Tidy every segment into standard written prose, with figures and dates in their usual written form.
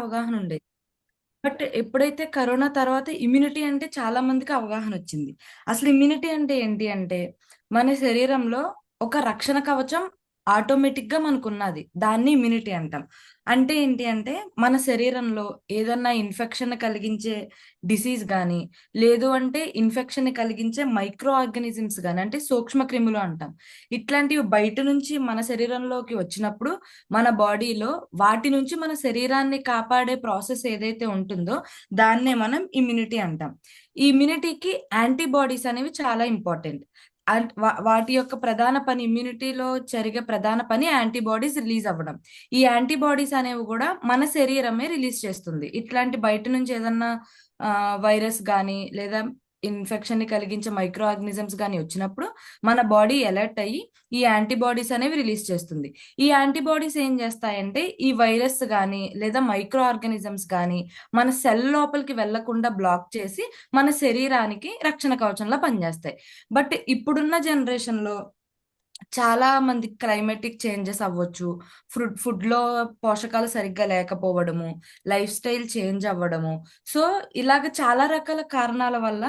అవగాహన ఉండేది. బట్ ఎప్పుడైతే కరోనా తర్వాత ఇమ్యూనిటీ అంటే చాలా మందికి అవగాహన వచ్చింది. అసలు ఇమ్యూనిటీ అంటే ఏంటి అంటే, మన శరీరంలో ఒక రక్షణ కవచం ఆటోమేటిక్‌గా మనకున్నది. దాన్ని ఇమ్యూనిటీ అంటాం. అంటే ఏంటి అంటే, మన శరీరంలో ఏదన్నా ఇన్ఫెక్షన్ కలిగించే డిసీజ్ గాని, లేదు అంటే ఇన్ఫెక్షన్ కలిగించే మైక్రో ఆర్గానిజమ్స్ గాని, అంటే సూక్ష్మ క్రిములు అంటాం. ఇట్లాంటివి బయట నుంచి మన శరీరంలోకి వచ్చినప్పుడు, మన బాడీలో వాటి నుంచి మన శరీరాన్ని కాపాడే ప్రాసెస్ ఏదైతే ఉంటుందో దాన్నే మనం ఇమ్యూనిటీ అంటాం. ఈ ఇమ్యూనిటీకి యాంటీబాడీస్ అనేవి చాలా ఇంపార్టెంట్. అండ్ వాటి యొక్క ప్రధాన పని, ఇమ్యూనిటీలో జరిగే ప్రధాన పని యాంటీబాడీస్ రిలీజ్ అవ్వడం. ఈ యాంటీబాడీస్ అనేవి కూడా మన శరీరమే రిలీజ్ చేస్తుంది. ఇట్లాంటి బయట నుంచి ఏదన్నా వైరస్ గానీ లేదా ఇన్ఫెక్షన్ ని కలిగించే మైక్రో ఆర్గానిజమ్స్ గానీ వచ్చినప్పుడు మన బాడీ అలర్ట్ అయ్యి ఈ యాంటీబాడీస్ అనేవి రిలీజ్ చేస్తుంది. ఈ యాంటీబాడీస్ ఏం చేస్తాయంటే ఈ వైరస్ గానీ లేదా మైక్రో ఆర్గానిజమ్స్ గానీ మన సెల్ లోపలికి వెళ్లకుండా బ్లాక్ చేసి మన శరీరానికి రక్షణ కవచంలా పనిచేస్తాయి. బట్ ఇప్పుడున్న జనరేషన్ లో చాలా మంది క్లైమేటిక్ చేంజెస్ అవ్వచ్చు, ఫుడ్ లో పోషకాలు సరిగ్గా లేకపోవడము, లైఫ్ స్టైల్ చేంజ్ అవ్వడము. సో ఇలాగ చాలా రకాల కారణాల వల్ల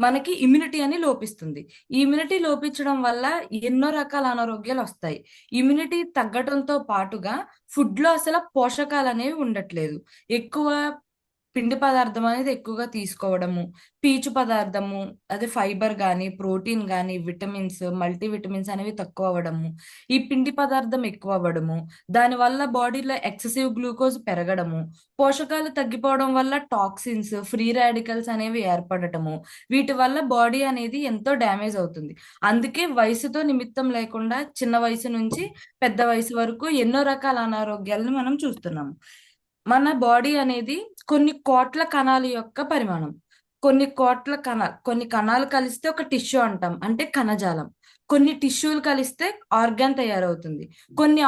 మనకి ఇమ్యూనిటీ అని లోపిస్తుంది. ఈ ఇమ్యూనిటీ లోపించడం వల్ల ఎన్నో రకాల అనారోగ్యాలు వస్తాయి. ఇమ్యూనిటీ తగ్గడంతో పాటుగా ఫుడ్ లో అసలు పోషకాలు అనేవి ఉండట్లేదు. ఎక్కువ పిండి పదార్థం అనేది ఎక్కువగా తీసుకోవడము, పీచు పదార్థము, అదే ఫైబర్ గానీ, ప్రోటీన్ గానీ, విటమిన్స్, మల్టీ విటమిన్స్ అనేవి తక్కువ అవ్వడము, ఈ పిండి పదార్థం ఎక్కువ అవ్వడము, దానివల్ల బాడీలో ఎక్సెసివ్ గ్లూకోజ్ పెరగడము, పోషకాలు తగ్గిపోవడం వల్ల టాక్సిన్స్, ఫ్రీ రాడికల్స్ అనేవి ఏర్పడటము, వీటి వల్ల బాడీ అనేది ఎంతో డ్యామేజ్ అవుతుంది. అందుకే వయసుతో నిమిత్తం లేకుండా చిన్న వయసు నుంచి పెద్ద వయసు వరకు ఎన్నో రకాల అనారోగ్యాలను మనం చూస్తున్నాము. మన బాడీ అనేది కొన్ని కోట్ల కణాల యొక్క పరిమాణం. కొన్ని కణాలు కలిస్తే ఒక టిష్యూ అంటాం, అంటే కణజాలం. కొన్ని టిష్యూలు కలిస్తే ఆర్గాన్ తయారవుతుంది. కొన్ని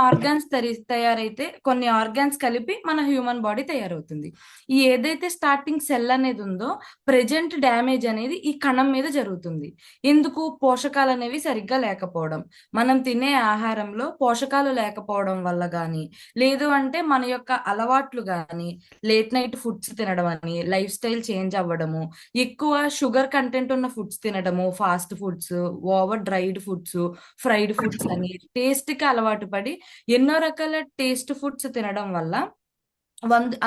ఆర్గాన్స్ కలిపి మన హ్యూమన్ బాడీ తయారవుతుంది. ఈ ఏదైతే స్టార్టింగ్ సెల్ అనేది ఉందో, ప్రెజెంట్ డ్యామేజ్ అనేది ఈ కణం మీద జరుగుతుంది. ఎందుకు? పోషకాలు అనేవి సరిగ్గా లేకపోవడం. మనం తినే ఆహారంలో పోషకాలు లేకపోవడం వల్ల గాని, లేదు అంటే మన యొక్క అలవాట్లు గాని, లేట్ నైట్ ఫుడ్స్ తినడం అని, లైఫ్ స్టైల్ చేంజ్ అవ్వడము, ఎక్కువ షుగర్ కంటెంట్ ఉన్న ఫుడ్స్ తినడము, fast foods, over dried foods, fried foods అని టేస్ట్ కి అలవాటు పడి ఎన్నో రకాల టేస్ట్ ఫుడ్స్ తినడం వల్ల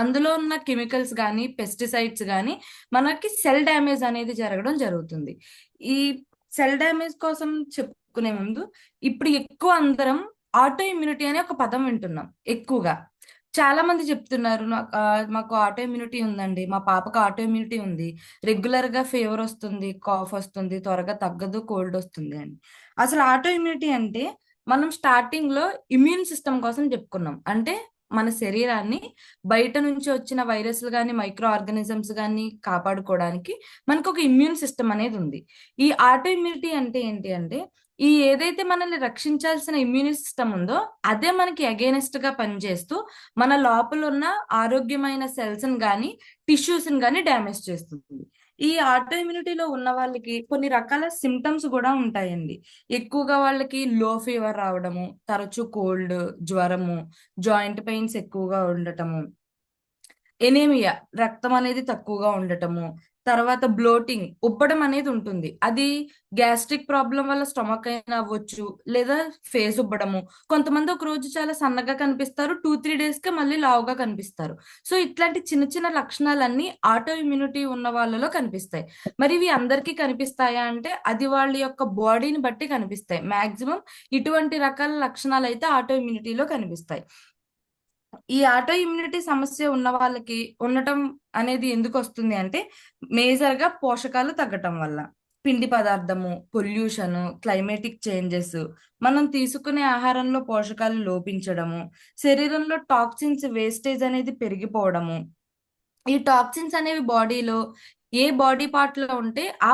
అందులో ఉన్న కెమికల్స్ కానీ పెస్టిసైడ్స్ కానీ మనకి సెల్ డ్యామేజ్ అనేది జరగడం జరుగుతుంది. ఈ సెల్ డ్యామేజ్ కోసం చెప్పుకునే ముందు, ఇప్పుడు ఎక్కువ అందరం ఆటో ఇమ్యూనిటీ అనే ఒక పదం వింటున్నాం ఎక్కువగా. చాలా మంది చెప్తున్నారు, మాకు ఆటో ఇమ్యూనిటీ ఉందండి, మా పాపకు ఆటో ఇమ్యూనిటీ ఉంది, రెగ్యులర్ గా ఫీవర్ వస్తుంది, కాఫ్ వస్తుంది, త్వరగా తగ్గదు, కోల్డ్ వస్తుంది అని. అసలు ఆటో ఇమ్యూనిటీ అంటే మనం స్టార్టింగ్ లో ఇమ్యూన్ సిస్టమ్ కోసం చెప్పుకున్నాం. అంటే మన శరీరాన్ని బయట నుంచి వచ్చిన వైరస్లు కానీ మైక్రో ఆర్గానిజమ్స్ కానీ కాపాడుకోవడానికి మనకు ఒక ఇమ్యూన్ సిస్టమ్ అనేది ఉంది. ఈ ఆటో ఇమ్యూనిటీ అంటే ఏంటి అంటే, ఈ ఏదైతే మనల్ని రక్షించాల్సిన ఇమ్యూన్ సిస్టమ్ ఉందో అదే మనకి అగేనెస్ట్ గా పనిచేస్తూ మన లోపల ఉన్న ఆరోగ్యమైన సెల్స్ గాని టిష్యూస్ గాని డ్యామేజ్ చేస్తుంది. ఈ ఆటో ఇమ్యూనిటీలో ఉన్న వాళ్ళకి కొన్ని రకాల సిమ్టమ్స్ కూడా ఉంటాయండి. ఎక్కువగా వాళ్ళకి లో ఫీవర్ రావడము, తరచూ కోల్డ్, జ్వరము, జాయింట్ పెయిన్స్ ఎక్కువగా ఉండటము, ఎనేమియా రక్తం అనేది తక్కువగా ఉండటము, తర్వాత బ్లోటింగ్ ఉబ్బడం అనేది ఉంటుంది. అది గ్యాస్ట్రిక్ ప్రాబ్లం వల్ల స్టమక్ అయినా అవ్వచ్చు, లేదా ఫేస్ ఉబ్బడము. కొంతమంది ఒక రోజు చాలా సన్నగా కనిపిస్తారు, 2-3 డేస్ కి మళ్ళీ లావుగా కనిపిస్తారు. సో ఇట్లాంటి చిన్న చిన్న లక్షణాలన్నీ ఆటో ఇమ్యూనిటీ ఉన్న వాళ్ళలో కనిపిస్తాయి. మరి ఇవి అందరికీ కనిపిస్తాయా అంటే, అది వాళ్ళ యొక్క బాడీని బట్టి కనిపిస్తాయి. మాక్సిమం ఇటువంటి రకాల లక్షణాలు అయితే ఆటో ఇమ్యూనిటీలో కనిపిస్తాయి. ఈ ఆటో ఇమ్యూనిటీ సమస్య ఉన్న వాళ్ళకి ఉండటం అనేది ఎందుకు వస్తుంది అంటే, మేజర్ గా పోషకాలు తగ్గటం వల్ల, పిండి పదార్థము, పొల్యూషన్, క్లైమేటిక్ చేంజెస్, మనం తీసుకునే ఆహారంలో పోషకాలు లోపించడము, శరీరంలో టాక్సిన్స్ వేస్టేజ్ అనేది పెరిగిపోవడము. ఈ టాక్సిన్స్ అనేవి బాడీలో ఏ బాడీ పార్ట్ లో ఉంటే ఆ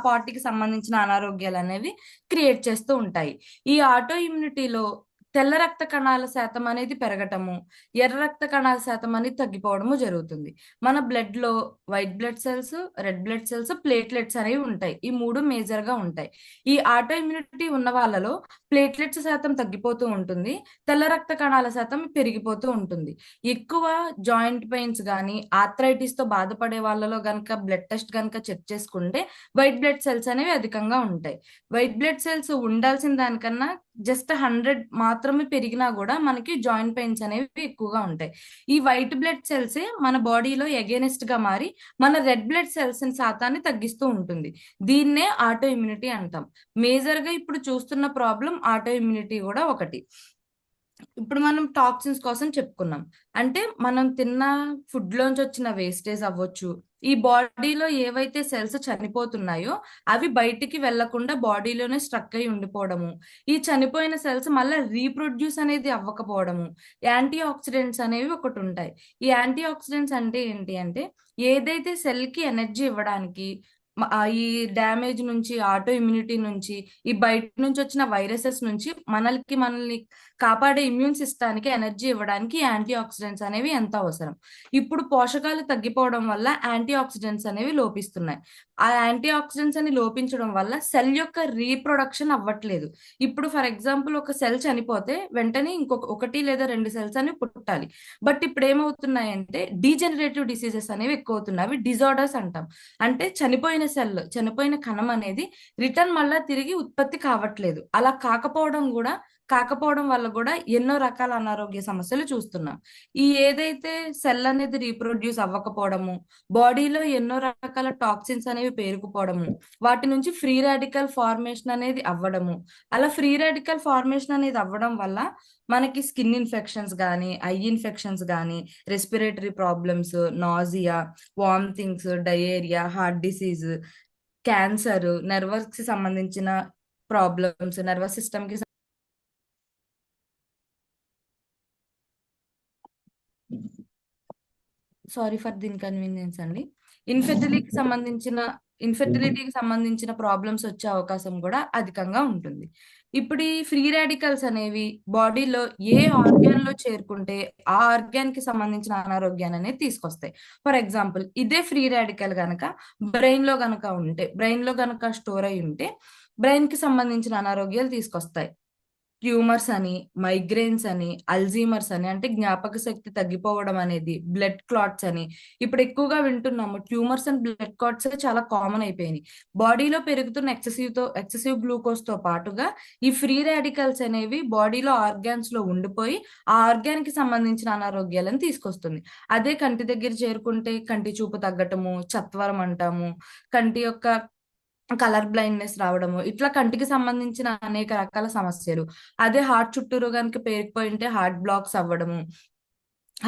పార్టీకి సంబంధించిన అనారోగ్యాలు అనేవి క్రియేట్ చేస్తూ ఉంటాయి. ఈ ఆటో ఇమ్యూనిటీలో తెల్ల రక్త కణాల శాతం అనేది పెరగటము, ఎర్ర రక్త కణాల శాతం అనేది తగ్గిపోవడము జరుగుతుంది. మన బ్లడ్ లో white blood cells, red blood cells, platelets అనేవి ఉంటాయి. ఈ 3 మేజర్ గా ఉంటాయి. ఈ ఆటో ఇమ్యూనిటీ ఉన్న వాళ్ళలో ప్లేట్లెట్స్ శాతం తగ్గిపోతూ ఉంటుంది, తెల్ల రక్త కణాల శాతం పెరిగిపోతూ ఉంటుంది. ఎక్కువ జాయింట్ పెయిన్స్ కానీ ఆర్థరైటిస్ తో బాధపడే వాళ్ళలో గనక బ్లడ్ టెస్ట్ గనక చెక్ చేసుకుంటే వైట్ బ్లడ్ సెల్స్ అనేవి అధికంగా ఉంటాయి. వైట్ బ్లడ్ సెల్స్ ఉండాల్సిన దానికన్నా జస్ట్ 100 మాత్రమే పెరిగినా కూడా మనకి జాయింట్ పెయిన్స్ అనేవి ఎక్కువగా ఉంటాయి. ఈ వైట్ బ్లడ్ సెల్స్ మన బాడీలో ఎగెనిస్ట్ గా మారి మన రెడ్ బ్లడ్ సెల్స్ శాతాన్ని తగ్గిస్తూ ఉంటుంది. దీన్నే ఆటో ఇమ్యూనిటీ అంటాం. మేజర్ గా ఇప్పుడు చూస్తున్న ప్రాబ్లం ఆటో ఇమ్యూనిటీ కూడా ఒకటి. ఇప్పుడు మనం టాక్సిన్స్ కోసం చెప్పుకున్నాం. అంటే మనం తిన్న ఫుడ్ లోంచి వచ్చిన వేస్టేజ్ అవ్వచ్చు, ఈ బాడీలో ఏవైతే సెల్స్ చనిపోతున్నాయో అవి బయటికి వెళ్లకుండా బాడీలోనే స్ట్రక్ అయి ఉండిపోవడము, ఈ చనిపోయిన సెల్స్ మళ్ళీ రీప్రొడ్యూస్ అనేది అవ్వకపోవడము, యాంటీ ఆక్సిడెంట్స్ అనేవి ఒకటి ఉంటాయి. ఈ యాంటీ ఆక్సిడెంట్స్ అంటే ఏంటి అంటే ఏదైతే సెల్ కి ఎనర్జీ ఇవ్వడానికి ఈ డ్యామేజ్ నుంచి, ఆటో ఇమ్యూనిటీ నుంచి, ఈ బయట నుంచి వచ్చిన వైరసెస్ నుంచి మనల్ని కాపాడే ఇమ్యూన్ సిస్టానికి ఎనర్జీ ఇవ్వడానికి యాంటీ ఆక్సిడెంట్స్ అనేవి ఎంత అవసరం. ఇప్పుడు పోషకాలు తగ్గిపోవడం వల్ల యాంటీ ఆక్సిడెంట్స్ అనేవి లోపిస్తున్నాయి. ఆ యాంటీ ఆక్సిడెంట్స్ అని లోపించడం వల్ల సెల్ యొక్క రీప్రొడక్షన్ అవ్వట్లేదు. ఇప్పుడు ఫర్ ఎగ్జాంపుల్ ఒక సెల్ చనిపోతే వెంటనే ఇంకొక 1 లేదా 2 సెల్స్ అనేవి పుట్టాలి. బట్ ఇప్పుడు ఏమవుతున్నాయంటే డీజనరేటివ్ డిసీజెస్ అనేవి ఎక్కువ అవుతున్నాయి. అవి డిజార్డర్స్ అంటాం. అంటే చనిపోయిన కణం అనేది రిటర్న్ మళ్ళా తిరిగి ఉత్పత్తి కావట్లేదు. అలా కాకపోవడం వల్ల కూడా ఎన్నో రకాల అనారోగ్య సమస్యలు చూస్తున్నాం. ఈ ఏదైతే సెల్ అనేది రీప్రొడ్యూస్ అవ్వకపోవడము, బాడీలో ఎన్నో రకాల టాక్సిన్స్ అనేవి పేరుకుపోవడము, వాటి నుంచి ఫ్రీ రాడికల్ ఫార్మేషన్ అనేది అవ్వడము, అలా ఫ్రీ రాడికల్ ఫార్మేషన్ అనేది అవ్వడం వల్ల మనకి స్కిన్ ఇన్ఫెక్షన్స్ కానీ, ఐ ఇన్ఫెక్షన్స్ కానీ, respiratory problems, nausea, vomitings, diarrhoea, heart disease, cancer, nervous కి సంబంధించిన ప్రాబ్లమ్స్, నర్వస్ సిస్టమ్ కి సారీ ఫర్ ది ఇన్కన్వీనియన్స్ అండి. ఇన్ఫెర్టిలిటీకి సంబంధించిన ప్రాబ్లమ్స్ వచ్చే అవకాశం కూడా అధికంగా ఉంటుంది. ఇప్పుడు ఈ ఫ్రీ రాడికల్స్ అనేవి బాడీలో ఏ ఆర్గాన్ లో చేరుకుంటే ఆ ఆర్గాన్ కి సంబంధించిన అనారోగ్యాన్ని అనేది తీసుకొస్తాయి. ఫర్ ఎగ్జాంపుల్ ఇదే ఫ్రీ రాడికల్ గనక బ్రెయిన్ లో గనక స్టోర్ అయి ఉంటే బ్రెయిన్ కి సంబంధించిన అనారోగ్యాలు తీసుకొస్తాయి. ట్యూమర్స్ అని, మైగ్రేన్స్ అని, అల్జీమర్స్ అని, అంటే జ్ఞాపక శక్తి తగ్గిపోవడం అనేది, బ్లడ్ క్లాట్స్ అని ఇప్పుడు ఎక్కువగా వింటున్నాము. ట్యూమర్స్ అండ్ బ్లడ్ క్లాట్స్ చాలా కామన్ అయిపోయినాయి. బాడీలో పెరుగుతున్న ఎక్సెసివ్ గ్లూకోజ్ తో పాటుగా ఈ ఫ్రీ రాడికల్స్ అనేవి బాడీలో ఆర్గాన్స్ లో ఉండిపోయి ఆ ఆర్గాన్ కి సంబంధించిన అనారోగ్యాలను తీసుకొస్తుంది. అదే కంటి దగ్గర చేరుకుంటే కంటి చూపు తగ్గటము, చత్వరం అంటాము, కంటి యొక్క కలర్ బ్లైండ్నెస్ రావడము, ఇట్లా కంటికి సంబంధించిన అనేక రకాల సమస్యలు. అదే హార్ట్ చుట్టూరు కనుక పేరుకుపోయి ఉంటే హార్ట్ బ్లాక్స్ అవ్వడము,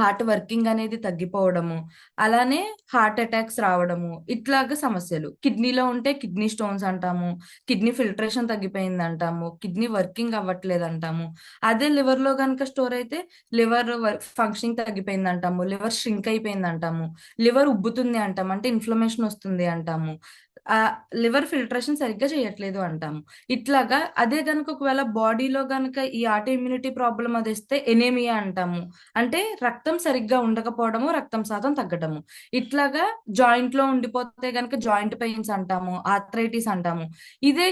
హార్ట్ వర్కింగ్ అనేది తగ్గిపోవడము, అలానే హార్ట్ అటాక్స్ రావడము, ఇట్లాగా సమస్యలు. కిడ్నీలో ఉంటే కిడ్నీ స్టోన్స్ అంటాము, కిడ్నీ ఫిల్టరేషన్ తగ్గిపోయింది అంటాము, కిడ్నీ వర్కింగ్ అవ్వట్లేదు అంటాము. అదే లివర్ లో కనుక స్టోర్ అయితే లివర్ ఫంక్షనింగ్ తగ్గిపోయింది అంటాము, లివర్ ష్రింక్ అయిపోయింది అంటాము, లివర్ ఉబ్బుతుంది అంటాము, అంటే ఇన్ఫ్లమేషన్ వస్తుంది అంటాము, ఆ లివర్ ఫిల్టరేషన్ సరిగ్గా చేయట్లేదు అంటాము. ఇట్లాగా అదే కనుక ఒకవేళ బాడీలో కనుక ఈ ఆటో ఇమ్యూనిటీ ప్రాబ్లం అది వస్తే ఎనేమియా అంటాము, అంటే రక్తం సరిగ్గా ఉండకపోవడము, రక్తం శాతం తగ్గడము. ఇట్లాగా జాయింట్ లో ఉండిపోతే గనక జాయింట్ పెయిన్స్ అంటాము, ఆర్థరైటిస్ అంటాము. ఇదే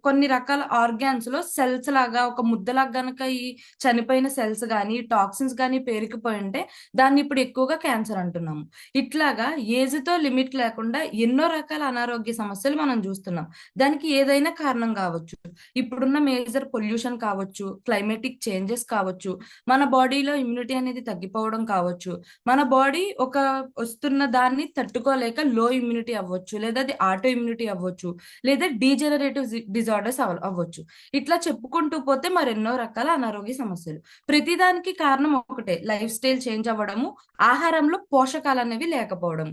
కొన్ని రకాల ఆర్గాన్స్ లో సెల్స్ లాగా ఒక ముద్దలాగా గనక ఈ చనిపోయిన సెల్స్ గానీ టాక్సిన్స్ గానీ పేరుకుపోయి ఉంటే దాన్ని ఇప్పుడు ఎక్కువగా క్యాన్సర్ అంటున్నాము. ఇట్లాగా ఏజ్ తో లిమిట్ లేకుండా ఎన్నో రకాల అనారోగ్య సమస్యలు మనం చూస్తున్నాం. దానికి ఏదైనా కారణం కావచ్చు. ఇప్పుడున్న మేజర్ పొల్యూషన్ కావచ్చు, క్లైమేటిక్ చేంజెస్ కావచ్చు, మన బాడీలో ఇమ్యూనిటీ అనేది తగ్గిపోవడం కావచ్చు, మన బాడీ ఒక వస్తున్న దాన్ని తట్టుకోలేక లో ఇమ్యూనిటీ అవ్వచ్చు, లేదా అది ఆటో ఇమ్యూనిటీ అవ్వచ్చు, లేదా డీజనరేటివ్ డిజార్డర్స్ అవ్వచ్చు. ఇట్లా చెప్పుకుంటూ పోతే మరెన్నో రకాల అనారోగ్య సమస్యలు. ప్రతిదానికి కారణం ఒకటే, లైఫ్ స్టైల్ చేంజ్ అవ్వడము, ఆహారంలో పోషకాలు అనేవి లేకపోవడం.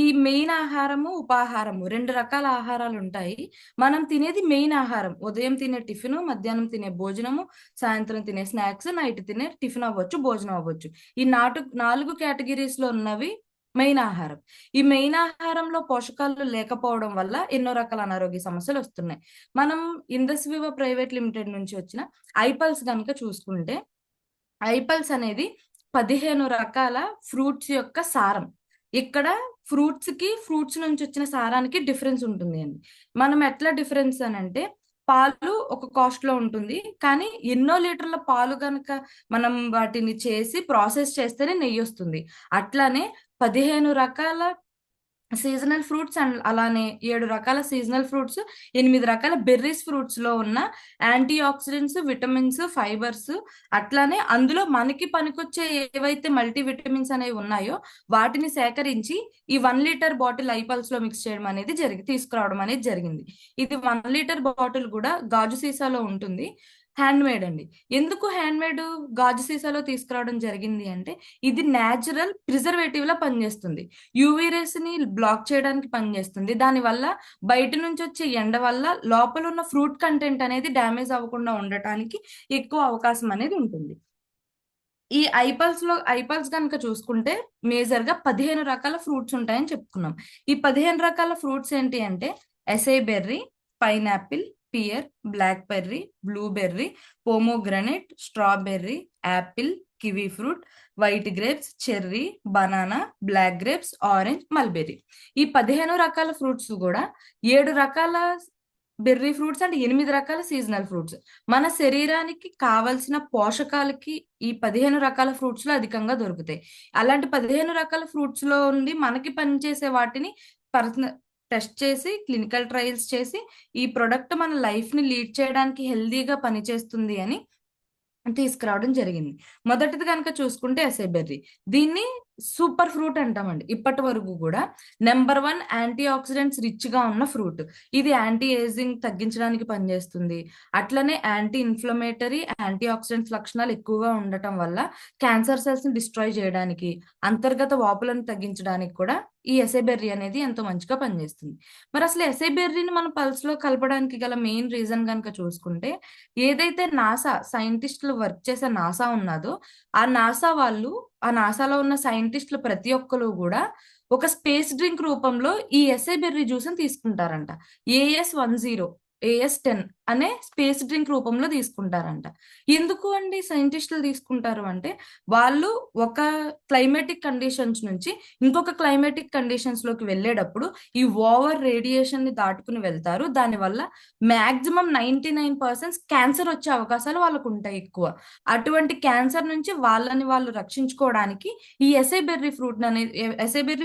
ఈ మెయిన్ ఆహారము, ఉపాహారము 2 రకాల ఆహారాలు ఉంటాయి. మనం తినేది మెయిన్ ఆహారం, ఉదయం తినే టిఫిన్, మధ్యాహ్నం తినే భోజనము, సాయంత్రం తినే స్నాక్స్, నైట్ తినే టిఫిన్ అవ్వచ్చు, భోజనం అవ్వచ్చు. ఈ 4 కేటగిరీస్ లో ఉన్నవి మెయిన్ ఆహారం. ఈ మెయిన్ ఆహారంలో పోషకాలు లేకపోవడం వల్ల ఎన్నో రకాల అనారోగ్య సమస్యలు వస్తున్నాయి. మనం ఇండస్ వివా ప్రైవేట్ లిమిటెడ్ నుంచి వచ్చిన ఐపల్స్ గనుక చూసుకుంటే, ఐపల్స్ అనేది 15 రకాల ఫ్రూట్స్ యొక్క సారం. ఇక్కడ ఫ్రూట్స్ నుంచి వచ్చిన సారానికి డిఫరెన్స్ ఉంటుంది అండి. మనం ఎట్లా డిఫరెన్స్ అని అంటే, పాలు ఒక కాస్ట్ లో ఉంటుంది, కానీ ఎన్నో లీటర్ల పాలు గనక మనం వాటిని చేసి ప్రాసెస్ చేస్తేనే నెయ్యి వస్తుంది. అట్లానే 15 రకాల సీజనల్ ఫ్రూట్స్ అండ్ అలానే 7 రకాల సీజనల్ ఫ్రూట్స్, 8 రకాల బెర్రీస్ ఫ్రూట్స్ లో ఉన్న యాంటీ ఆక్సిడెంట్స్, విటమిన్స్, ఫైబర్స్, అట్లానే అందులో మనకి పనికొచ్చే ఏవైతే మల్టీ విటమిన్స్ అనేవి ఉన్నాయో వాటిని సేకరించి ఈ 1 లీటర్ బాటిల్ ఐపల్స్ లో మిక్స్ చేయడం అనేది తీసుకురావడం అనేది జరిగింది. ఇది 1 లీటర్ బాటిల్ కూడా గాజు సీసాలో ఉంటుంది. హ్యాండ్ మేడ్ అండి. ఎందుకు హ్యాండ్ మేడ్ గాజు సీసాలో తీసుకురావడం జరిగింది అంటే, ఇది న్యాచురల్ ప్రిజర్వేటివ్ లా పనిచేస్తుంది. యూవీ రేస్ ని బ్లాక్ చేయడానికి పనిచేస్తుంది. దానివల్ల బయట నుంచి వచ్చే ఎండ వల్ల లోపల ఉన్న ఫ్రూట్ కంటెంట్ అనేది డ్యామేజ్ అవ్వకుండా ఉండటానికి ఎక్కువ అవకాశం అనేది ఉంటుంది. ఈ ఐపల్స్ కనుక చూసుకుంటే మేజర్ గా 15 రకాల ఫ్రూట్స్ ఉంటాయని చెప్పుకున్నాం. ఈ 15 రకాల ఫ్రూట్స్ ఏంటి అంటే, acai berry, pineapple, pear, black berry, blueberry, pomegranate, strawberry, apple, kiwi fruit, white grapes, cherry, banana, black grapes, orange, mulberry. ఈ 15 రకాల ఫ్రూట్స్ కూడా 7 రకాల బెర్రీ ఫ్రూట్స్ అండ్ 8 రకాల సీజనల్ ఫ్రూట్స్. మన శరీరానికి కావలసిన పోషకాలకి ఈ 15 రకాల ఫ్రూట్స్ లో అధికంగా దొరుకుతాయి. అలాంటి 15 రకాల ఫ్రూట్స్ లో ఉండి మనకి పనిచేసే వాటిని పర్సనల్ టెస్ట్ చేసి, క్లినికల్ ట్రయల్స్ చేసి, ఈ ప్రొడక్ట్ మన లైఫ్ ని లీడ్ చేయడానికి హెల్దీగా పనిచేస్తుంది అని తీసుకురావడం జరిగింది. మొదటిది కనుక చూసుకుంటే ఎసై బెర్రీ. దీన్ని సూపర్ ఫ్రూట్ అంటామండి. ఇప్పటి వరకు కూడా నెంబర్ 1 యాంటీ ఆక్సిడెంట్స్ రిచ్ గా ఉన్న ఫ్రూట్. ఇది యాంటీ ఏజింగ్ తగ్గించడానికి పనిచేస్తుంది. అట్లనే యాంటీ ఇన్ఫ్లమేటరీ, యాంటీ ఆక్సిడెంట్స్ లక్షణాలు ఎక్కువగా ఉండటం వల్ల క్యాన్సర్ సెల్స్ ని డిస్ట్రాయ్ చేయడానికి, అంతర్గత వాపులను తగ్గించడానికి కూడా ఈ ఎసై బెర్రీ అనేది ఎంతో మంచిగా పనిచేస్తుంది. మరి అసలు ఎసై బెర్రీని మన పల్స్ లో కలపడానికి గల మెయిన్ రీజన్ కనుక చూసుకుంటే, ఏదైతే నాసా సైంటిస్టులు వర్క్ చేసే నాసా ఉన్నదో, ఆ నాసాలో ఉన్న సైంటిస్టులు ప్రతి ఒక్కరు కూడా ఒక స్పేస్ డ్రింక్ రూపంలో ఈ ఎస్ఐ బెర్రీ జ్యూస్ ని తీసుకుంటారంట. AS10, AS10 అనే స్పేస్ డ్రింక్ రూపంలో తీసుకుంటారంట. ఎందుకు అండి సైంటిస్టులు తీసుకుంటారు అంటే, వాళ్ళు ఒక క్లైమేటిక్ కండిషన్స్ నుంచి ఇంకొక క్లైమేటిక్ కండిషన్స్ లోకి వెళ్ళేటప్పుడు ఈ ఓవర్ రేడియేషన్ ని దాటుకుని వెళ్తారు. దానివల్ల మాక్సిమం 99% క్యాన్సర్ వచ్చే అవకాశాలు వాళ్ళకు ఉంటాయి ఎక్కువ. అటువంటి క్యాన్సర్ నుంచి వాళ్ళని వాళ్ళు రక్షించుకోవడానికి ఈ ఎసై బెర్రీ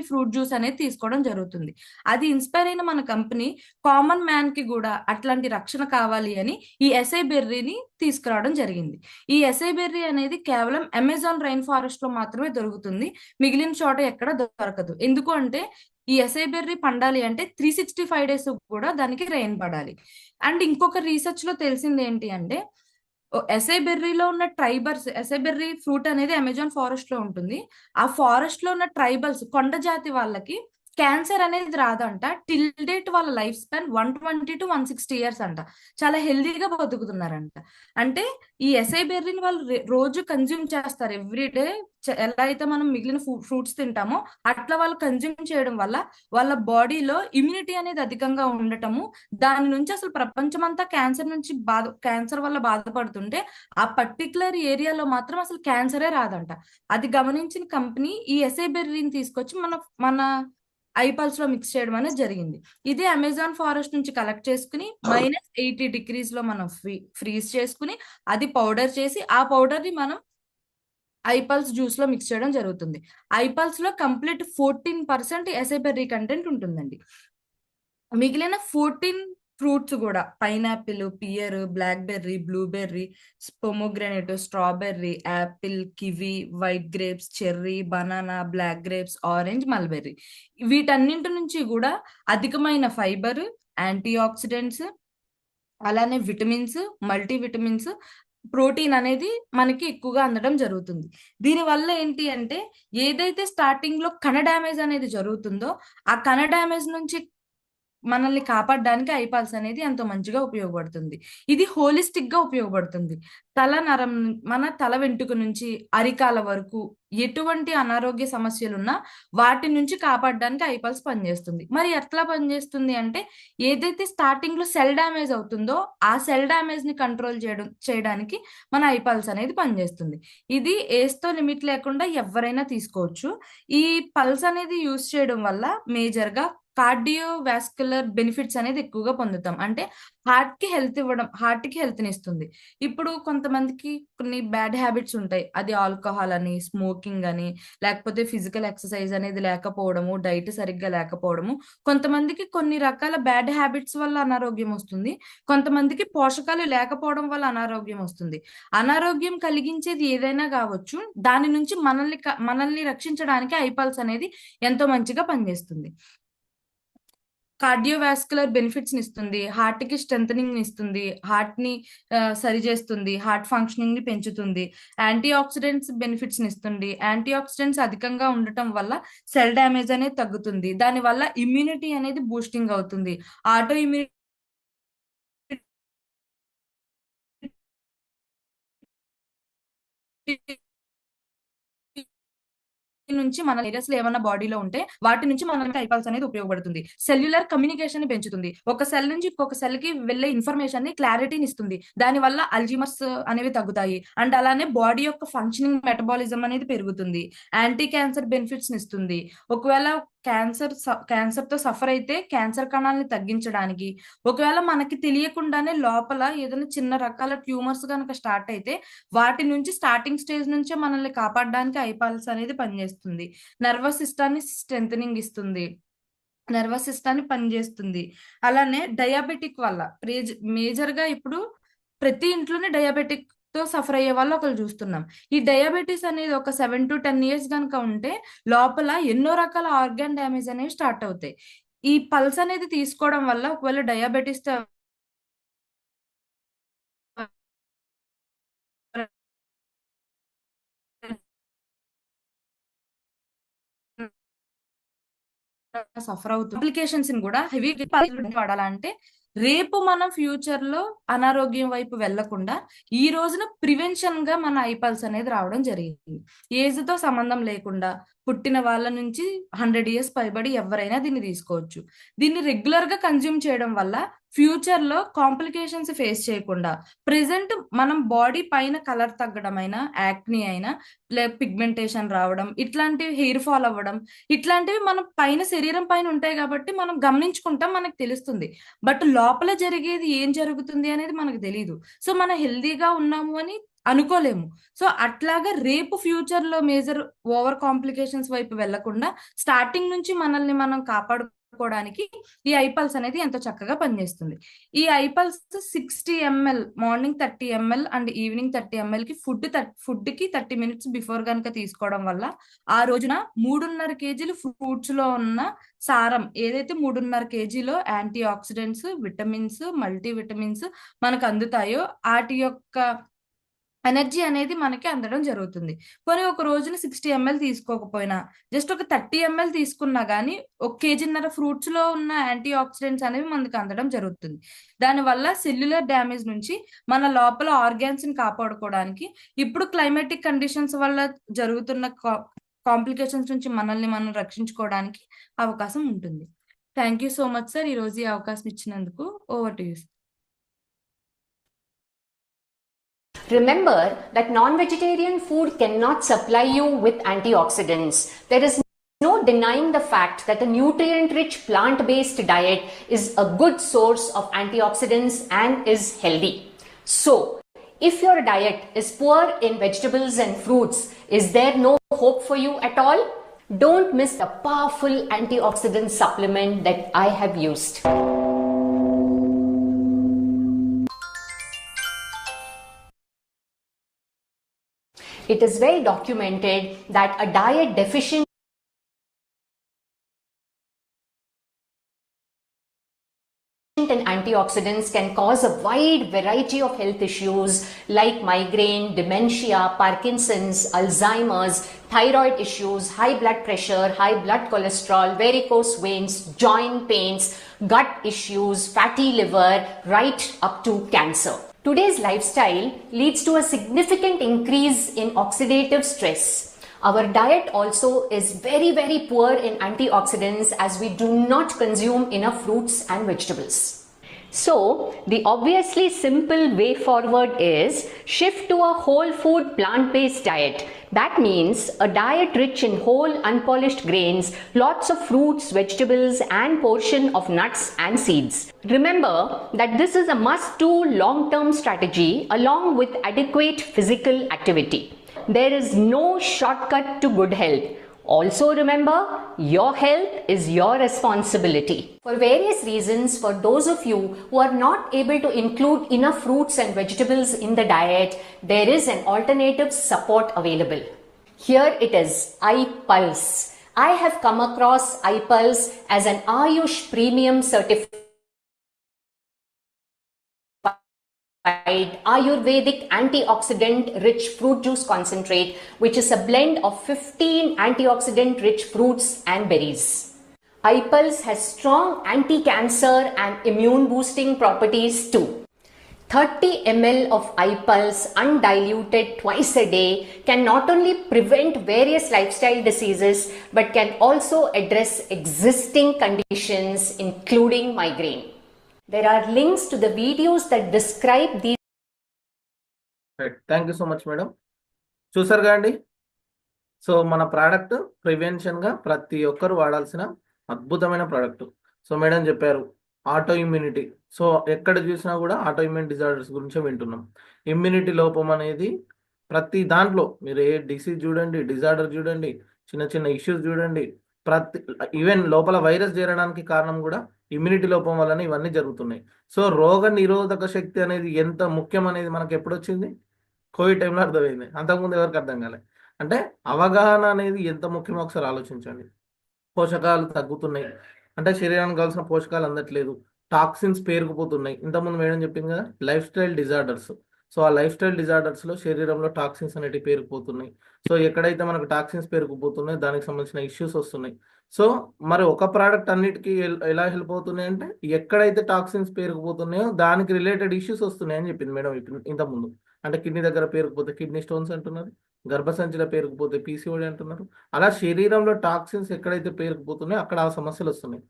ఫ్రూట్ జ్యూస్ అనేది తీసుకోవడం జరుగుతుంది. అది ఇన్స్పైర్ అయిన మన కంపెనీ కామన్ మ్యాన్ కి కూడా అట్లాంటి రక్షణ కావాలి అని ఈ ఎసై బెర్రీని తీసుకురావడం జరిగింది. ఈ ఎసై బెర్రీ అనేది కేవలం అమెజాన్ రైన్ ఫారెస్ట్ లో మాత్రమే దొరుకుతుంది. మిగిలిన చోట ఎక్కడ దొరకదు. ఎందుకు అంటే, ఈ ఎసై బెర్రీ పండాలి అంటే 365 డేస్ కూడా దానికి రెయిన్ పడాలి. అండ్ ఇంకొక రీసెర్చ్ లో తెలిసింది ఏంటి అంటే, ఎసై బెర్రీ ఫ్రూట్ అనేది అమెజాన్ ఫారెస్ట్ లో ఉంటుంది. ఆ ఫారెస్ట్ లో ఉన్న ట్రైబల్స్, కొండ జాతి వాళ్ళకి క్యాన్సర్ అనేది రాదంట. టిల్ డేట్ వాళ్ళ లైఫ్ స్పాన్ 120 to 160 ఇయర్స్ అంట. చాలా హెల్దీగా బతుకుతున్నారంట. అంటే ఈ ఎసై బెర్రీని వాళ్ళు రోజు కన్జ్యూమ్ చేస్తారు ఎవ్రీ డే. ఎలా అయితే మనం మిగిలిన ఫ్రూట్స్ తింటామో అట్లా వాళ్ళు కన్జ్యూమ్ చేయడం వల్ల వాళ్ళ బాడీలో ఇమ్యూనిటీ అనేది అధికంగా ఉండటము, దాని నుంచి అసలు ప్రపంచమంతా క్యాన్సర్ వల్ల బాధపడుతుంటే ఆ పర్టికులర్ ఏరియాలో మాత్రం అసలు క్యాన్సరే రాదంట. అది గమనించిన కంపెనీ ఈ ఎసై బెర్రీని తీసుకొచ్చి మన ఐపల్స్ లో మిక్స్ చేయడం అనేది జరిగింది. ఇది అమెజాన్ ఫారెస్ట్ నుంచి కలెక్ట్ చేసుకుని -80 degrees లో మనం ఫ్రీజ్ చేసుకుని అది పౌడర్ చేసి, ఆ పౌడర్ ని మనం ఐపల్స్ జ్యూస్ లో మిక్స్ చేయడం జరుగుతుంది. ఐపల్స్ లో కంప్లీట్ 14% ఎసై బెర్రీ కంటెంట్ ఉంటుందండి. మిగిలిన 14 ఫ్రూట్స్ కూడా pineapple, pear, black berry, blueberry, pomegranate, strawberry, apple, kiwi, white grapes, cherry, banana, black grapes, orange, mulberry, వీటన్నింటి నుంచి కూడా అధికమైన ఫైబర్, యాంటీ ఆక్సిడెంట్స్, అలానే విటమిన్స్, మల్టీ విటమిన్స్, ప్రోటీన్ అనేది మనకి ఎక్కువగా అందడం జరుగుతుంది. దీనివల్ల ఏంటి అంటే, ఏదైతే స్టార్టింగ్ లో కణ డ్యామేజ్ అనేది జరుగుతుందో ఆ కణ డ్యామేజ్ నుంచి మనల్ని కాపాడడానికి ఐ పల్స్ అనేది ఎంతో మంచిగా ఉపయోగపడుతుంది. ఇది హోలిస్టిక్ గా ఉపయోగపడుతుంది. తల నరం, మన తల వెంట్రుక నుంచి అరికాల వరకు ఎటువంటి అనారోగ్య సమస్యలున్నా వాటి నుంచి కాపాడడానికి ఐ పల్స్ పనిచేస్తుంది. మరి ఎట్లా పనిచేస్తుంది అంటే, ఏదైతే స్టార్టింగ్ లో సెల్ డ్యామేజ్ అవుతుందో ఆ సెల్ డ్యామేజ్ ని కంట్రోల్ చేయడానికి మన ఐ పల్స్ అనేది పనిచేస్తుంది. ఇది ఏజ్ తో లిమిట్ లేకుండా ఎవరైనా తీసుకోవచ్చు. ఈ పల్స్ అనేది యూస్ చేయడం వల్ల మేజర్ గా కార్డియోవాస్కులర్ బెనిఫిట్స్ అనేది ఎక్కువగా పొందుతాం. అంటే హార్ట్ కి హెల్త్ ని ఇస్తుంది. ఇప్పుడు కొంతమందికి కొన్ని బ్యాడ్ హ్యాబిట్స్ ఉంటాయి. అది ఆల్కహాల్ అని, స్మోకింగ్ అని, లేకపోతే ఫిజికల్ ఎక్సర్సైజ్ అనేది లేకపోవడము, డైట్ సరిగ్గా లేకపోవడము. కొంతమందికి కొన్ని రకాల బ్యాడ్ హ్యాబిట్స్ వల్ల అనారోగ్యం వస్తుంది. కొంతమందికి పోషకాలు లేకపోవడం వల్ల అనారోగ్యం వస్తుంది. అనారోగ్యం కలిగించేది ఏదైనా కావచ్చు. దాని నుంచి మనల్ని రక్షించడానికి ఐ పల్స్ అనేది ఎంతో మంచిగా పనిచేస్తుంది. కార్డియోవాస్కులర్ బెనిఫిట్స్ ని ఇస్తుంది. హార్ట్ కి స్ట్రెంథనింగ్ ని ఇస్తుంది. హార్ట్ ని సరి చేస్తుంది. హార్ట్ ఫంక్షనింగ్ ని పెంచుతుంది. యాంటీ ఆక్సిడెంట్స్ బెనిఫిట్స్ ని ఇస్తుంది. యాంటీ ఆక్సిడెంట్స్ అధికంగా ఉండటం వల్ల సెల్ డ్యామేజ్ అనేది తగ్గుతుంది. దాని వల్ల ఇమ్యూనిటీ అనేది బూస్టింగ్ అవుతుంది. ఆటో ఇమ్యూనిటీ నుంచి మన వైరస్ ఏమన్నా బాడీలో ఉంటే వాటి నుంచి మనకి ఐ పల్స్ అనేది ఉపయోగపడుతుంది. సెల్యులర్ కమ్యూనికేషన్ ని పెంచుతుంది. ఒక సెల్ నుంచి ఇంకొక సెల్ కి వెళ్లే ఇన్ఫర్మేషన్ ని క్లారిటీని ఇస్తుంది. దాని వల్ల అల్జీమర్స్ అనేవి తగ్గుతాయి. అండ్ అలానే బాడీ యొక్క ఫంక్షనింగ్ మెటబాలిజం అనేది పెరుగుతుంది. యాంటీ క్యాన్సర్ బెనిఫిట్స్ ని ఇస్తుంది. ఒకవేళ క్యాన్సర్ తో సఫర్ అయితే క్యాన్సర్ కణాలని తగ్గించడానికి, ఒకవేళ మనకి తెలియకుండానే లోపల ఏదైనా చిన్న రకాల ట్యూమర్స్ కనుక స్టార్ట్ అయితే వాటి నుంచి స్టార్టింగ్ స్టేజ్ నుంచే మనల్ని కాపాడడానికి ఐ పల్స్ అనేది పనిచేస్తుంది. నర్వస్ సిస్టాన్ని స్ట్రెంథనింగ్ ఇస్తుంది. నర్వస్ సిస్టాన్ని పనిచేస్తుంది. అలానే డయాబెటిక్ వల్ల మేజర్ గా ఇప్పుడు ప్రతి ఇంట్లోనే డయాబెటిక్ తో సఫర్ అయ్యే వాళ్ళు ఒకరు చూస్తున్నాం. ఈ డయాబెటీస్ అనేది ఒక 7 to 10 years కనుక ఉంటే లోపల ఎన్నో రకాల ఆర్గాన్ డ్యామేజ్ అనేవి స్టార్ట్ అవుతాయి. ఈ పల్స్ అనేది తీసుకోవడం వల్ల ఒకవేళ డయాబెటీస్ సఫర్ అవుతుంది. అప్లికేషన్స్ కూడా హెవీ వాడాలంటే రేపు మనం ఫ్యూచర్ లో అనారోగ్యం వైపు వెళ్లకుండా ఈ రోజున ప్రివెన్షన్ గా మన ఐ పల్స్ అనేది రావడం జరిగింది. ఏజ్ తో సంబంధం లేకుండా పుట్టిన వాళ్ళ నుంచి 100 years పైబడి ఎవరైనా దీన్ని తీసుకోవచ్చు. దీన్ని రెగ్యులర్ గా కన్జ్యూమ్ చేయడం వల్ల ఫ్యూచర్ లో కాంప్లికేషన్స్ ఫేస్ చేయకుండా ప్రెసెంట్ మనం బాడీ పైన కలర్ తగ్గడం అయినా, యాక్ని అయినా, పిగ్మెంటేషన్ రావడం, ఇట్లాంటివి హెయిర్ ఫాల్ అవ్వడం, ఇట్లాంటివి మనం పైన శరీరం పైన ఉంటాయి కాబట్టి మనం గమనించుకుంటాం, మనకు తెలుస్తుంది. బట్ లోపల జరిగేది ఏం జరుగుతుంది అనేది మనకు తెలియదు. సో మనం హెల్దీగా ఉన్నాము అని అనుకోలేము. సో అట్లాగా రేపు ఫ్యూచర్ లో మేజర్ ఓవర్ కాంప్లికేషన్స్ వైపు వెళ్లకుండా స్టార్టింగ్ నుంచి మనల్ని మనం కాపాడుకోవడానికి ఈ ఐ పల్స్ అనేది ఎంతో చక్కగా పనిచేస్తుంది. ఈ I pulse 60 ml morning 30 ml and evening 30 ml కి ఫుడ్ కి 30 minutes బిఫోర్ కనుక తీసుకోవడం వల్ల ఆ రోజున 3.5 kg ఫ్రూట్స్ లో ఉన్న సారం ఏదైతే 3.5 kgలో antioxidants, vitamins, multi vitamins మనకు అందుతాయో వాటి యొక్క ఎనర్జీ అనేది మనకి అందడం జరుగుతుంది. పోనీ ఒక రోజున 60 ml తీసుకోకపోయినా జస్ట్ ఒక 30 ml తీసుకున్నా గానీ 1.5 kg ఫ్రూట్స్ లో ఉన్న యాంటీ ఆక్సిడెంట్స్ అనేవి మనకు అందడం జరుగుతుంది. దానివల్ల సెల్యులర్ డ్యామేజ్ నుంచి మన లోపల ఆర్గాన్స్ ని కాపాడుకోవడానికి, ఇప్పుడు క్లైమాటిక్ కండిషన్స్ వల్ల జరుగుతున్న కాంప్లికేషన్స్ నుంచి మనల్ని మనం రక్షించుకోవడానికి అవకాశం ఉంటుంది. Thank you so much sir, ఈ రోజు ఈ అవకాశం ఇచ్చినందుకు. Over to you. Remember that non-vegetarian food cannot supply you with antioxidants. There is no denying the fact that a nutrient-rich plant-based diet is a good source of antioxidants and is healthy. So, if your diet is poor in vegetables and fruits, is there no hope for you at all? Don't miss the powerful antioxidant supplement that I have used. It is well documented that a diet deficient in antioxidants can cause a wide variety of health issues like migraine, dementia, Parkinson's, Alzheimer's, thyroid issues, high blood pressure, high blood cholesterol, varicose veins, joint pains, gut issues, fatty liver, right up to cancer. Today's lifestyle leads to a significant increase in oxidative stress. Our diet also is very poor in antioxidants as we do not consume enough fruits and vegetables. So, the obviously simple way forward is shift to a whole food plant-based diet. That means a diet rich in whole unpolished grains, lots of fruits, vegetables and portion of nuts and seeds. Remember that this is a must-do long-term strategy along with adequate physical activity. There is no shortcut to good health. Also remember, your health is your responsibility. For various reasons, for those of you who are not able to include enough fruits and vegetables in the diet, there is an alternative support available. Here it is, iPulse. I have come across iPulse as an Ayush Premium Certified Ayurvedic antioxidant rich fruit juice concentrate, which is a blend of 15 antioxidant rich fruits and berries. iPulse has strong anti-cancer and immune boosting properties too. 30 ml of iPulse undiluted twice a day can not only prevent various lifestyle diseases but can also address existing conditions including migraine. There are links to the videos that describe these. Right, thank you so much madam. చూసారుగా అండి, so మన product ప్రివెన్షన్గా ప్రతి ఒక్కరు వాడాల్సిన అద్భుతమైన product. So madam చెప్పారు auto immunity. So ఎక్కడ చూసినా కూడా ఆటో ఇమ్యూన్ డిజార్డర్స్ గురించి వింటున్నాం. ఇమ్యూనిటీ లోపం అనేది ప్రతి దాంట్లో మీరు ఏ డిసీజ్ చూడండి, డిజార్డర్ చూడండి, చిన్న చిన్న ఇష్యూస్ చూడండి, ఈవెన్ లోపల వైరస్ చేరడానికి కారణం కూడా ఇమ్యూనిటీ లోపం వల్లనే ఇవన్నీ జరుగుతున్నాయి. సో రోగ నిరోధక శక్తి అనేది ఎంత ముఖ్యం అనేది మనకు ఎప్పుడు వచ్చింది? కోవిడ్ టైంలో అర్థమైంది. అంతకుముందు ఎవరికి అర్థం కాలే. అంటే అవగాహన అనేది ఎంత ముఖ్యమో ఒకసారి ఆలోచించండి. పోషకాలు తగ్గుతున్నాయి అంటే శరీరానికి కావాల్సిన పోషకాలు అందట్లేదు, టాక్సిన్స్ పేరుకుపోతున్నాయి. ఇంతకుముందు మేడం చెప్పింది కదా లైఫ్ స్టైల్ డిజార్డర్స్. సో ఆ లైఫ్ స్టైల్ డిజార్డర్స్లో శరీరంలో టాక్సిన్స్ అనేవి పేరుకుపోతున్నాయి. సో ఎక్కడైతే మనకు టాక్సిన్స్ పేరుకుపోతున్నాయో దానికి సంబంధించిన ఇష్యూస్ వస్తున్నాయి. సో మరి ఒక ప్రోడక్ట్ అన్నిటికీ ఎలా హెల్ప్ అవుతున్నాయి అంటే ఎక్కడైతే టాక్సిన్స్ పేరుకుపోతున్నాయో దానికి రిలేటెడ్ ఇష్యూస్ వస్తున్నాయి అని చెప్పింది మేడం ఇంతకుముందు. అంటే కిడ్నీ దగ్గర పేరుకుపోతే కిడ్నీ స్టోన్స్ అంటున్నారు, గర్భసంచిలో పేరుకుపోతే పీసీఓడి అంటున్నారు. అలా శరీరంలో టాక్సిన్స్ ఎక్కడైతే పేరుకుపోతున్నాయో అక్కడ ఆ సమస్యలు వస్తున్నాయి.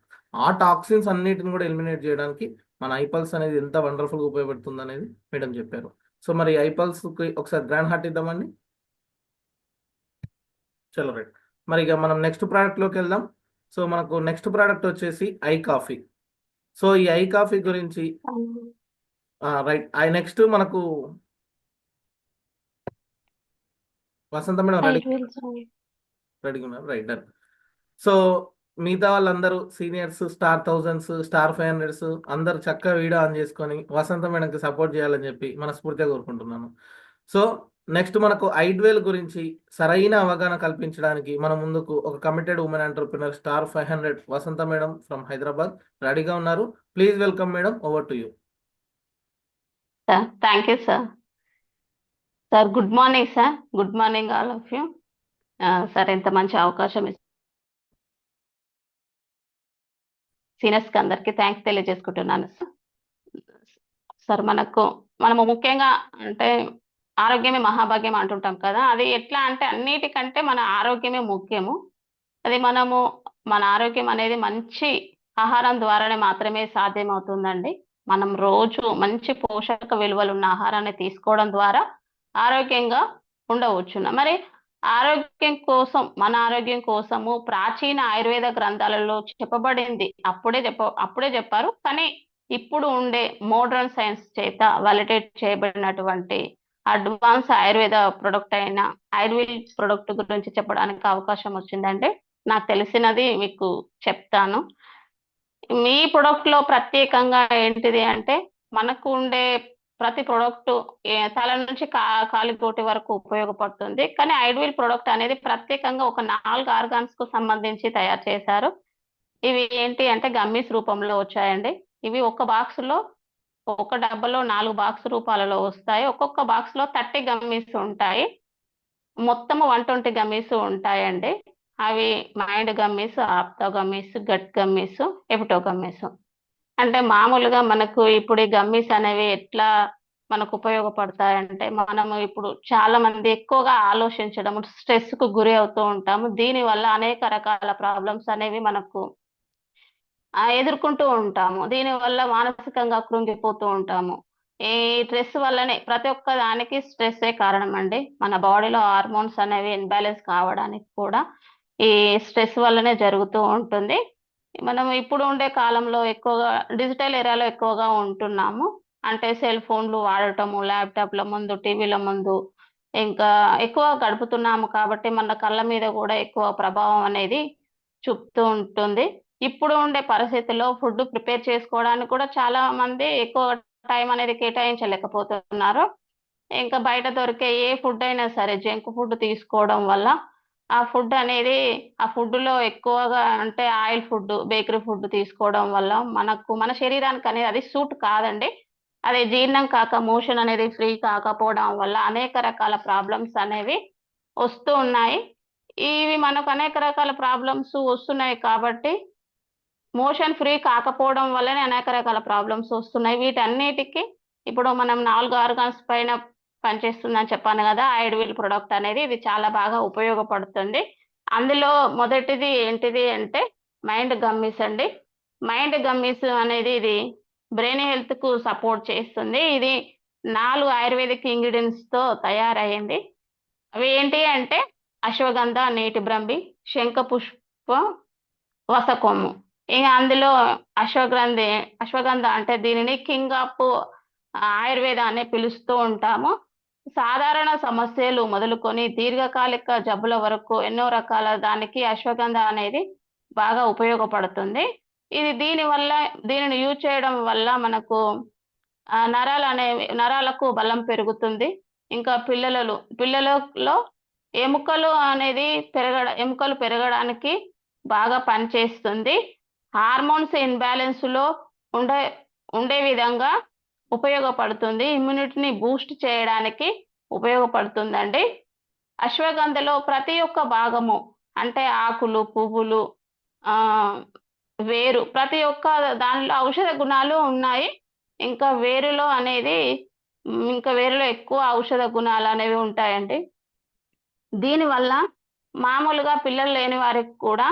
ఆ టాక్సిన్స్ అన్నిటిని కూడా ఎలిమినేట్ చేయడానికి మన ఐపల్స్ అనేది ఎంత వండర్ఫుల్గా ఉపయోగపడుతుంది అనేది మేడం చెప్పారు. సో మరి ఐపల్స్కి ఒకసారి గ్రాండ్ హార్ట్ ఇద్దామండి. చలో రైట్, మరి ఇక మనం నెక్స్ట్ ప్రోడక్ట్లోకి వెళ్దాం. సో మనకు నెక్స్ట్ ప్రోడక్ట్ వచ్చేసి ఐ కాఫీ. సో ఈ ఐ కాఫీ గురించి రైట్, నెక్స్ట్ మనకు వసంత మేడం రెడీగా ఉన్నారు. Right done. సో మిగతా వాళ్ళందరూ seniors, star 1000s, star 500s అందరూ చక్కగా వీడియో ఆన్ చేసుకొని వసంత మేడంకి సపోర్ట్ చేయాలని చెప్పి మనస్ఫూర్తిగా కోరుకుంటున్నాను. సో నెక్స్ట్ మనకు ఐడ్వెల్ గురించి సరైన అవగాహన కల్పించడానికి మన ముందుకు ఒక committed women entrepreneur star 500 Vasantha madam from Hyderabad రెడీగా ఉన్నారు. Please welcome madam, over to you. Thank you sir. Sir good morning sir. Good morning all of you. Sir ఎంత మంచి అవకాశం సీనియర్స్కి అందరికీ థ్యాంక్స్ తెలియజేసుకుంటున్నాను సార్. సార్ మనము ముఖ్యంగా అంటే ఆరోగ్యమే మహాభాగ్యం అంటుంటాం కదా, అది ఎట్లా అంటే అన్నిటికంటే మన ఆరోగ్యమే ముఖ్యము. అది మన ఆరోగ్యం అనేది మంచి ఆహారం ద్వారానే మాత్రమే సాధ్యమవుతుందండి. మనం రోజు మంచి పోషక విలువలు ఉన్న ఆహారాన్ని తీసుకోవడం ద్వారా ఆరోగ్యంగా ఉండవచ్చును. మరి మన ఆరోగ్యం కోసము ప్రాచీన ఆయుర్వేద గ్రంథాలలో చెప్పబడింది అప్పుడే చెప్పారు. కానీ ఇప్పుడు ఉండే మోడర్న్ సైన్స్ చేత వాలిడేట్ చేయబడినటువంటి అడ్వాన్స్ ఆయుర్వేద ప్రొడక్ట్ అయిన ఆయుర్వేద ప్రొడక్ట్ గురించి చెప్పడానికి అవకాశం వచ్చిందంటే నాకు తెలిసినది మీకు చెప్తాను. మీ ప్రొడక్ట్ లో ప్రత్యేకంగా ఏంటిది అంటే మనకు ఉండే ప్రతి ప్రొడక్ట్ తల నుంచి కాలిగోటి వరకు ఉపయోగపడుతుంది. కానీ ఐడ్విల్ ప్రొడక్ట్ అనేది ప్రత్యేకంగా ఒక 4 ఆర్గాన్స్ కు సంబంధించి తయారు చేశారు. ఇవి ఏంటి అంటే గమ్మీస్ రూపంలో వచ్చాయండి. ఇవి ఒక డబ్బాలో 4 బాక్స్ రూపాలలో వస్తాయి. ఒక్కొక్క బాక్స్ లో 30 గమ్మీస్ ఉంటాయి. మొత్తము 120 గమ్మీస్ ఉంటాయండి. అవి మైండ్ గమ్మీస్, ఆప్తో gummies, gut gummies, hepato gummies. అంటే మామూలుగా మనకు ఇప్పుడు ఈ గమ్మీస్ అనేవి ఎట్లా మనకు ఉపయోగపడతాయంటే, మనము ఇప్పుడు చాలా మంది ఎక్కువగా ఆలోచించడం, స్ట్రెస్ కు గురి అవుతూ ఉంటాము. దీని వల్ల అనేక రకాల ప్రాబ్లమ్స్ అనేవి మనకు ఎదుర్కొంటూ ఉంటాము. దీని వల్ల మానసికంగా కృంగిపోతూ ఉంటాము. ఈ స్ట్రెస్ వల్లనే ప్రతి ఒక్క దానికి స్ట్రెస్సే కారణం అండి. మన బాడీలో హార్మోన్స్ అనేవి ఇన్బ్యాలెన్స్ కావడానికి కూడా ఈ స్ట్రెస్ వల్లనే జరుగుతూ ఉంటుంది. మనం ఇప్పుడు ఉండే కాలంలో ఎక్కువగా డిజిటల్ ఎరాలో ఎక్కువగా ఉంటున్నాము. అంటే సెల్ ఫోన్లు వాడటము, ల్యాప్టాప్ల ముందు, టీవీల ముందు ఇంకా ఎక్కువ గడుపుతున్నాము కాబట్టి మన కళ్ళ మీద కూడా ఎక్కువ ప్రభావం అనేది చూపుతూ ఉంటుంది. ఇప్పుడు ఉండే పరిస్థితుల్లో ఫుడ్ ప్రిపేర్ చేసుకోవడానికి కూడా చాలా మంది ఎక్కువ టైం అనేది కేటాయించలేకపోతున్నారు. ఇంకా బయట దొరికే ఏ ఫుడ్ అయినా సరే జంక్ ఫుడ్ తీసుకోవడం వల్ల ఆ ఫుడ్ అనేది ఆ ఫుడ్‌లో ఎక్కువగా అంటే ఆయిల్ ఫుడ్, బేకరీ ఫుడ్ తీసుకోవడం వల్ల మన శరీరానికి అనేది అది సూట్ కాదండి. అది జీర్ణం కాక మోషన్ అనేది ఫ్రీ కాకపోవడం వల్ల అనేక రకాల ప్రాబ్లమ్స్ అనేవి వస్తూ ఉన్నాయి. ఇవి మనకు అనేక రకాల ప్రాబ్లమ్స్ వస్తున్నాయి కాబట్టి మోషన్ ఫ్రీ కాకపోవడం వల్లనే అనేక రకాల ప్రాబ్లమ్స్ వస్తున్నాయి. వీటన్నిటికి ఇప్పుడు మనం 4 ఆర్గాన్స్ పైన పనిచేస్తుందని చెప్పాను కదా! ఐడివిల్ ప్రొడక్ట్ అనేది ఇది చాలా బాగా ఉపయోగపడుతుంది. అందులో మొదటిది ఏంటిది అంటే మైండ్ గమ్మీస్ అండి. మైండ్ గమ్మీస్ అనేది ఇది బ్రెయిన్ హెల్త్‌కు సపోర్ట్ చేస్తుంది. ఇది 4 ఆయుర్వేదిక్ ఇంగ్రీడియెంట్స్‌తో తయారయింది. అవి ఏంటి అంటే అశ్వగంధ, నీటి బ్రంబి, శంఖపుష్పం, వసకొమ్ము. ఇగ అందులో అశ్వగంధ అంటే దీనిని కింగ్ ఆఫ్ ఆయుర్వేద అని పిలుస్తూ ఉంటాము. సాధారణ సమస్యలు మొదలుకొని దీర్ఘకాలిక జబ్బుల వరకు ఎన్నో రకాల దానికి అశ్వగంధ అనేది బాగా ఉపయోగపడుతుంది. దీనిని యూజ్ చేయడం వల్ల మనకు నరాలకు బలం పెరుగుతుంది. ఇంకా పిల్లలలో ఎముకలు పెరగడానికి బాగా పనిచేస్తుంది. హార్మోన్స్ ఇన్‌బ్యాలెన్స్‌లో ఉండే విధంగా ఉపయోగపడుతుంది. ఇమ్యూనిటీని బూస్ట్ చేయడానికి ఉపయోగపడుతుందండి. అశ్వగంధలో ప్రతి ఒక్క భాగము అంటే ఆకులు, పువ్వులు, వేరు ప్రతి ఒక్క దానిలో ఔషధ గుణాలు ఉన్నాయి. ఇంకా వేరులో ఎక్కువ ఔషధ గుణాలు అనేవి ఉంటాయండి. దీనివల్ల మామూలుగా పిల్లలు లేని వారికి కూడా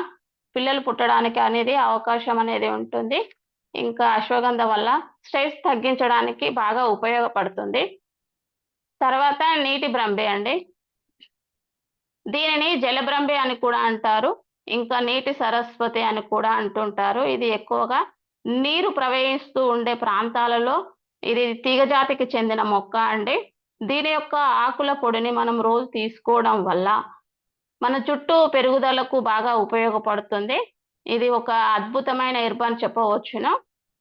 పిల్లలు పుట్టడానికి అనేది అవకాశం అనేది ఉంటుంది. ఇంకా అశ్వగంధ వల్ల స్ట్రెస్ తగ్గించడానికి బాగా ఉపయోగపడుతుంది. తర్వాత నీటి బ్రంబి అండి. దీనిని జలబ్రంబి అని కూడా అంటారు. ఇంకా నీటి సరస్వతి అని కూడా అంటుంటారు. ఇది ఎక్కువగా నీరు ప్రవహిస్తూ ఉండే ప్రాంతాలలో ఇది తీగజాతికి చెందిన మొక్క అండి. దీని యొక్క ఆకుల పొడిని మనం రోజు తీసుకోవడం వల్ల మన జుట్టు పెరుగుదలకు బాగా ఉపయోగపడుతుంది. ఇది ఒక అద్భుతమైన హెర్బ్ అని చెప్పవచ్చును.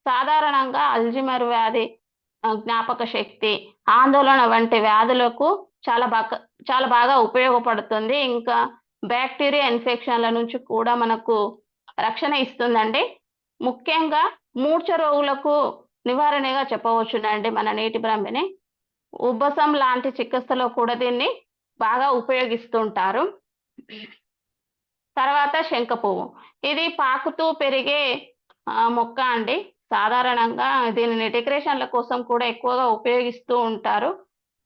సాధారణంగా అల్జీమర్ వ్యాధి, జ్ఞాపక శక్తి, ఆందోళన వంటి వ్యాధులకు చాలా బాగా ఉపయోగపడుతుంది. ఇంకా బ్యాక్టీరియా ఇన్ఫెక్షన్ల నుంచి కూడా మనకు రక్షణ ఇస్తుందండి. ముఖ్యంగా మూర్ఛ రోగులకు నివారణగా చెప్పవచ్చునండి మన నీటి బ్రంబిని. ఉబ్బసం లాంటి చికిత్సలో కూడా దీన్ని బాగా ఉపయోగిస్తుంటారు. తర్వాత శంఖ పువ్వు. ఇది పాకుతూ పెరిగే మొక్క అండి. సాధారణంగా దీనిని డెకరేషన్ల కోసం కూడా ఎక్కువగా ఉపయోగిస్తూ ఉంటారు.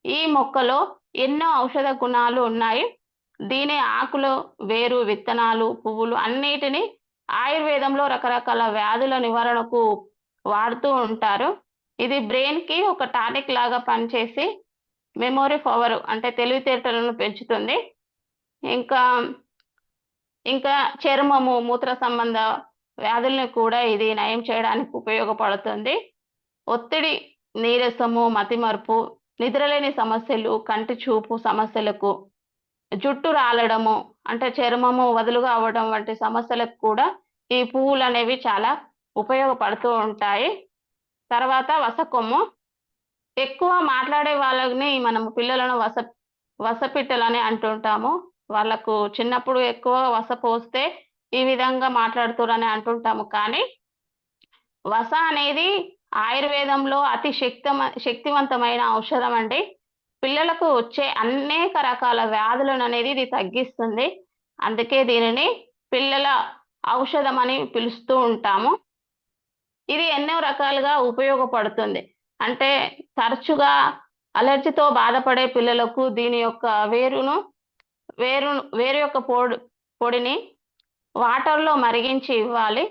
ఈ మొక్కలో ఎన్నో ఔషధ గుణాలు ఉన్నాయి. దీని ఆకులు, వేరు, విత్తనాలు, పువ్వులు అన్నిటిని ఆయుర్వేదంలో రకరకాల వ్యాధుల నివారణకు వాడుతూ ఉంటారు. ఇది బ్రెయిన్ కి ఒక టానిక్ లాగా పనిచేసి మెమొరీ పవర్ అంటే తెలివితేటలను పెంచుతుంది. ఇంకా చర్మము, మూత్ర సంబంధ వ్యాధుల్ని కూడా ఇది నయం చేయడానికి ఉపయోగపడుతుంది. ఒత్తిడి, నీరసము, మతిమరుపు, నిద్రలేని సమస్యలు, కంటి చూపు సమస్యలకు, జుట్టు రాలడము అంటే చర్మము వదులుగా అవ్వడం వంటి సమస్యలకు కూడా ఈ పువ్వులు అనేవి చాలా ఉపయోగపడుతూ ఉంటాయి. తర్వాత వసకొమ్ము. ఎక్కువ మాట్లాడే వాళ్ళని మనము పిల్లలను వసపిట్టలని అంటుంటాము. వాళ్ళకు చిన్నప్పుడు ఎక్కువ వస పోస్తే ఈ విధంగా మాట్లాడుతురని అంటుంటాము. కానీ వస అనేది ఆయుర్వేదంలో అతి శక్తివంతమైన ఔషధం అండి. పిల్లలకు వచ్చే అనేక రకాల వ్యాధులను అనేది ఇది తగ్గిస్తుంది. అందుకే దీనిని పిల్లల ఔషధం అని పిలుస్తూ ఉంటాము. ఇది ఎన్నో రకాలుగా ఉపయోగపడుతుంది. అంటే తరచుగా అలర్జీతో బాధపడే పిల్లలకు దీని యొక్క వేరు యొక్క పొడిని వాటర్‌లో మరిగించి ఇవ్వాలి.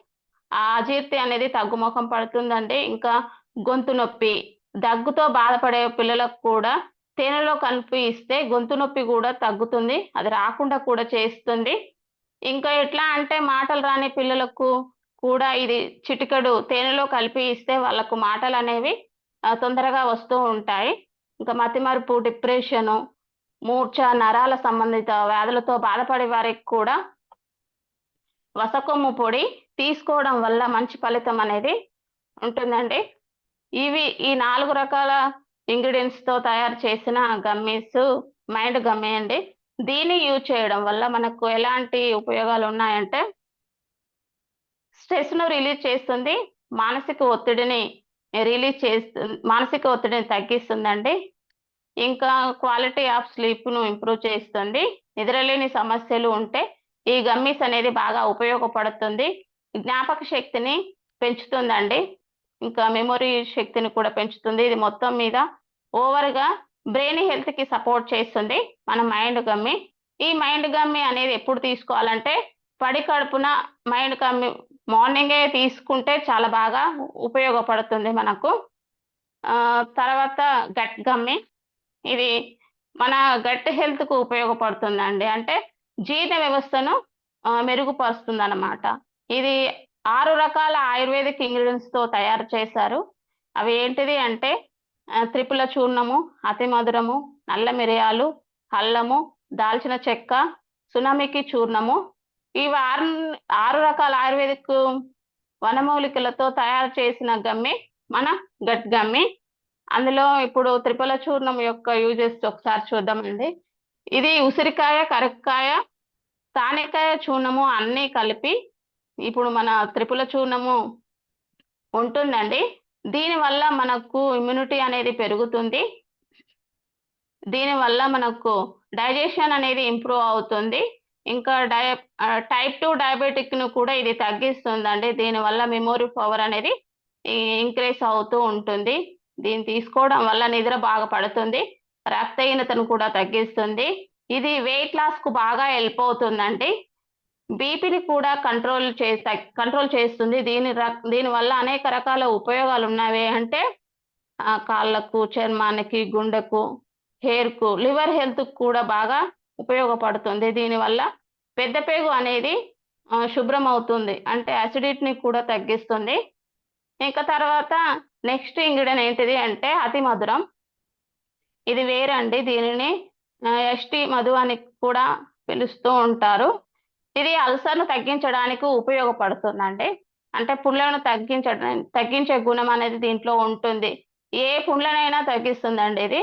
ఆ అజీర్తి అనేది తగ్గుముఖం పడుతుందండి. ఇంకా గొంతు నొప్పి, దగ్గుతో బాధపడే పిల్లలకు కూడా తేనెలో కలిపి ఇస్తే గొంతు నొప్పి కూడా తగ్గుతుంది. అది రాకుండా కూడా చేస్తుంది. ఇంకా ఎట్లా అంటే మాటలు రాని పిల్లలకు కూడా ఇది చిటికెడు తేనెలో కలిపి ఇస్తే వాళ్ళకు మాటలనేవి తొందరగా వస్తూ ఉంటాయి. ఇంకా మతిమరుపు, డిప్రెషను, మూర్ఛ, నరాల సంబంధిత వ్యాధులతో బాధపడే వారికి కూడా వసకొమ్ము పొడి తీసుకోవడం వల్ల మంచి ఫలితం అనేది ఉంటుందండి. ఈ 4 రకాల ఇంగ్రీడియెంట్స్‌తో తయారు చేసిన గమ్మీస్ మైండ్ గమ్మీ అండి. దీన్ని యూజ్ చేయడం వల్ల మనకు ఎలాంటి ఉపయోగాలున్నాయంటే, స్ట్రెస్‌ను రిలీజ్ చేస్తుంది. మానసిక ఒత్తిడిని మానసిక ఒత్తిడిని తగ్గిస్తుందండి. ఇంకా క్వాలిటీ ఆఫ్ స్లీప్‌ను ఇంప్రూవ్ చేస్తుంది. నిద్రలేని సమస్యలు ఉంటే ఈ గమ్మీస్ అనేది బాగా ఉపయోగపడుతుంది. జ్ఞాపక శక్తిని పెంచుతుందండి. ఇంకా మెమొరీ శక్తిని కూడా పెంచుతుంది. ఇది మొత్తం మీద ఓవర్‌గా బ్రెయిన్ హెల్త్‌కి సపోర్ట్ చేస్తుంది మన మైండ్ గమ్మీ. ఈ మైండ్ గమ్మీ అనేది ఎప్పుడు తీసుకోవాలంటే, పడి కడుపున మైండ్ గమ్మీ మార్నింగే తీసుకుంటే చాలా బాగా ఉపయోగపడుతుంది మనకు. తర్వాత గట్ గమ్మీ. ఇది మన గట్ హెల్త్‌కు ఉపయోగపడుతుందండి. అంటే జీర్ణ వ్యవస్థను మెరుగుపరుస్తుందన్నమాట. ఇది 6 రకాల ఆయుర్వేదిక్ ఇంగ్రీడియెంట్స్‌తో తయారు చేశారు. అవి ఏంటిది అంటే త్రిపుల చూర్ణము, అతి మధురము, నల్ల మిరియాలు, అల్లము, దాల్చిన చెక్క, సునమికి చూర్ణము. ఇవి 6 రకాల ఆయుర్వేదిక్ వనమూలికలతో తయారు చేసిన గమ్మి మన గట్ గమ్మి. అందులో ఇప్పుడు త్రిపుల చూర్ణం యొక్క యూజెస్ ఒకసారి చూద్దామండి. ఇది ఉసిరికాయ, కరక్కాయ, తానికాయ చూర్ణము అన్నీ కలిపి ఇప్పుడు మన త్రిపుల చూర్ణము ఉంటుందండి. దీనివల్ల మనకు ఇమ్యూనిటీ అనేది పెరుగుతుంది. దీనివల్ల మనకు డైజెషన్ అనేది ఇంప్రూవ్ అవుతుంది. ఇంకా టైప్ 2 డయాబెటిక్‌ను కూడా ఇది తగ్గిస్తుందండి. దీనివల్ల మెమరీ పవర్ అనేది ఇంక్రీజ్ అవుతూ ఉంటుంది. దీన్ని తీసుకోవడం వల్ల నిద్ర బాగా పడుతుంది. రక్తహీనతను కూడా తగ్గిస్తుంది. ఇది వెయిట్ లాస్‌కు బాగా హెల్ప్ అవుతుందండి. బీపీని కూడా కంట్రోల్ చేస్తుంది. దీనివల్ల అనేక రకాల ఉపయోగాలున్నవి అంటే కాళ్ళకు, చర్మానికి, గుండెకు, హెయిర్‌కు, లివర్ హెల్త్‌కు కూడా బాగా ఉపయోగపడుతుంది. దీనివల్ల పెద్ద పేగు అనేది శుభ్రం అవుతుంది. అంటే అసిడిటీని కూడా తగ్గిస్తుంది. ఇంకా తర్వాత నెక్స్ట్ ఇంగ్రీడియెంట్ ఏంటిది అంటే అతి మధురం. ఇది వేరండి. దీనిని ఎస్టీ మధు అని కూడా పిలుస్తూ ఉంటారు. ఇది అల్సర్‌ను తగ్గించడానికి ఉపయోగపడుతుందండి. అంటే పుండ్లను తగ్గించే గుణం అనేది దీంట్లో ఉంటుంది. ఏ పుండ్లనైనా తగ్గిస్తుందండి ఇది.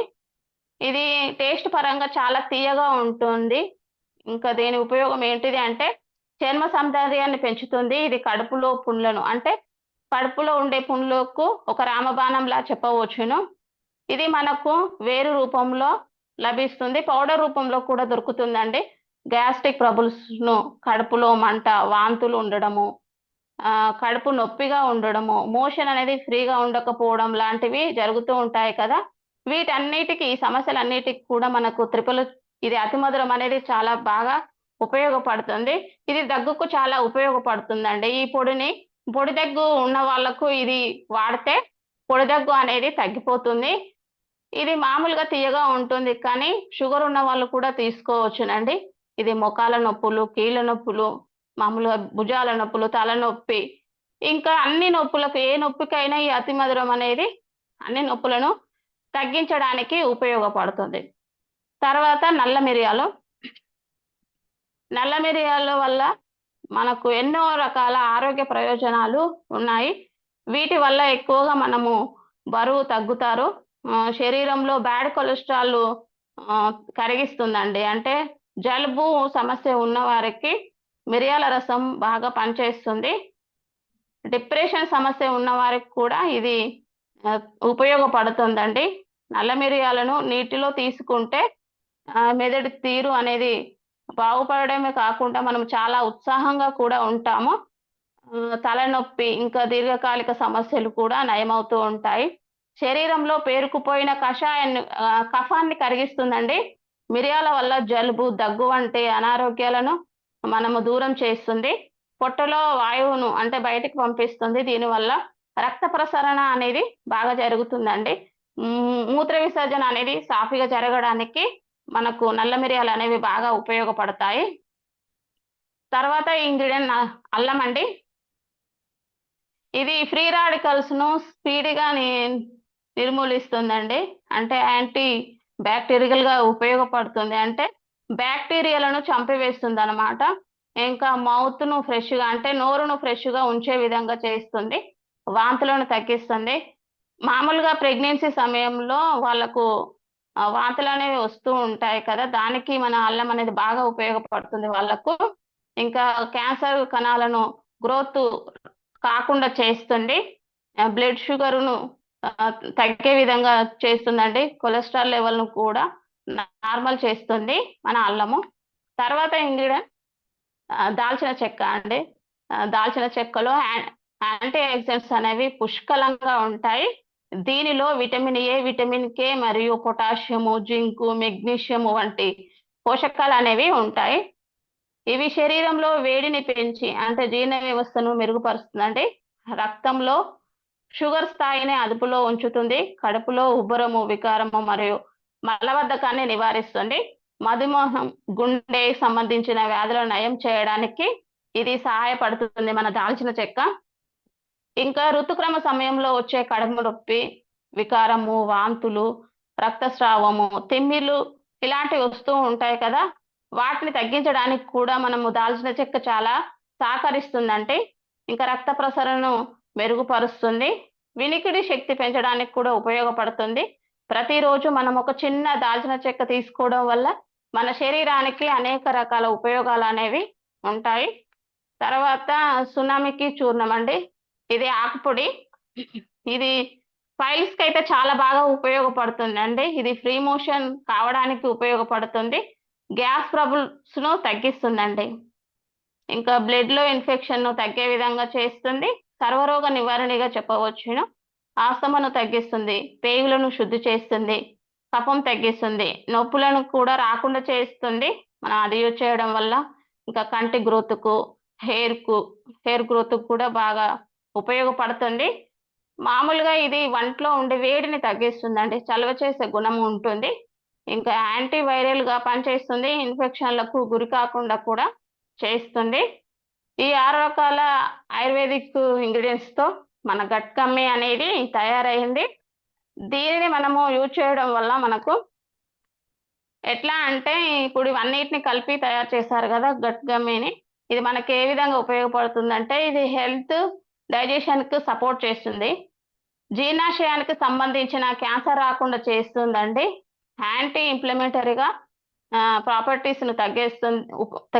ఇది టేస్ట్ పరంగా చాలా తియ్యగా ఉంటుంది. ఇంకా దీని ఉపయోగం ఏంటిది అంటే చర్మ సౌందర్యాన్ని పెంచుతుంది. ఇది కడుపులో పుండ్లను అంటే కడుపులో ఉండే పుండ్లకు ఒక రామబాణంలా చెప్పవచ్చును. ఇది మనకు వేరు రూపంలో లభిస్తుంది. పౌడర్ రూపంలో కూడా దొరుకుతుందండి. గ్యాస్ట్రిక్ ట్రబుల్స్‌ను, కడుపులో మంట, వాంతులు ఉండడము, కడుపు నొప్పిగా ఉండడము, మోషన్ అనేది ఫ్రీగా ఉండకపోవడం లాంటివి జరుగుతూ ఉంటాయి కదా! ఈ సమస్యలన్నిటికి కూడా మనకు ఇది అతి మధురం అనేది చాలా బాగా ఉపయోగపడుతుంది. ఇది దగ్గుకు చాలా ఉపయోగపడుతుందండి. ఈ పొడి దగ్గు ఉన్న వాళ్ళకు ఇది వాడితే పొడి దగ్గు అనేది తగ్గిపోతుంది. ఇది మామూలుగా తియ్యగా ఉంటుంది. కానీ షుగర్ ఉన్న వాళ్ళు కూడా తీసుకోవచ్చునండి. ఇది మోకాళ్ళ నొప్పులు, కీళ్ళ నొప్పులు, మామూలుగా భుజాల నొప్పులు, తలనొప్పి, ఇంకా అన్ని నొప్పులకు ఏ నొప్పికైనా ఈ అతి మధురం అనేది అన్ని నొప్పులను తగ్గించడానికి ఉపయోగపడుతుంది. తర్వాత నల్ల మిరియాలు. నల్ల మిరియాల వల్ల మనకు ఎన్నో రకాల ఆరోగ్య ప్రయోజనాలు ఉన్నాయి. వీటి వల్ల ఎక్కువగా మనము బరువు తగ్గుతారు. శరీరంలో బ్యాడ్ కొలెస్ట్రాల్ కరిగిస్తుందండి. అంటే జలుబు సమస్య ఉన్న వారికి మిరియాల రసం బాగా పనిచేస్తుంది. డిప్రెషన్ సమస్య ఉన్న వారికి కూడా ఇది ఉపయోగపడుతుందండి. నల్ల మిరియాలను నీటిలో తీసుకుంటే మెదడు తీరు అనేది బాగుపడడమే కాకుండా మనం చాలా ఉత్సాహంగా కూడా ఉంటాము. తలనొప్పి ఇంకా దీర్ఘకాలిక సమస్యలు కూడా నయమవుతూ ఉంటాయి. శరీరంలో పేరుకుపోయిన కఫాన్ని కరిగిస్తుందండి. మిరియాల వల్ల జలుబు, దగ్గు వంటి అనారోగ్యాలను మనము దూరం చేస్తుంది. పొట్టలో వాయువును అంటే బయటికి పంపిస్తుంది. దీనివల్ల రక్త ప్రసరణ అనేది బాగా జరుగుతుందండి. మూత్ర విసర్జన అనేది సాఫీగా జరగడానికి మనకు నల్ల మిరియాలు అనేవి బాగా ఉపయోగపడతాయి. తర్వాత ఇంగ్రీడియంట్ అల్లం అండి. ఇది ఫ్రీ రాడికల్స్ ను స్పీడ్గా నిర్మూలిస్తుందండి. అంటే యాంటీ బ్యాక్టీరియల్ గా ఉపయోగపడుతుంది. అంటే బ్యాక్టీరియాలను చంపివేస్తుంది అన్నమాట. ఇంకా మౌత్ ను ఫ్రెష్ గా అంటే నోరును ఫ్రెష్ గా ఉంచే విధంగా చేస్తుంది. వాంతులను తగ్గిస్తుంది. మామూలుగా ప్రెగ్నెన్సీ సమయంలో వాళ్ళకు వాంతులు అనేవి వస్తూ ఉంటాయి కదా, దానికి మన అల్లం అనేది బాగా ఉపయోగపడుతుంది వాళ్ళకు. ఇంకా క్యాన్సర్ కణాలను గ్రోత్ కాకుండా చేస్తుంది. బ్లడ్ షుగర్ను తగ్గే విధంగా చేస్తుందండి. కొలెస్ట్రాల్ లెవెల్ను కూడా నార్మల్ చేస్తుంది మన అల్లము. తర్వాత ఇంగ్రీడియంట్ దాల్చిన చెక్క అండి. దాల్చిన చెక్కలో యాంటీ ఆక్సిడెంట్స్ అనేవి పుష్కలంగా ఉంటాయి. దీనిలో విటమిన్ ఏ, విటమిన్ కే మరియు పొటాషియము, జింకు, మెగ్నీషియము వంటి పోషకాలు అనేవి ఉంటాయి. ఇవి శరీరంలో వేడిని పెంచి అంటే జీర్ణ వ్యవస్థను మెరుగుపరుస్తుందండి. రక్తంలో షుగర్ స్థాయిని అదుపులో ఉంచుతుంది. కడుపులో ఉబ్బరము, వికారము మరియు మలబద్ధకాన్ని నివారిస్తుంది. మధుమేహం, గుండె సంబంధించిన వ్యాధులను నయం చేయడానికి ఇది సహాయపడుతుంది మన దాల్చిన చెక్క. ఇంకా ఋతుక్రమ సమయంలో వచ్చే కడుపు నొప్పి, వికారము, వాంతులు, రక్తస్రావము, తిమ్మిర్లు ఇలాంటివి వస్తూ ఉంటాయి కదా, వాటిని తగ్గించడానికి కూడా మనము దాల్చిన చెక్క చాలా సహకరిస్తుందంటే. ఇంకా రక్త ప్రసరణను మెరుగుపరుస్తుంది. వినికిడి శక్తి పెంచడానికి కూడా ఉపయోగపడుతుంది. ప్రతిరోజు మనం ఒక చిన్న దాల్చిన చెక్క తీసుకోవడం వల్ల మన శరీరానికి అనేక రకాల ఉపయోగాలు అనేవి ఉంటాయి. తర్వాత సునామికి చూర్ణం అండి. ఇది ఆకుపొడి. ఇది ఫైల్స్ కి అయితే చాలా బాగా ఉపయోగపడుతుంది అండి. ఇది ఫ్రీ మోషన్ కావడానికి ఉపయోగపడుతుంది. గ్యాస్ ట్రబుల్స్ ను తగ్గిస్తుందండి. ఇంకా బ్లడ్ లో ఇన్ఫెక్షన్ ను తగ్గే విధంగా చేస్తుంది. సర్వరోగ నివారణగా చెప్పవచ్చును. ఆస్తమాను తగ్గిస్తుంది. పేగులను శుద్ధి చేస్తుంది. కఫం తగ్గిస్తుంది. నొప్పులను కూడా రాకుండా చేస్తుంది మనం అది యూజ్ చేయడం వల్ల. ఇంకా కంటి గ్రోత్ కు, హెయిర్ గ్రోత్ కూడా బాగా ఉపయోగపడుతుంది. మామూలుగా ఇది వంటలో ఉండే వేడిని తగ్గిస్తుందండి. చలవ చేసే గుణం ఉంటుంది. ఇంకా యాంటీవైరల్ గా పనిచేస్తుంది. ఇన్ఫెక్షన్లకు గురి కాకుండా కూడా చేస్తుంది. ఈ 6 రకాల ఆయుర్వేదిక్ ఇంగ్రీడియంట్స్ తో మన గట్ కమ్మీ అనేది తయారైంది. దీనిని మనము యూజ్ చేయడం వల్ల మనకు ఎట్లా అంటే ఇప్పుడు ఇవన్నిటిని కలిపి తయారు చేశారు కదా గట్ గమ్మీని, ఇది మనకి ఏ విధంగా ఉపయోగపడుతుందంటే ఇది హెల్త్, డైజెషన్ కు సపోర్ట్ చేస్తుంది. జీర్ణాశయానికి సంబంధించిన క్యాన్సర్ రాకుండా చేస్తుందండి. యాంటీ ఇన్ఫ్లమేటరీగా ప్రాపర్టీస్ ను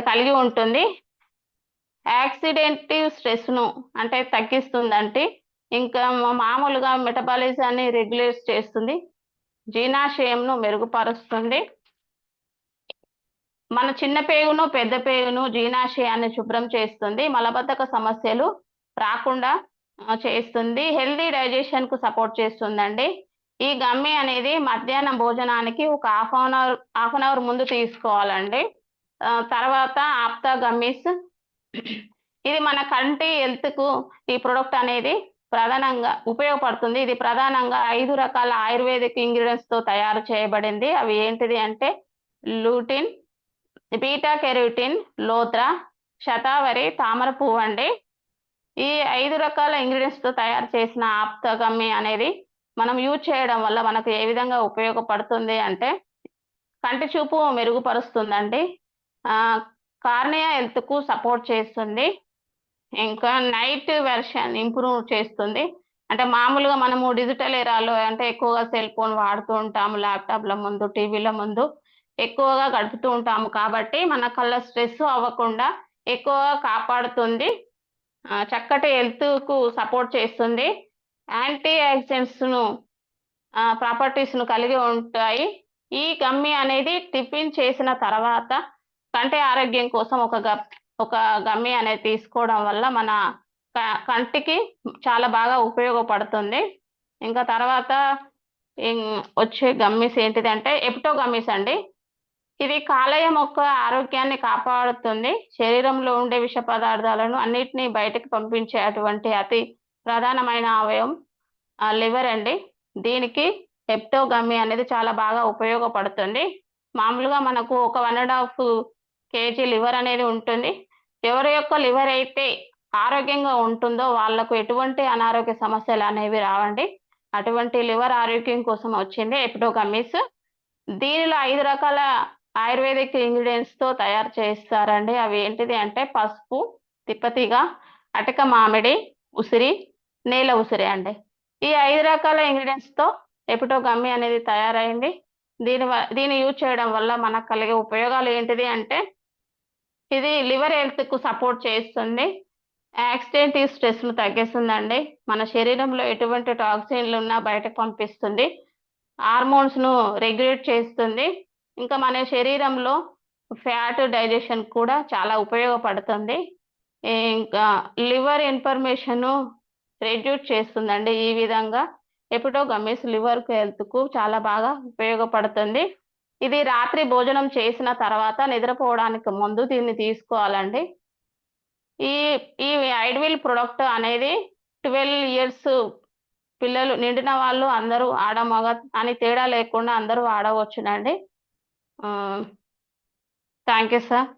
కలిగి ఉంటుంది. యాక్సిడెంటివ్ స్ట్రెస్ ను అంటే తగ్గిస్తుందంటే. ఇంకా మామూలుగా మెటబాలిజాన్ని రెగ్యులేట్ చేస్తుంది. జీర్ణాశయంను మెరుగుపరుస్తుంది. మన చిన్న పేగును, పెద్ద పేగును, జీర్ణాశయాన్ని శుభ్రం చేస్తుంది. మలబద్ధక సమస్యలు రాకుండా చేస్తుంది. హెల్దీ డైజెషన్ కు సపోర్ట్ చేస్తుందండి. ఈ గమ్మి అనేది మధ్యాహ్నం భోజనానికి ఒక హాఫ్ అన్ అవర్ ముందు తీసుకోవాలండి. తర్వాత ఆప్తా గమ్మీస్, ఇది మన కంటి హెల్త్ కు ఈ ప్రొడక్ట్ అనేది ప్రధానంగా ఉపయోగపడుతుంది. ఇది ప్రధానంగా 5 రకాల ఆయుర్వేదిక్ ఇంగ్రీడియంట్స్ తో తయారు చేయబడింది. అవి ఏంటిది అంటే లూటిన్, బీటా కెరోటిన్, లోత్ర, శతావరి, తామర పువ్వు అండి. ఈ 5 రకాల ఇంగ్రీడియంట్స్ తో తయారు చేసిన ఆప్తా గమ్మి అనేది మనం యూజ్ చేయడం వల్ల మనకు ఏ విధంగా ఉపయోగపడుతుంది అంటే కంటి చూపు మెరుగుపరుస్తుందండి. కార్నియా హెల్త్ కు సపోర్ట్ చేస్తుంది. ఇంకా నైట్ వెర్షన్ ఇంప్రూవ్ చేస్తుంది. అంటే మామూలుగా మనము డిజిటల్ ఎరాలో అంటే ఎక్కువగా సెల్ ఫోన్ వాడుతూ ఉంటాము, ల్యాప్టాప్ల ముందు, టీవీల ముందు ఎక్కువగా గడుపుతూ ఉంటాము. కాబట్టి మన కళ్ళ స్ట్రెస్ అవ్వకుండా ఎక్కువగా కాపాడుతుంది. చక్కటి హెల్త్కు సపోర్ట్ చేస్తుంది. యాంటీ ఆక్సిడెంట్స్ను ప్రాపర్టీస్ను కలిగి ఉంటాయి. ఈ గమ్మి అనేది టిఫిన్ చేసిన తర్వాత కంటి ఆరోగ్యం కోసం ఒక గమ్మి అనేది తీసుకోవడం వల్ల మన కంటికి చాలా బాగా ఉపయోగపడుతుంది. ఇంకా తర్వాత వచ్చే గమ్మీస్ ఏంటిదంటే ఎపిటో గమ్మీస్ అండి. ఇది కాలేయం యొక్క ఆరోగ్యాన్ని కాపాడుతుంది. శరీరంలో ఉండే విష పదార్థాలను అన్నిటినీ బయటకు పంపించే అటువంటి అతి ప్రధానమైన అవయవం లివర్ అండి. దీనికి ఎపిటో గమ్మీ అనేది చాలా బాగా ఉపయోగపడుతుంది. మామూలుగా మనకు ఒక 1.5 కేజీ లివర్ అనేది ఉంటుంది. ఎవరి యొక్క లివర్ అయితే ఆరోగ్యంగా ఉంటుందో వాళ్ళకు ఎటువంటి అనారోగ్య సమస్యలు అనేవి రావండి. అటువంటి లివర్ ఆరోగ్యం కోసం వచ్చింది ఎపిటో గమ్మీస్. దీనిలో 5 రకాల ఆయుర్వేదిక్ ఇంగ్రీడియంట్స్‌తో తయారు చేస్తారండి. అవి ఏంటిది అంటే పసుపు, తిప్పతీగ, అటిక మామిడి, ఉసిరి, నేల ఉసిరి అండి. ఈ 5 రకాల ఇంగ్రీడియంట్స్‌తో ఎపిటో గమ్మీ అనేది తయారైంది. దీన్ని యూజ్ చేయడం వల్ల మనకు కలిగే ఉపయోగాలు ఏంటిది అంటే ఇది లివర్ హెల్త్‌కు సపోర్ట్ చేస్తుంది. యాక్సిడెంటల్ స్ట్రెస్‌ను తగ్గిస్తుందండి. మన శరీరంలో ఎటువంటి టాక్సిన్‌లు ఉన్నా బయటకు పంపిస్తుంది. హార్మోన్స్‌ను రెగ్యులేట్ చేస్తుంది. ఇంకా మన శరీరంలో ఫ్యాట్ డైజెషన్ కూడా చాలా ఉపయోగపడుతుంది. ఇంకా లివర్ ఇన్ఫర్మేషన్‌ను రెడ్యూస్ చేస్తుందండి. ఈ విధంగా ఎపిటో గమ్మీస్ లివర్ హెల్త్‌కు చాలా బాగా ఉపయోగపడుతుంది. ఇది రాత్రి భోజనం చేసిన తర్వాత నిద్రపోవడానికి ముందు దీన్ని తీసుకోవాలండి. ఈ ఈ ఐడ్విల్ ప్రొడక్ట్ అనేది 12 ఇయర్స్ పిల్లలు నిండిన వాళ్ళు అందరూ ఆడ మగ అని తేడా లేకుండా అందరూ వాడవచ్చునండి. Thank you sir.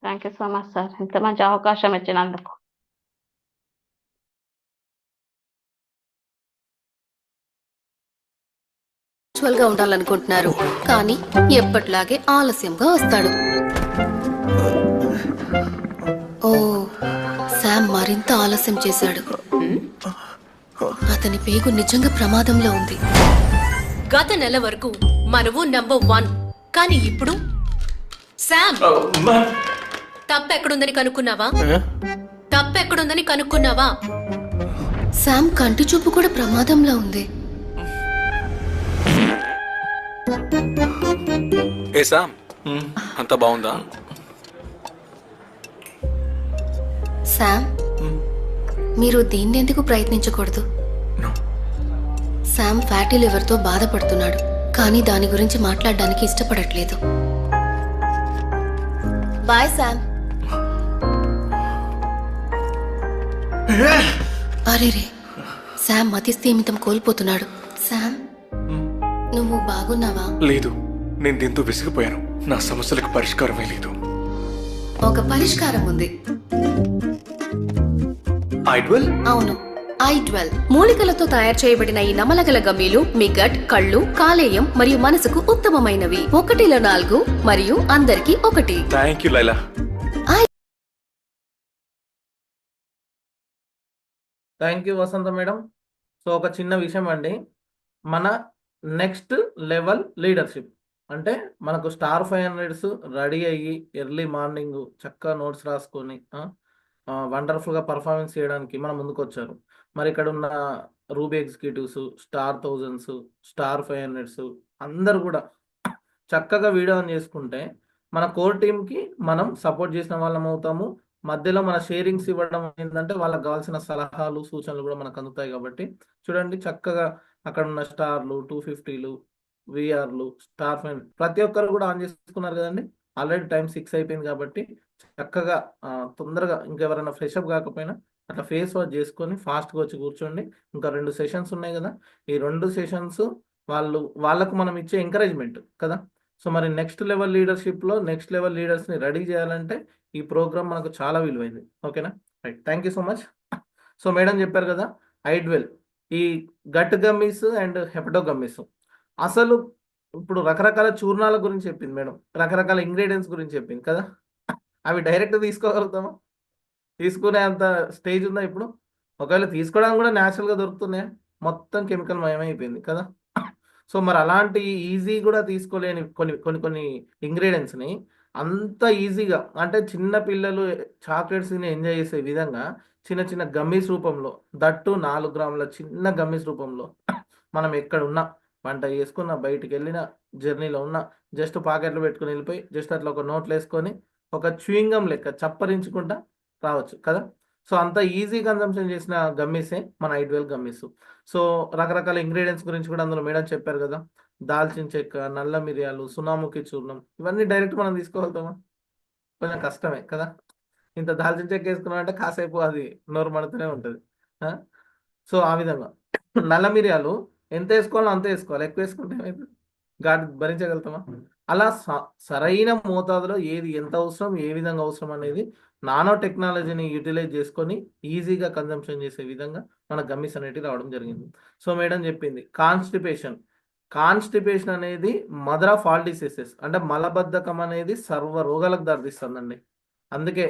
Thank you so much sir. ఇంత మంచి అవకాశం ఇచ్చినందుకు. గా ఉండాలనుకుంటున్నారు కానీ ఎప్పటిలాగే ఆలస్యంగా వస్తాడు. ఓ శామ్ మరింత ఆలస్యం చేశాడు. అతని పేగు నిజంగా ప్రమాదంలో ఉంది. గత నెల వరకు మనవు నంబర్ 1 కానీ ఇప్పుడు శామ్ తప్పెక్కడుందని కనుక్కున్నావా? శామ్ కంటి చూపు కూడా ప్రమాదంలో ఉంది. ఏ శామ్, అంత బాగుందా? శామ్, మీరు దీన్ని ఎందుకు ప్రయత్నించకూడదు? శామ్ ఫ్యాటీ లివర్ తో బాధపడుతున్నాడు కానీ దాని గురించి మాట్లాడడానికి ఇష్టపడట్లేదు. Bye Sam. అరేరే, శామ్ మతిస్థీమితం కోల్పోతున్నాడు. శామ్, నువ్వు బాగున్నావా? లేదు, నేను దీంతో విసిగిపోయాను. నా సమస్యలకు పరిష్కారమే లేదు. ఒక పరిష్కారం ఉంది. ఐడ్వెల్? అవును, ఐ12 మూలికలతో తయారు చేయబడిన ఈ నమలగల గమ్మీలు మీ గట్, కళ్ళు, కాలేయం మరియు మనసుకు ఉత్తమమైనవి. 1లో 4 మరియు అందరికి 1. Thank you Laila. Thank you Vasantha madam. So ఒక చిన్న విషయం అండి, మన నెక్స్ట్ లెవెల్ లీడర్షిప్ అంటే మనకు స్టార్ 500s రెడీ అయ్యి ఎర్లీ మార్నింగ్ చక్కగా నోట్స్ రాసుకొని వండర్ఫుల్గా పర్ఫార్మెన్స్ చేయడానికి మనం ముందుకు వచ్చారు. మరి ఇక్కడ ఉన్న ruby executives, star 1000s, star 500s అందరు కూడా చక్కగా వీడియో ఆన్ చేసుకుంటే మన కోర్ టీమ్కి మనం సపోర్ట్ చేసిన వాళ్ళం అవుతాము. మధ్యలో మన షేరింగ్స్ ఇవ్వడం ఏంటంటే వాళ్ళకి కావాల్సిన సలహాలు, సూచనలు కూడా మనకు అందుతాయి. కాబట్టి చూడండి చక్కగా అక్కడ ఉన్న స్టార్లు, 250లు, విఆర్లు, స్టార్ 5 ప్రతి ఒక్కరు కూడా ఆన్ చేసుకున్నారు కదండి. ఆల్రెడీ టైం 6 అయిపోయింది కాబట్టి చక్కగా తొందరగా ఇంకెవరైనా ఫ్రెష్ అప్ కాకపోయినా అట్లా ఫేస్ వాష్ చేసుకొని ఫాస్ట్గా వచ్చి కూర్చోండి. ఇంకా 2 సెషన్స్ ఉన్నాయి కదా, ఈ 2 సెషన్స్ వాళ్ళకు మనం ఇచ్చే ఎంకరేజ్మెంట్ కదా. సో మరి నెక్స్ట్ లెవెల్ లీడర్షిప్లో నెక్స్ట్ లెవెల్ లీడర్స్ని రెడీ చేయాలంటే ఈ ప్రోగ్రామ్ మనకు చాలా విలువైంది. ఓకేనా? Right, thank you so much. So madam చెప్పారు కదా ఐడ్వెల్, ఈ gut gummies and hepato gummies. అసలు ఇప్పుడు రకరకాల చూర్ణాల గురించి చెప్పింది మేడం, రకరకాల ఇంగ్రీడియంట్స్ గురించి చెప్పింది కదా. అవి డైరెక్ట్ తీసుకోగలుగుతామా? తీసుకునే అంత స్టేజ్ ఉందా ఇప్పుడు? ఒకవేళ తీసుకోవడానికి కూడా న్యాచురల్గా దొరుకుతున్నాయా? మొత్తం కెమికల్ మయమైపోయింది కదా. సో మరి అలాంటి ఈజీ కూడా తీసుకోలేని కొన్ని ఇంగ్రీడియంట్స్ని అంత ఈజీగా అంటే చిన్న పిల్లలు చాక్లెట్స్ని ఎంజాయ్ చేసే విధంగా చిన్న చిన్న గమ్మీస్ రూపంలో, దట్టు 4 గ్రాముల చిన్న గమ్మీస్ రూపంలో మనం ఎక్కడ ఉన్నా వంట చేసుకున్న బయటికి వెళ్ళిన జర్నీలో ఉన్న జస్ట్ పాకెట్లో పెట్టుకుని వెళ్ళిపోయి జస్ట్ అట్లా ఒక నోట్లో వేసుకొని ఒక చ్యూయింగం లెక్క చప్పరించుకుంటా రావచ్చు కదా. సో అంత ఈజీ కన్సంప్షన్ చేసిన గమ్మీసే మన ఐడ్వెల్ గమ్మీస్. సో రకరకాల ఇంగ్రీడియంట్స్ గురించి కూడా అందులో మేడం చెప్పారు కదా. దాల్చిన చెక్క, నల్ల మిరియాలు, సునాముఖి చూర్ణం, ఇవన్నీ డైరెక్ట్ మనం తీసుకోగలుగుతామా? కొంచెం కష్టమే కదా. ఇంత దాల్చిన చెక్క వేసుకున్నాం అంటే కాసేపు అది నోరు మడుతూనే ఉంటుంది. సో ఆ విధంగా నల్ల మిరియాలు ఎంత వేసుకోవాలో అంత వేసుకోవాలి. ఎక్కువ వేసుకుంటే ఏమైతుంది? ఘాటు భరించగలుగుతామా? అలా సరైన మోతాదులో ఏది ఎంత అవసరం, ఏ విధంగా అవసరం అనేది నానో టెక్నాలజీని యూటిలైజ్ చేసుకొని ఈజీగా కన్జంప్షన్ చేసే విధంగా మన గమ్మీస్ అనేటివి రావడం జరిగింది. సో మేడం చెప్పింది కాన్స్టిపేషన్ అనేది మదర్ ఆఫ్ ఆల్ డిసీజెస్. అంటే మలబద్ధకం అనేది సర్వ రోగాలకు దారితీస్తుందండి. అందుకే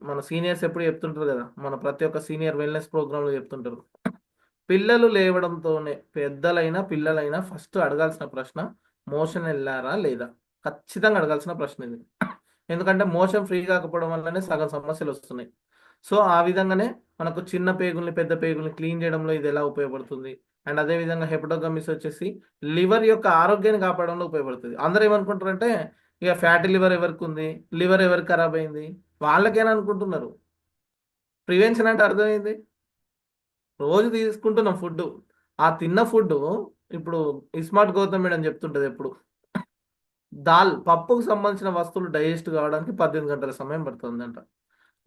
మన సీనియర్స్ ఎప్పుడు చెప్తుంటారు కదా, మన ప్రతి ఒక్క సీనియర్ వెల్నెస్ ప్రోగ్రాంలో చెప్తుంటారు, పిల్లలు లేవడంతోనే పెద్దలైనా పిల్లలైనా ఫస్ట్ అడగాల్సిన ప్రశ్న మోషన్ వెళ్ళారా లేదా. ఖచ్చితంగా అడగాల్సిన ప్రశ్న ఇది. ఎందుకంటే మోషన్ ఫ్రీ కాకపోవడం వల్లనే సగం సమస్యలు వస్తున్నాయి. సో ఆ విధంగానే మనకు చిన్న పేగుల్ని పెద్ద పేగుల్ని క్లీన్ చేయడంలో ఇది ఎలా ఉపయోగపడుతుంది. అండ్ అదేవిధంగా హెపటోగమిస్ వచ్చేసి లివర్ యొక్క ఆరోగ్యాన్ని కాపాడడంలో ఉపయోగపడుతుంది. అందరూ ఏమనుకుంటారంటే ఇక ఫ్యాటీ లివర్ ఎవరికి ఉంది, లివర్ ఎవరికి ఖరాబ్ అయింది, వాళ్ళకేనా అనుకుంటున్నారు. ప్రివెన్షన్ అంటే అర్థమైంది. రోజు తీసుకుంటున్నాం ఫుడ్, ఆ తిన్న ఫుడ్ ఇప్పుడు ఇస్మార్ట్ గౌతమ్ మేడం చెప్తుంటది ఎప్పుడు, పప్పుకు సంబంధించిన వస్తువులు డైజెస్ట్ కావడానికి 18 గంటల సమయం పడుతుంది అంట.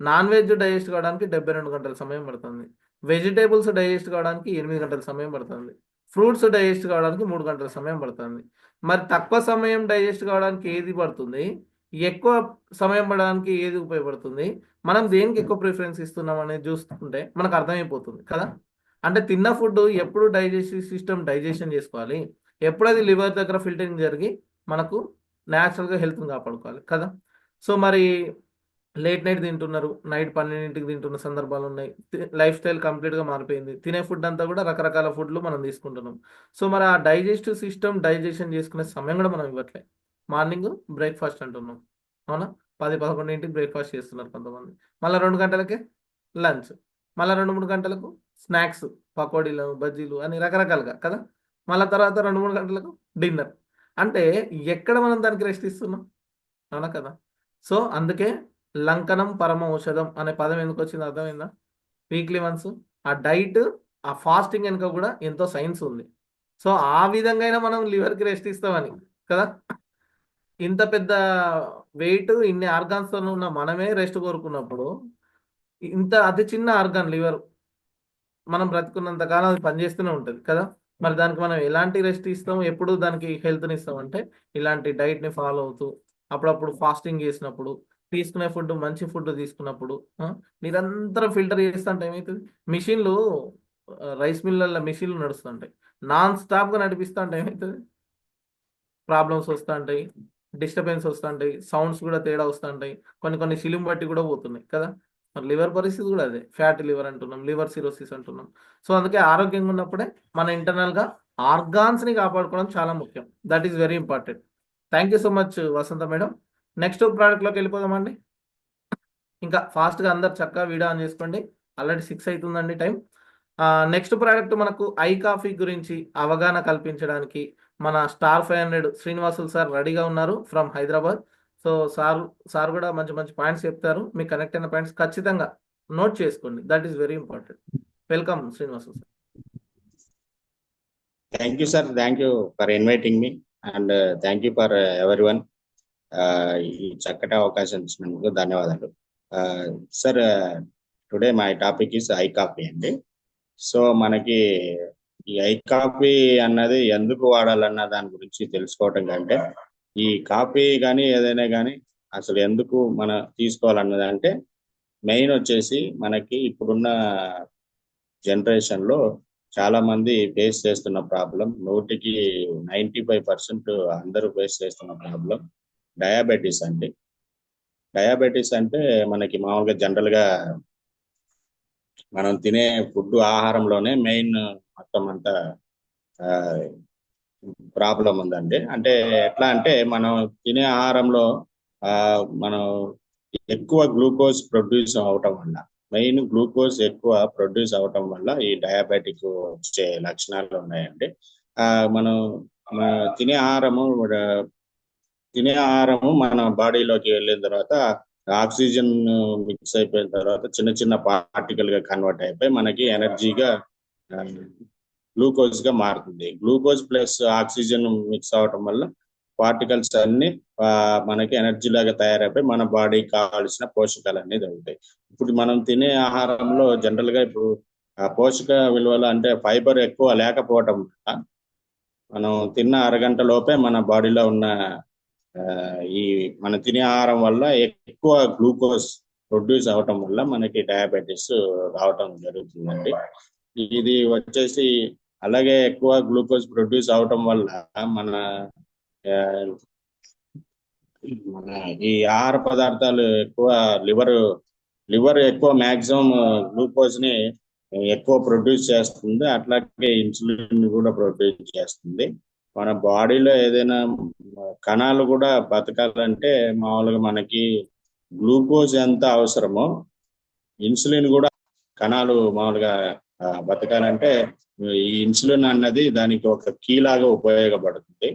నాన్ వెజ్ డైజెస్ట్ కావడానికి 72 గంటల సమయం పడుతుంది. వెజిటేబుల్స్ డైజెస్ట్ కావడానికి 8 గంటల సమయం పడుతుంది. ఫ్రూట్స్ డైజెస్ట్ కావడానికి 3 గంటల సమయం పడుతుంది. మరి తక్కువ సమయం డైజెస్ట్ కావడానికి ఏది పడుతుంది, ఎక్కువ సమయం పడడానికి ఏది ఉపయోగపడుతుంది, మనం దేనికి ఎక్కువ ప్రిఫరెన్స్ ఇస్తున్నాం అనేది చూసుకుంటే మనకు అర్థమైపోతుంది కదా. అంటే తిన్న ఫుడ్ ఎప్పుడు డైజెస్టివ్ సిస్టమ్ డైజెషన్ చేసుకోవాలి, ఎప్పుడు అది లివర్ దగ్గర ఫిల్టరింగ్ జరిగి మనకు న్యాచురల్గా హెల్త్ని కాపాడుకోవాలి కదా. సో మరి లేట్ నైట్ తింటున్నారు, నైట్ 12ంటికి తింటున్న సందర్భాలు ఉన్నాయి. లైఫ్ స్టైల్ కంప్లీట్గా మారిపోయింది. తినే ఫుడ్ అంతా కూడా రకరకాల ఫుడ్లు మనం తీసుకుంటున్నాం. సో మరి ఆ డైజెస్టివ్ సిస్టమ్ డైజెషన్ చేసుకునే సమయం కూడా మనం ఇవ్వట్లేదు. మార్నింగ్ బ్రేక్ఫాస్ట్ అంటున్నాం, అవునా, 10-11ంటికి బ్రేక్ఫాస్ట్ చేస్తున్నారు కొంతమంది. మళ్ళీ 2 గంటలకే లంచ్, మళ్ళీ 2-3 గంటలకు స్నాక్స్, పకోడీలు, బజ్జీలు అని రకరకాలుగా కదా. మళ్ళీ తర్వాత 2-3 గంటలకు డిన్నర్. అంటే ఎక్కడ మనం దానికి రెస్ట్ ఇస్తున్నాం, అవునా కదా. సో అందుకే లంకనం పరమ ఔషధం అనే పదం ఎందుకు వచ్చింది అర్థమైందా. వీక్లీ వన్స్ ఆ డైట్, ఆ ఫాస్టింగ్ వెనుక కూడా ఎంతో సైన్స్ ఉంది. సో ఆ విధంగా అయినా మనం లివర్కి రెస్ట్ ఇస్తామని కదా. ఇంత పెద్ద వెయిట్, ఇన్ని ఆర్గాన్స్తో ఉన్న మనమే రెస్ట్ కోరుకున్నప్పుడు ఇంత అతి చిన్న ఆర్గాన్ లివర్ మనం బ్రతుకున్నంత కాలం అది పనిచేస్తూనే ఉంటుంది కదా. మరి దానికి మనం ఎలాంటి రెస్ట్ ఇస్తాం, ఎప్పుడు దానికి హెల్త్ని ఇస్తాం అంటే ఇలాంటి డైట్ని ఫాలో అవుతూ అప్పుడప్పుడు ఫాస్టింగ్ చేసినప్పుడు, తీసుకునే ఫుడ్ మంచి ఫుడ్ తీసుకున్నప్పుడు, నిరంతరం ఫిల్టర్ చేస్తుంటే ఏమవుతుంది, మిషన్లు రైస్ మిల్లల్లో మిషన్లు నడుస్తుంటాయి, నాన్ స్టాప్గా నడిపిస్తూ అంటే ఏమవుతుంది, ప్రాబ్లమ్స్ వస్తుంటాయి, డిస్టర్బెన్స్ వస్తుంటాయి, సౌండ్స్ కూడా తేడా వస్తుంటాయి, కొన్ని శిలుం బట్టి కూడా పోతున్నాయి కదా. మరి లివర్ పరిస్థితి కూడా అదే, ఫ్యాటీ లివర్ అంటున్నాం, లివర్ సిరోసిస్ అంటున్నాం. సో అందుకే ఆరోగ్యంగా ఉన్నప్పుడే మన ఇంటర్నల్గా ఆర్గాన్స్ని కాపాడుకోవడం చాలా ముఖ్యం. That is very important. Thank you so much Vasantha madam. Next ప్రోడక్ట్లోకి వెళ్ళిపోదామండి. ఇంకా ఫాస్ట్గా అందరు చక్కగా వీడియో ఆన్ చేసుకోండి, ఆల్రెడీ 6 అవుతుందండి టైం. నెక్స్ట్ ప్రోడక్ట్ మనకు ఐ కాఫీ గురించి అవగాహన కల్పించడానికి మన స్టార్ 500 శ్రీనివాసులు సార్ రెడీగా ఉన్నారు ఫ్రమ్ హైదరాబాద్. సో సార్ కూడా మంచి మంచి పాయింట్స్ చెప్తారు. మీకు కనెక్ట్ అయిన పాయింట్స్ ఖచ్చితంగా నోట్ చేసుకోండి. That is very important. Welcome Srinivasulu sir. Thank you, sir. Thank you for inviting me, and thank you for everyone. ఈ చక్కటి అవకాశం ఇచ్చినందుకు ధన్యవాదాలు. Sir, today my topic is I coffee అండి. సో మనకి ఈ ఐ కాఫీ అన్నది ఎందుకు వాడాలన్న దాని గురించి తెలుసుకోవటం కంటే, ఈ కాఫీ కానీ ఏదైనా కానీ అసలు ఎందుకు మనం తీసుకోవాలన్నది అంటే, మెయిన్ వచ్చేసి మనకి ఇప్పుడున్న జనరేషన్లో చాలా మంది ఫేస్ చేస్తున్న ప్రాబ్లం, 100కి 95% అందరూ ఫేస్ చేస్తున్న ప్రాబ్లం డయాబెటీస్ అండి. డయాబెటీస్ అంటే మనకి మామూలుగా జనరల్గా మనం తినే ఫుడ్, ఆహారంలోనే మెయిన్ మొత్తం అంతా ప్రాబ్లం ఉందండి. అంటే ఎట్లా అంటే మనం తినే ఆహారంలో మనం ఎక్కువ గ్లూకోజ్ ప్రొడ్యూస్ అవటం వల్ల, మెయిన్ గ్లూకోజ్ ఎక్కువ ప్రొడ్యూస్ అవటం వల్ల ఈ డయాబెటిక్ వచ్చే లక్షణాలు ఉన్నాయండి. మనం తినే ఆహారము మన బాడీలోకి వెళ్ళిన తర్వాత ఆక్సిజన్ మిక్స్ అయిపోయిన తర్వాత చిన్న చిన్న పార్టికల్ గా కన్వర్ట్ అయిపోయి మనకి ఎనర్జీగా గ్లూకోజ్ గా మారుతుంది. గ్లూకోజ్ ప్లస్ ఆక్సిజన్ మిక్స్ అవటం వల్ల పార్టికల్స్ అన్ని మనకి ఎనర్జీ లాగా తయారైపోయి మన బాడీకి కావాల్సిన పోషకాలు అన్ని దొరుకుతాయి. ఇప్పుడు మనం తినే ఆహారంలో జనరల్ గా ఇప్పుడు పోషక విలువలు అంటే ఫైబర్ ఎక్కువ లేకపోవటం వల్ల మనం తిన్న అరగంట లోపే మన బాడీలో ఉన్న ఈ మన తినే ఆహారం వల్ల ఎక్కువ గ్లూకోజ్ ప్రొడ్యూస్ అవటం వల్ల మనకి డయాబెటీస్ రావటం జరుగుతుందండి. ఇది వచ్చేసి అలాగే ఎక్కువ గ్లూకోజ్ ప్రొడ్యూస్ అవటం వల్ల మన ఈ ఆహార పదార్థాలు ఎక్కువ లివర్ ఎక్కువ మ్యాక్సిమం గ్లూకోజ్ ని ఎక్కువ ప్రొడ్యూస్ చేస్తుంది. అట్లాగే ఇన్సులిన్ కూడా ప్రొడ్యూస్ చేస్తుంది. మన బాడీలో ఏదైనా కణాలు కూడా బతకాలంటే మామూలుగా మనకి గ్లూకోజ్ ఎంత అవసరమో ఇన్సులిన్ కూడా కణాలు మామూలుగా బతకాలంటే ఈ ఇన్సులిన్ అన్నది దానికి ఒక కీ లాగా ఉపయోగపడుతుంది.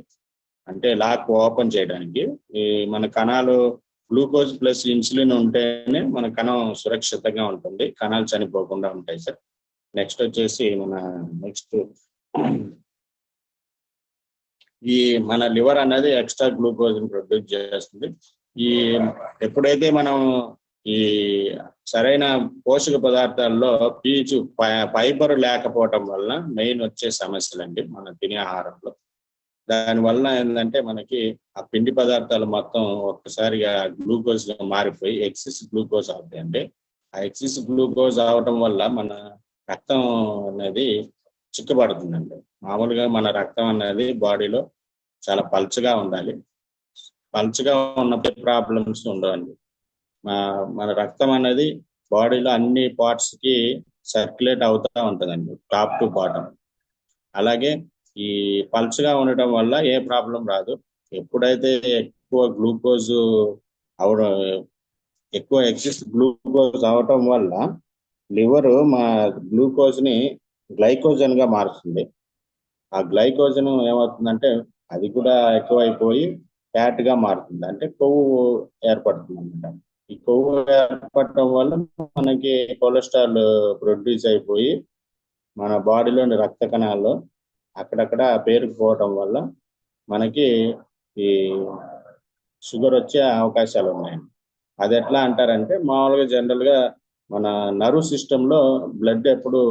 అంటే లాక్ ఓపెన్ చేయడానికి ఈ మన కణాలు గ్లూకోజ్ ప్లస్ ఇన్సులిన్ ఉంటేనే మన కణం సురక్షితంగా ఉంటుంది, కణాలు చనిపోకుండా ఉంటాయి సార్. నెక్స్ట్ వచ్చేసి ఈ మన లివర్ అనేది ఎక్స్ట్రా గ్లూకోజ్ ప్రొడ్యూస్ చేస్తుంది. ఈ ఎప్పుడైతే మనం ఈ సరైన పోషక పదార్థాల్లో పీచు ఫైబర్ లేకపోవటం వల్ల మెయిన్ వచ్చే సమస్యలండి మన తినే ఆహారంలో. దానివల్ల ఏంటంటే మనకి ఆ పిండి పదార్థాలు మొత్తం ఒక్కసారిగా గ్లూకోజ్ గా మారిపోయి ఎక్సెస్ గ్లూకోజ్ అవుతాయండి. ఆ ఎక్సెస్ గ్లూకోజ్ అవటం వల్ల మన రక్తం అనేది చిక్కబడుతుందండి. మామూలుగా మన రక్తం అనేది బాడీలో చాలా పల్చగా ఉండాలి. పల్చగా ఉన్నప్పుడు ప్రాబ్లమ్స్ ఉండవండి. మన రక్తం అనేది బాడీలో అన్ని పార్ట్స్ కి సర్క్యులేట్ అవుతూ ఉంటుందండి, టాప్ టు బాటమ్. అలాగే ఈ పల్చగా ఉండటం వల్ల ఏ ప్రాబ్లం రాదు. ఎప్పుడైతే ఎక్కువ ఎక్సెస్ గ్లూకోజ్ అవటం వల్ల లివర్ మా గ్లూకోజ్ ని గ్లైకోజన్ గా మారుస్తుంది. ఆ గ్లైకోజన్ ఏమవుతుందంటే అది కూడా ఎక్కువైపోయి ఫ్యాట్ గా మారుతుంది, అంటే కొవ్వు ఏర్పడుతుంది అనమాట. ఈ కొవ్వు ఏర్పడటం వల్ల మనకి కొలెస్ట్రాల్ ప్రొడ్యూస్ అయిపోయి మన బాడీలోని రక్త కణాల్లో అక్కడక్కడ పేరుకుపోవటం వల్ల మనకి ఈ షుగర్ వచ్చే అవకాశాలు ఉన్నాయండి. అది ఎట్లా అంటారంటే మామూలుగా జనరల్ గా మన నర్వ్ సిస్టమ్ లో బ్లడ్ ఎప్పుడు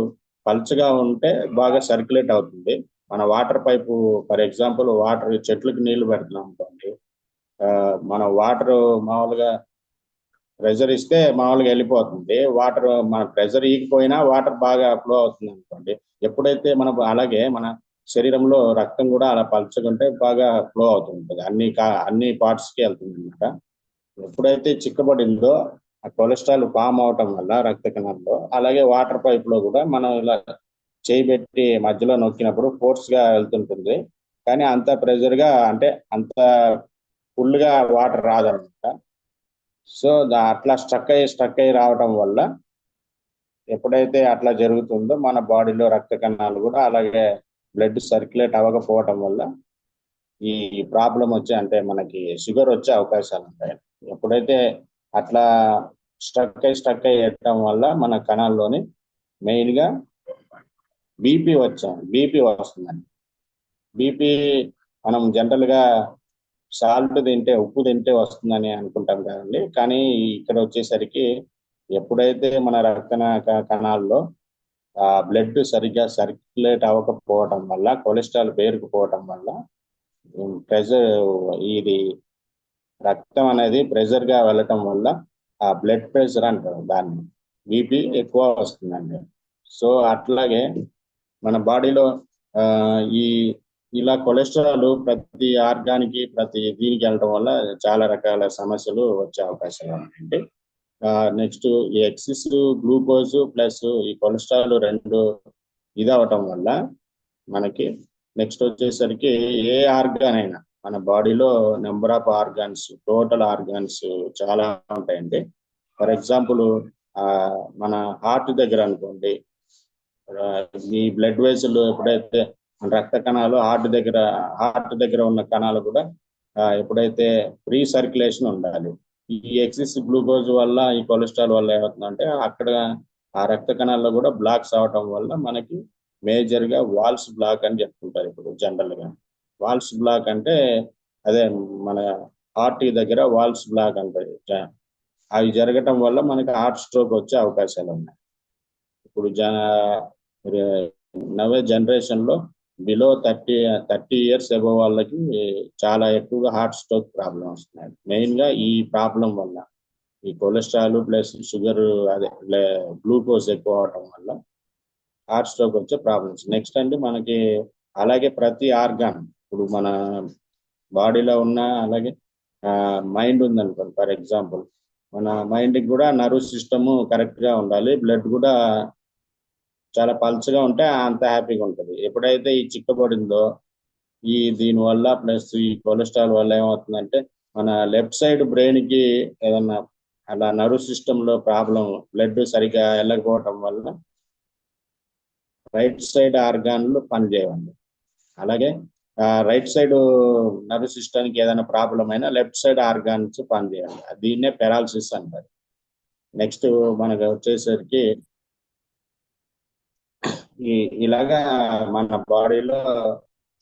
పల్చగా ఉంటే బాగా సర్క్యులేట్ అవుతుంది. మన water pipe for example water చెట్లకు నీళ్లు పెడుతున్నాం అనుకోండి, మన వాటర్ మామూలుగా ప్రెషర్ ఇస్తే మామూలుగా వెళ్ళిపోతుంది. వాటర్ మన ప్రెషర్ ఈగిపోయినా వాటర్ బాగా ఫ్లో అవుతుంది అనుకోండి. ఎప్పుడైతే అలాగే మన శరీరంలో రక్తం కూడా అలా పల్చకుంటే బాగా ఫ్లో అవుతుంటుంది, అన్ని పార్ట్స్ కి వెళ్తుంది అనమాట. ఎప్పుడైతే చిక్కబడిందో ఆ కొలెస్ట్రాల్ ఫామ్ అవటం వల్ల రక్త కణాల్లో, అలాగే వాటర్ పైప్ లో కూడా మనం ఇలా చేయి పెట్టి మధ్యలో నొక్కినప్పుడు ఫోర్స్ గా వెళ్తుంటుంది, కానీ అంత ప్రెషర్ గా అంటే అంత ఫుల్ గా వాటర్ రాదనమాట. సో అట్లా స్ట్రక్ అయ్యి రావటం వల్ల ఎప్పుడైతే అట్లా జరుగుతుందో మన బాడీలో రక్త కణాలు కూడా అలాగే బ్లడ్ సర్క్యులేట్ అవ్వకపోవటం వల్ల ఈ ప్రాబ్లం అంటే మనకి షుగర్ వచ్చే అవకాశాలు ఉంటాయి. ఎప్పుడైతే అట్లా స్ట్రక్ అయ్యి వెళ్ళటం వల్ల మన కణాల్లోని మెయిన్ గా బీపీ వస్తుందండి. బీపీ మనం జనరల్ గా సాల్ట్ తింటే, ఉప్పు తింటే వస్తుందని అనుకుంటాం కదండి, కానీ ఇక్కడ వచ్చేసరికి ఎప్పుడైతే మన రక్త కణాల్లో బ్లడ్ సరిగ్గా సర్క్యులేట్ అవ్వకపోవటం వల్ల, కొలెస్ట్రాల్ పేరుకుపోవటం వల్ల ఇది రక్తం అనేది ప్రెషర్ గా వెళ్ళటం వల్ల ఆ బ్లడ్ ప్రెషర్ అంటారు దాన్ని, బీపీ ఎక్కువ వస్తుందండి. సో అట్లాగే మన బాడీలో ఇలా కొలెస్ట్రాల్ ప్రతి ఆర్గానికి ప్రతి దీనికి వెళ్ళటం వల్ల చాలా రకాల సమస్యలు వచ్చే అవకాశాలు ఉన్నాయండి. నెక్స్ట్ ఈ ఎక్సెస్ గ్లూకోజ్ ప్లస్ ఈ కొలెస్ట్రాల్ రెండు ఇదవటం వల్ల మనకి నెక్స్ట్ వచ్చేసరికి ఏ ఆర్గాన్ అయినా మన బాడీలో number of organs, total organs చాలా ఉంటాయండి. ఫర్ ఎగ్జాంపుల్ మన హార్ట్ దగ్గర అనుకోండి, ఈ బ్లడ్ వెసల్ ఎప్పుడైతే మన రక్త కణాలు హార్ట్ దగ్గర ఉన్న కణాలు కూడా ఎప్పుడైతే ఫ్రీ సర్క్యులేషన్ ఉండాలి. ఈ ఎక్సెస్ గ్లూకోజ్ వల్ల, ఈ కొలెస్ట్రాల్ వల్ల ఏమవుతుందంటే అక్కడ ఆ రక్త కణాల్లో కూడా బ్లాక్స్ అవటం వల్ల మనకి మేజర్ గా వాల్స్ బ్లాక్ అని చెప్పుకుంటారు. ఇప్పుడు జనరల్ గా వాల్స్ బ్లాక్ అంటే అదే మన హార్ట్ దగ్గర వాల్స్ బ్లాక్ అంటారు. అవి జరగటం వల్ల మనకి హార్ట్ స్ట్రోక్ వచ్చే అవకాశాలు ఉన్నాయి. ఇప్పుడు నవే జనరేషన్ లో బిలో 30 ఇయర్స్ అబవ్ వాళ్ళకి చాలా ఎక్కువగా హార్ట్ స్ట్రోక్ ప్రాబ్లం వస్తున్నాయి. మెయిన్ గా ఈ ప్రాబ్లం వల్ల, ఈ కొలెస్ట్రాల్ ప్లస్ షుగర్ అదే గ్లూకోజ్ ఎక్కువ అవటం వల్ల హార్ట్ స్ట్రోక్ వచ్చే ప్రాబ్లమ్స్. నెక్స్ట్ అండి మనకి అలాగే ప్రతి ఆర్గాన్, ఇప్పుడు మన బాడీలో ఉన్న, అలాగే మైండ్ ఉందనుకోండి. ఫర్ ఎగ్జాంపుల్ మన మైండ్కి కూడా నర్వ్ సిస్టమ్ కరెక్ట్ గా ఉండాలి. బ్లడ్ కూడా చాలా పల్చగా ఉంటే అంత హ్యాపీగా ఉంటుంది. ఎప్పుడైతే ఈ చిక్కబడిందో దీనివల్ల ప్లస్ ఈ కొలెస్ట్రాల్ వల్ల ఏమవుతుందంటే మన లెఫ్ట్ సైడ్ బ్రెయిన్ కి ఏదన్నా అలా నర్వ్ సిస్టమ్ లో ప్రాబ్లం, బ్లడ్ సరిగా వెళ్ళకపోవటం వల్ల రైట్ సైడ్ ఆర్గాన్లు పనిచేయండి. అలాగే రైట్ సైడ్ నర్వ్ సిస్టమ్కి ఏదైనా ప్రాబ్లం అయినా లెఫ్ట్ సైడ్ ఆర్గాన్స్ పనిచేయాలి. దీన్నే పెరాలసిస్ అంటారు. నెక్స్ట్ మనకు వచ్చేసరికి ఇలాగా మన బాడీలో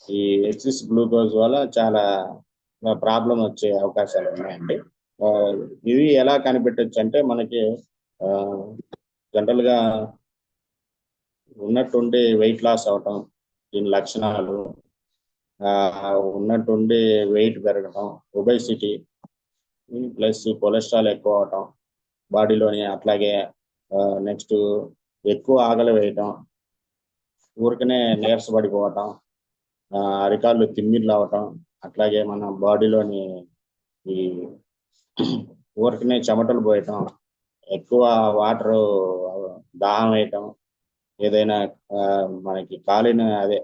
ఈ ఎక్సెస్ గ్లూకోజ్ వల్ల చాలా ప్రాబ్లం వచ్చే అవకాశాలు ఉన్నాయండి. ఇది ఎలా కనిపెట్టచ్చు అంటే మనకి జనరల్ గా ఉన్నట్టుండి వెయిట్ లాస్ అవటం, దీని లక్షణాలు ఉన్నట్టుండి వెయిట్ పెరగడం, ఒబేసిటీ ప్లస్ కొలెస్ట్రాల్ ఎక్కువ అవటం బాడీలోని, అట్లాగే నెక్స్ట్ ఎక్కువ ఆకలి వేయటం, ఊరికనే నీరసపడిపోవటం, అరికాళ్ళు తిమ్మిర్లు అవటం, అట్లాగే మన బాడీలోని ఈ ఊరికనే చెమటలు పోయటం, ఎక్కువ వాటర్ దాహం వేయటం, ఏదైనా మనకి కాలిన అదే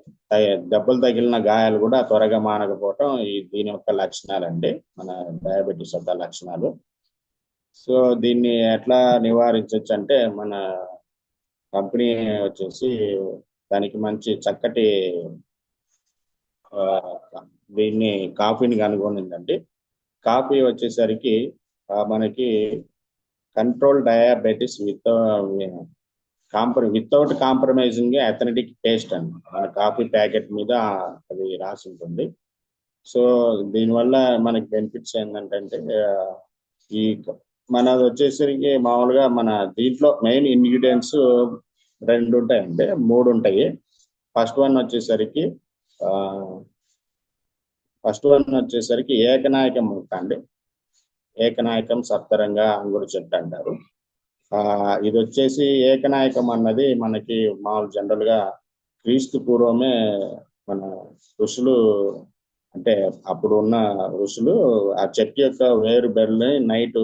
దెబ్బలు తగిలిన గాయాలు కూడా త్వరగా మానకపోవటం దీని యొక్క లక్షణాలండి, మన డయాబెటీస్ యొక్క లక్షణాలు. సో దీన్ని ఎట్లా నివారించవచ్చు అంటే మన కంపెనీ వచ్చేసి దానికి మంచి చక్కటి దీన్ని కాఫీని కనుగొనిందండి. కాఫీ వచ్చేసరికి మనకి control diabetes without compromising authentic taste అండి. మన కాఫీ ప్యాకెట్ మీద అది రాసి ఉంటుంది. సో దీనివల్ల మనకి బెనిఫిట్స్ ఏంటంటే ఈ మనది వచ్చేసరికి మామూలుగా మన దీంట్లో మెయిన్ ఇంగ్రీడియంట్స్ 2 ఉంటాయండి, 3 ఉంటాయి. ఫస్ట్ వన్ వచ్చేసరికి ఏకనాయకం మొక్క అండి. ఏకనాయకం సప్తరంగా అంగుడు చెట్టు అంటారు. ఇది వచ్చేసి ఏకనాయకం అన్నది మనకి మామూలు జనరల్ గా క్రీస్తు పూర్వమే మన ఋషులు, అంటే అప్పుడు ఉన్న ఋషులు ఆ చెట్టు యొక్క వేరు బెల్లని నైట్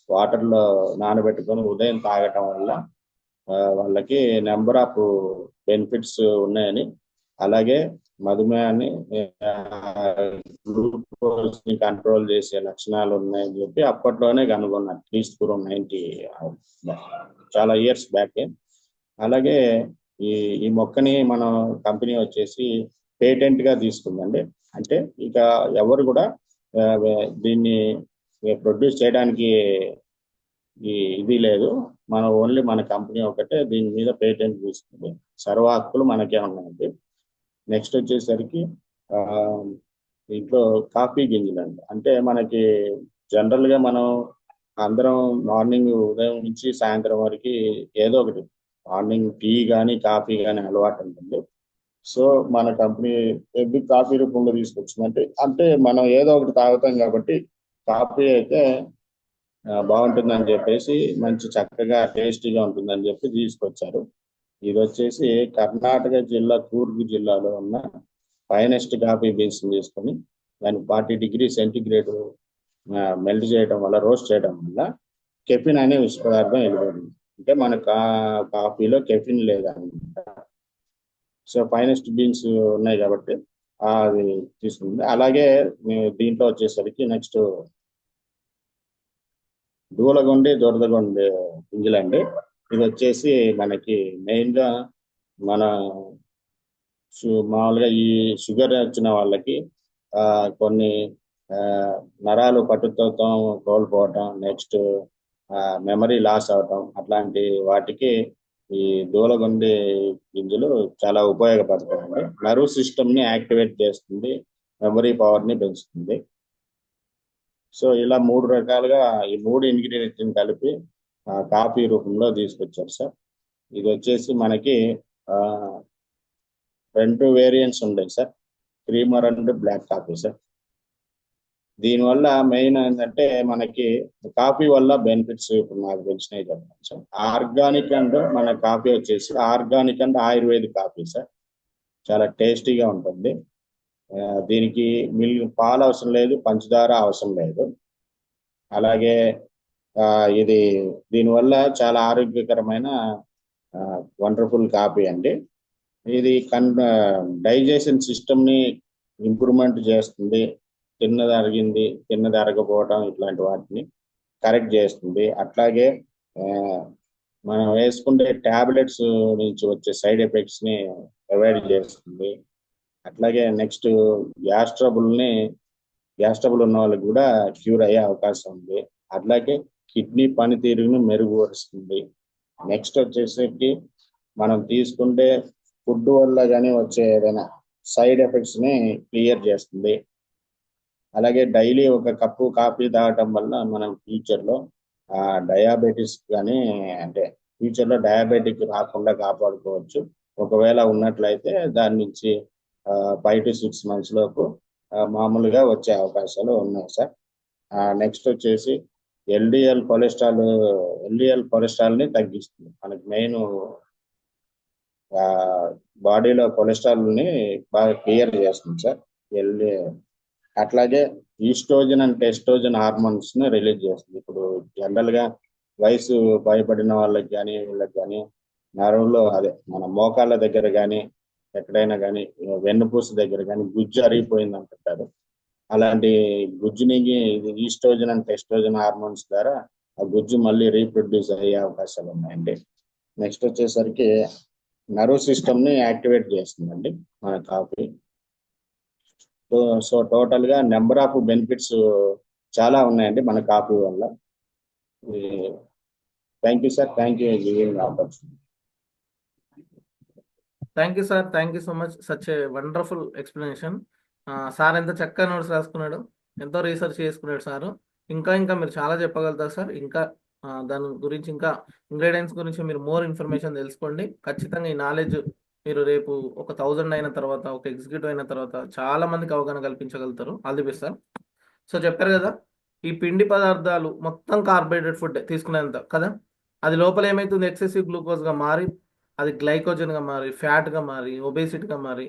వాటర్ లో నానబెట్టుకొని ఉదయం తాగటం వల్ల వాళ్ళకి నెంబర్ ఆఫ్ బెనిఫిట్స్ ఉన్నాయని, అలాగే మధుమేహాన్ని, గ్లూకోజ్ ని కంట్రోల్ చేసే లక్షణాలు ఉన్నాయని చెప్పి అప్పట్లోనే కనుగొన్నారు, క్రీస్తు పూర్వం 90 చాలా ఇయర్స్ బ్యాక్. అలాగే ఈ మొక్కని మనం కంపెనీ వచ్చేసి పేటెంట్ గా తీసుకుందండి. అంటే ఇక ఎవరు కూడా దీన్ని ప్రొడ్యూస్ చేయడానికి ఇది లేదు, మన ఓన్లీ మన కంపెనీ ఒకటే దీని మీద పేటెంట్ తీసుకుంది, సర్వ హక్కులు మనకే ఉన్నాయండి. నెక్స్ట్ వచ్చేసరికి దీంట్లో కాఫీ గింజలండి. అంటే మనకి జనరల్ గా మనం అందరం మార్నింగ్ ఉదయం నుంచి సాయంత్రం వరకు ఏదో ఒకటి మార్నింగ్ టీ కానీ కాఫీ కానీ అలవాటు ఉంటుంది. సో మన కంపెనీ ఎందుకు కాఫీ రూపంలో తీసుకొచ్చిందంటే, అంటే మనం ఏదో ఒకటి తాగుతాం కాబట్టి కాఫీ అయితే బాగుంటుందని చెప్పేసి మంచి చక్కగా టేస్టీగా ఉంటుందని చెప్పి తీసుకొచ్చారు. ఇది వచ్చేసి కర్ణాటక జిల్లా కూర్గ్ జిల్లాలో ఉన్న ఫైనెస్ట్ కాఫీ బీన్స్ తీసుకొని దాన్ని 40 డిగ్రీ సెంటిగ్రేడ్ మెల్ట్ చేయడం వల్ల, రోస్ట్ చేయడం వల్ల కెఫిన్ అనే విష పదార్థం వెళ్ళిపోయింది. అంటే మన కాఫీలో కెఫిన్ లేదన్నమాట. సో ఫైనెస్ట్ బీన్స్ ఉన్నాయి కాబట్టి అది తీసుకుంది. అలాగే దీంట్లో వచ్చేసరికి నెక్స్ట్ దూలగొండి దొరదగొండి గింజలండి. ఇది వచ్చేసి మనకి మెయిన్గా మన మామూలుగా ఈ షుగర్ వచ్చిన వాళ్ళకి కొన్ని నరాలు పట్టుత్వం కోల్పోవటం, నెక్స్ట్ మెమరీ లాస్ అవటం, అట్లాంటి వాటికి ఈ దూలగొండి గింజలు చాలా ఉపయోగపడతాయండి. నర్వ్ సిస్టమ్ని యాక్టివేట్ చేస్తుంది, మెమరీ పవర్ని పెంచుతుంది. సో ఇలా 3 రకాలుగా ఈ 3 ఇంగ్రీడియంట్స్ కలిపి కాఫీ రూపంలో తీసుకొచ్చారు సార్. ఇది వచ్చేసి మనకి 2 వేరియంట్స్ ఉంటాయి sir, creamer and black coffee sir. దీనివల్ల మెయిన్ ఏంటంటే మనకి కాఫీ వల్ల బెనిఫిట్స్ ఇప్పుడు నాకు తెలిసినవి చెప్తాను సార్. ఆర్గానిక్ అండ్ మన కాఫీ వచ్చేసి organic and ayurvedic coffee sir. చాలా టేస్టీగా ఉంటుంది. దీనికి పాలు అవసరం లేదు, పంచదార అవసరం లేదు. అలాగే ఇది దీనివల్ల చాలా ఆరోగ్యకరమైన వండర్ఫుల్ కాఫీ అండి. ఇది డైజెషన్ సిస్టమ్ని ఇంప్రూవ్మెంట్ చేస్తుంది. తిన్నది అరగపోవడం ఇట్లాంటి వాటిని కరెక్ట్ చేస్తుంది. అట్లాగే మనం వేసుకుంటే ట్యాబ్లెట్స్ నుంచి వచ్చే సైడ్ ఎఫెక్ట్స్ని అవాయిడ్ చేస్తుంది. అట్లాగే నెక్స్ట్ గ్యాస్ ట్రబుల్ ఉన్న వాళ్ళకి కూడా క్యూర్ అయ్యే అవకాశం ఉంది. అట్లాగే కిడ్నీ పనితీరును మెరుగుపరుస్తుంది. నెక్స్ట్ వచ్చేసరికి మనం తీసుకుంటే ఫుడ్ వల్ల కానీ వచ్చే ఏదైనా సైడ్ ఎఫెక్ట్స్ని క్లియర్ చేస్తుంది. అలాగే డైలీ ఒక కప్పు కాఫీ తాగటం వల్ల మనం ఫ్యూచర్లో డయాబెటీస్ కానీ అంటే ఫ్యూచర్లో డయాబెటిక్ రాకుండా కాపాడుకోవచ్చు. ఒకవేళ ఉన్నట్లయితే దాని నుంచి 5 to 6 months లోపు మామూలుగా వచ్చే అవకాశాలు ఉన్నాయి సార్. నెక్స్ట్ వచ్చేసి ఎల్డిఎల్ కొలెస్ట్రాల్ని తగ్గిస్తుంది. మనకి మెయిన్ బాడీలో కొలెస్ట్రాల్ని బాగా క్లియర్ చేస్తుంది సార్ ఎల్డిఎల్. అట్లాగే ఈస్ట్రోజన్ అండ్ టెస్ట్రోజన్ హార్మోన్స్ని రిలీజ్ చేస్తుంది. ఇప్పుడు జనరల్గా వయసు భయపడిన వాళ్ళకి కానీ వీళ్ళకి కానీ నరువులో అదే మన మోకాళ్ళ దగ్గర కానీ ఎక్కడైనా కానీ వెన్నుపూస దగ్గర కానీ గుజ్జు అరిగిపోయింది అంటుంటారు. అలాంటి గుజ్జుని ఈస్ట్రోజన్ అండ్ టెస్ట్రోజన్ హార్మోన్స్ ద్వారా ఆ గుజ్జు మళ్ళీ రీప్రొడ్యూస్ అయ్యే అవకాశాలు ఉన్నాయండి. నెక్స్ట్ వచ్చేసరికి నర్వ్ సిస్టమ్ని యాక్టివేట్ చేస్తుందండి మన కాఫీ. సో టోటల్గా నెంబర్ ఆఫ్ బెనిఫిట్స్ చాలా ఉన్నాయండి మన కాఫీ వల్ల. Thank you sir, thank you giving opportunity. Thank you sir, thank you so much, such a wonderful explanation. Sir ఎంత చక్కగా నోట్స్ రాసుకున్నాడు, ఎంతో రీసెర్చ్ చేసుకున్నాడు సారు. ఇంకా మీరు చాలా చెప్పగలుగుతారు సార్. ఇంకా దాని గురించి ఇంకా ఇంగ్రీడియంట్స్ గురించి మీరు మోర్ ఇన్ఫర్మేషన్ తెలుసుకోండి. ఖచ్చితంగా ఈ నాలెడ్జ్ మీరు రేపు ఒక 1000 అయిన తర్వాత, ఒక ఎగ్జిక్యూటివ్ అయిన తర్వాత చాలా మందికి అవగాహన కల్పించగలుగుతారు. All the best sir. So చెప్పారు కదా, ఈ పిండి పదార్థాలు మొత్తం కార్బోహైడ్రేట్ ఫుడ్ తీసుకునేంత కదా, అది లోపల ఏమవుతుంది, ఎక్సెసివ్ గ్లూకోజ్గా మారి అది గ్లైకోజన్గా మారి ఫ్యాట్గా మారి ఒబేసిటీగా మారి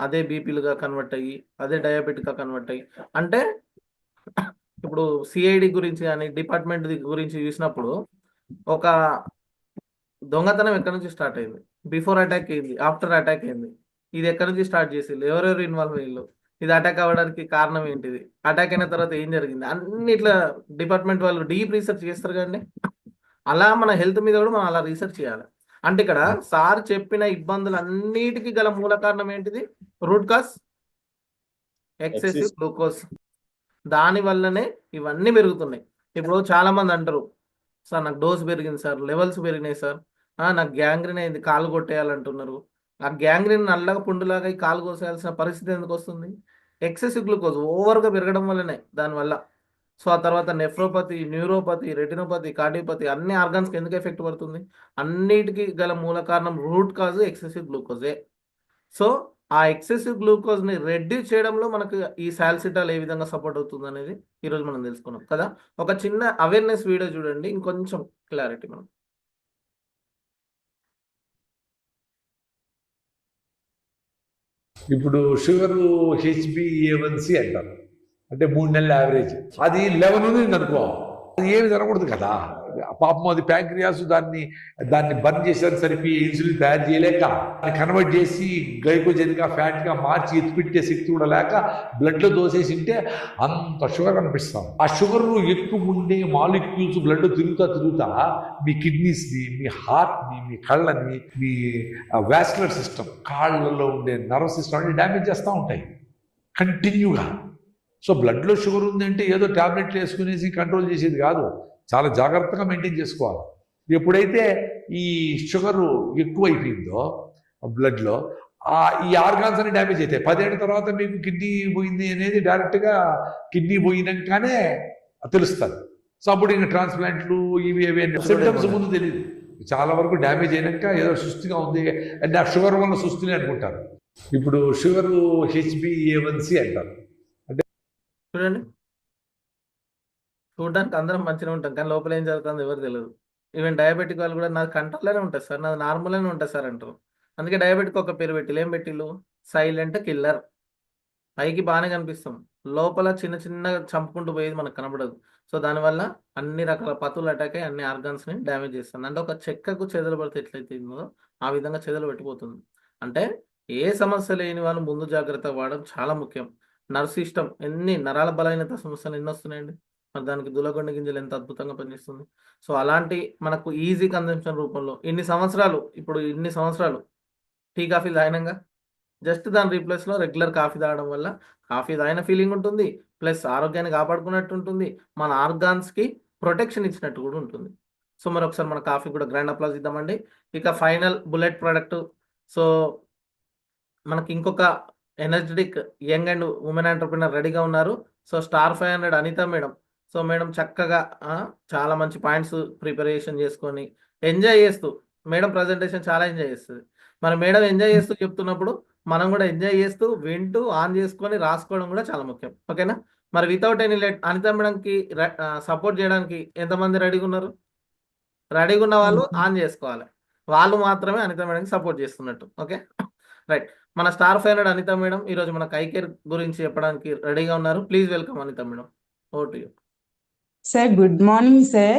అదే బీపీలుగా కన్వర్ట్ అయ్యి అదే డయాబెటిక్గా కన్వర్ట్ అయ్యి, అంటే ఇప్పుడు సిఐడి గురించి కానీ డిపార్ట్మెంట్ గురించి చూసినప్పుడు ఒక దొంగతనం ఎక్కడి నుంచి స్టార్ట్ అయింది, బిఫోర్ అటాక్ అయింది, ఆఫ్టర్ అటాక్ అయింది, ఇది ఎక్కడి నుంచి స్టార్ట్ చేసి ఎవరెవరు ఇన్వాల్వ్ అయ్యారు, ఇది అటాక్ అవ్వడానికి కారణం ఏంటిది, అటాక్ అయిన తర్వాత ఏం జరిగింది, అన్ని ఇట్లా డిపార్ట్మెంట్ వాళ్ళు డీప్ రీసెర్చ్ చేస్తారు కదండి. అలా మన హెల్త్ మీద కూడా మనం అలా రీసెర్చ్ చేయాలి. అంటే ఇక్కడ సార్ చెప్పిన ఇబ్బందులు అన్నిటికీ గల మూల కారణం ఏంటిది, రూట్ కాజ్ ఎక్సెసివ్ గ్లూకోజ్. దాని వల్లనే ఇవన్నీ పెరుగుతున్నాయి. ఇప్పుడు చాలా మంది అంటారు, సార్ నాకు డోస్ పెరిగింది సార్, లెవెల్స్ పెరిగినాయి సార్, నాకు గ్యాంగ్రీన్ అయింది, కాలు కొట్టేయాలంటున్నారు. ఆ గ్యాంగ్రీన్ నల్లగా పుండులాగా కాలు కోసేయాల్సిన పరిస్థితి ఎందుకు వస్తుంది, ఎక్సెసివ్ గ్లూకోజ్ ఓవర్గా పెరగడం వల్లనే దానివల్ల. సో ఆ తర్వాత నెఫ్రోపతి, న్యూరోపతి, రెటినోపతి, కార్డియోపతి అన్ని ఆర్గాన్స్కి ఎందుకు ఎఫెక్ట్ పడుతుంది, అన్నిటికీ గల మూల కారణం రూట్ కాజ్ ఎక్సెసివ్ గ్లూకోజే. సో ఆ ఎక్సెసివ్ గ్లూకోజ్ని రెడ్యూస్ చేయడంలో మనకు ఈ సాల్సిటాల్ ఏ విధంగా సపోర్ట్ అవుతుంది అనేది ఈరోజు మనం తెలుసుకున్నాం కదా. ఒక చిన్న అవేర్నెస్ వీడియో చూడండి, ఇంకొంచెం క్లారిటీ మనం. ఇప్పుడు షుగర్ HbA1c అంటారు, అంటే 3 నెలల యావరేజ్. అది 11 ఉంది అనుకో, అది ఏమి జరగకూడదు కదా. పాపం అది ప్యాంక్రియాస్ దాన్ని బర్న్ చేసేది సరిపోయి ఇన్సులిన్ తయారు చేయలేక దాన్ని కన్వర్ట్ చేసి గ్లైకోజన్గా ఫ్యాట్గా మార్చి ఎత్తిపెట్టే శక్తి కూడా లేక బ్లడ్లో దోసేసి ఉంటే అంత షుగర్ కనిపిస్తాం. ఆ షుగర్ ఎక్కువ ఉండే మాలిక్యూల్స్ బ్లడ్ తిరుగుతా మీ కిడ్నీస్ని, మీ హార్ట్ని, మీ కళ్ళని, మీ వాస్కులర్ సిస్టమ్, కాళ్ళలో ఉండే నర్వ్ సిస్టమ్ అన్ని డ్యామేజ్ చేస్తూ ఉంటాయి కంటిన్యూగా. సో బ్లడ్లో షుగర్ ఉందంటే ఏదో ట్యాబ్లెట్లు వేసుకునేసి కంట్రోల్ చేసేది కాదు, చాలా జాగ్రత్తగా మెయింటైన్ చేసుకోవాలి. ఎప్పుడైతే ఈ షుగర్ ఎక్కువైపోయిందో బ్లడ్లో ఈ ఆర్గాన్స్ అని డ్యామేజ్ అవుతాయి. 10 ఏళ్ళ తర్వాత మీకు కిడ్నీ పోయింది అనేది డైరెక్ట్గా కిడ్నీ పోయినాకనే తెలుస్తుంది. సో అప్పుడు ఇంకా ట్రాన్స్ప్లాంట్లు ఇవి సిమ్టమ్స్ ముందు తెలియదు. చాలా వరకు డ్యామేజ్ అయినాక ఏదో సుస్థిగా ఉంది అంటే ఆ షుగర్ వల్ల సుస్థిని అనుకుంటారు. ఇప్పుడు షుగర్ HbA1c అంటారు. చూడండి, చూడడానికి అందరం మంచిగా ఉంటాం కానీ లోపల ఏం జరుగుతుందో ఎవరు తెలియదు. ఈవెన్ డయాబెటిక్ వాళ్ళు కూడా నాది కంట్రోల్లోనే ఉంటుంది సార్, నాది నార్మల్గానే ఉంటుంది సార్ అంటారు. అందుకే డయాబెటిక్ ఒక పేరు పెట్టిలు. ఏం పెట్టిళ్ళు? Silent killer. పైకి బాగానే కనిపిస్తాం, లోపల చిన్న చిన్నగా చంపుకుంటూ పోయేది మనకు కనబడదు. సో దానివల్ల అన్ని రకాల పతులు అటాక్ అయ్యి అన్ని ఆర్గాన్స్ని డ్యామేజ్ చేస్తుంది. అంటే ఒక చెక్కకు చెదలు పడితే ఎట్లయితుందో ఆ విధంగా చెదలు పెట్టిపోతుంది. అంటే ఏ సమస్య లేని వాళ్ళు ముందు జాగ్రత్త వాడడం చాలా ముఖ్యం. నర్వ్ సిస్టమ్, ఎన్ని నరాల బలహీనత సమస్యలు ఎన్ని వస్తున్నాయండి, మరి దానికి దులగొండ గింజలు ఎంత అద్భుతంగా పనిచేస్తుంది. సో అలాంటి మనకు ఈజీ కన్జంప్షన్ రూపంలో ఇన్ని సంవత్సరాలు టీ కాఫీ తాగినాక జస్ట్ దాని రీప్లేస్లో రెగ్యులర్ కాఫీ తాగడం వల్ల కాఫీ తాగిన ఫీలింగ్ ఉంటుంది, ప్లస్ ఆరోగ్యాన్ని కాపాడుకున్నట్టు ఉంటుంది, మన ఆర్గాన్స్కి ప్రొటెక్షన్ ఇచ్చినట్టు కూడా ఉంటుంది. సో మరి ఒకసారి మన కాఫీ కూడా గ్రాండ్ అప్లాజ్ ఇద్దామండి. ఇక ఫైనల్ బుల్లెట్ ప్రోడక్ట్. సో మనకి ఇంకొక energetic young and women entrepreneur రెడీగా ఉన్నారు. So star 500 Anitha madam. So madam చక్కగా చాలా మంచి పాయింట్స్ ప్రిపరేషన్ చేసుకొని ఎంజాయ్ చేస్తూ, మేడం ప్రజెంటేషన్ చాలా ఎంజాయ్ చేస్తుంది. మరి మేడం ఎంజాయ్ చేస్తూ చెప్తున్నప్పుడు మనం కూడా ఎంజాయ్ చేస్తూ వింటూ ఆన్ చేసుకొని రాసుకోవడం కూడా చాలా ముఖ్యం. ఓకేనా? మరి వితౌట్ ఎనీ లేట్ అనిత మేడంకి సపోర్ట్ చేయడానికి ఎంతమంది రెడీగా ఉన్నారు? రెడీగా ఉన్న వాళ్ళు ఆన్ చేసుకోవాలి, వాళ్ళు మాత్రమే అనిత మేడంకి సపోర్ట్ చేస్తున్నట్టు. Okay, right. మన స్టార్ 500 అనిత మేడం ఈరోజు మన ఐకేర్ గురించి చెప్పడానికి రెడీగా ఉన్నారు. Please welcome Anitha madam. Over to you. Sir, good morning, sir.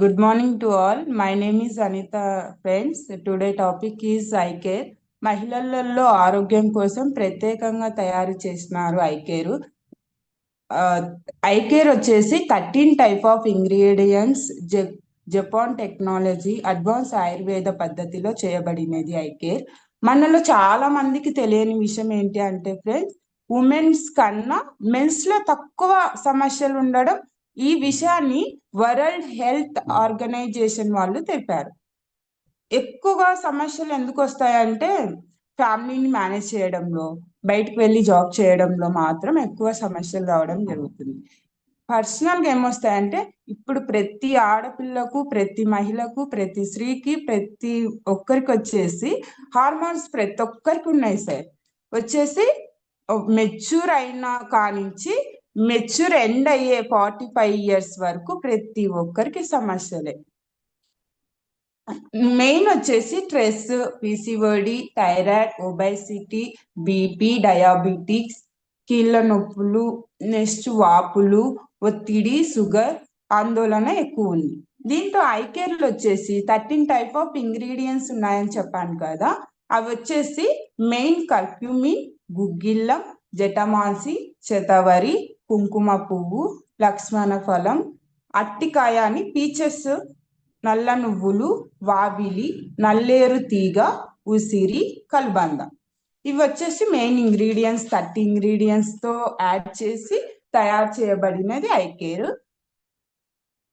Good morning to all. My name is Anita, friends. Today topic is eye care. మహిళలలో ఆరోగ్యం కోసం ప్రత్యేకంగా తయారు చేసినారు ఐకేర్. ఐకేర్ వచ్చేసి 13 type of ingredients Japan technology advance Ayurveda పద్ధతిలో చేయబడినది iCare. మనలో చాలా మందికి తెలియని విషయం ఏంటి అంటే ఫ్రెండ్స్, ఉమెన్స్ కన్నా మెన్స్ లో తక్కువ సమస్యలు ఉండడం. ఈ విషయాన్ని వరల్డ్ హెల్త్ ఆర్గనైజేషన్ వాళ్ళు తెలిపారు. ఎక్కువగా సమస్యలు ఎందుకు వస్తాయంటే ఫ్యామిలీని మేనేజ్ చేయడంలో, బయటకు వెళ్ళి జాబ్ చేయడంలో మాత్రం ఎక్కువ సమస్యలు రావడం జరుగుతుంది. పర్సనల్గా ఏమొస్తాయంటే ఇప్పుడు ప్రతి ఆడపిల్లకు, ప్రతి మహిళకు, ప్రతి స్త్రీకి, ప్రతి ఒక్కరికి వచ్చేసి హార్మోన్స్ ప్రతి ఒక్కరికి ఉన్నాయి సార్. వచ్చేసి మెచ్యూర్ అయినా కానించి మెచ్యూర్ ఎండ్ అయ్యే 45 years వరకు ప్రతి ఒక్కరికి సమస్యలే. మెయిన్ వచ్చేసి stress, PCOD, thyroid, obesity, BP, diabetics, కీళ్ళ నొప్పులు, నెక్స్ట్ వాపులు, ఒత్తిడి, షుగర్, ఆందోళన ఎక్కువ ఉంది. దీంట్లో ఐకేర్లో వచ్చేసి 13 టైప్ ఆఫ్ ఇంగ్రీడియంట్స్ ఉన్నాయని చెప్పాను కదా. అవి వచ్చేసి మెయిన్ కర్క్యూమిన్, గుగ్గిల్లం, జటమాసి, శతవరి, కుంకుమ పువ్వు, లక్ష్మణ ఫలం, అట్టికాయ అని పీచెస్, నల్ల నువ్వులు, వావిలి, నల్లేరు తీగ, ఉసిరి, కల్బంద. ఇవి వచ్చేసి మెయిన్ ఇంగ్రీడియంట్స్. 30 ingredients తో యాడ్ చేసి తయారు చేయబడినది ఐకేర్.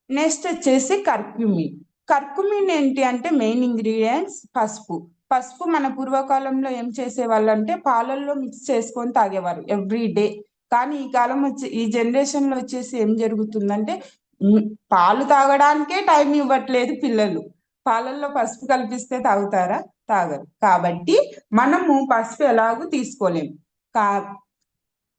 నెక్స్ట్ వచ్చేసి కర్క్యూమిన్. కర్క్యూమిన్ ఏంటి అంటే మెయిన్ ఇంగ్రీడియంట్స్ పసుపు. పసుపు మన పూర్వకాలంలో ఏం చేసేవాళ్ళు అంటే పాలల్లో మిక్స్ చేసుకొని తాగేవారు ఎవ్రీ డే. కానీ ఈ కాలం ఈ జనరేషన్ లో వచ్చేసి ఏం జరుగుతుందంటే పాలు తాగడానికే టైం ఇవ్వట్లేదు పిల్లలు. పాలల్లో పసుపు కలిపిస్తే తాగుతారా? తాగరు. కాబట్టి మనము పసుపు ఎలాగూ తీసుకోలేము.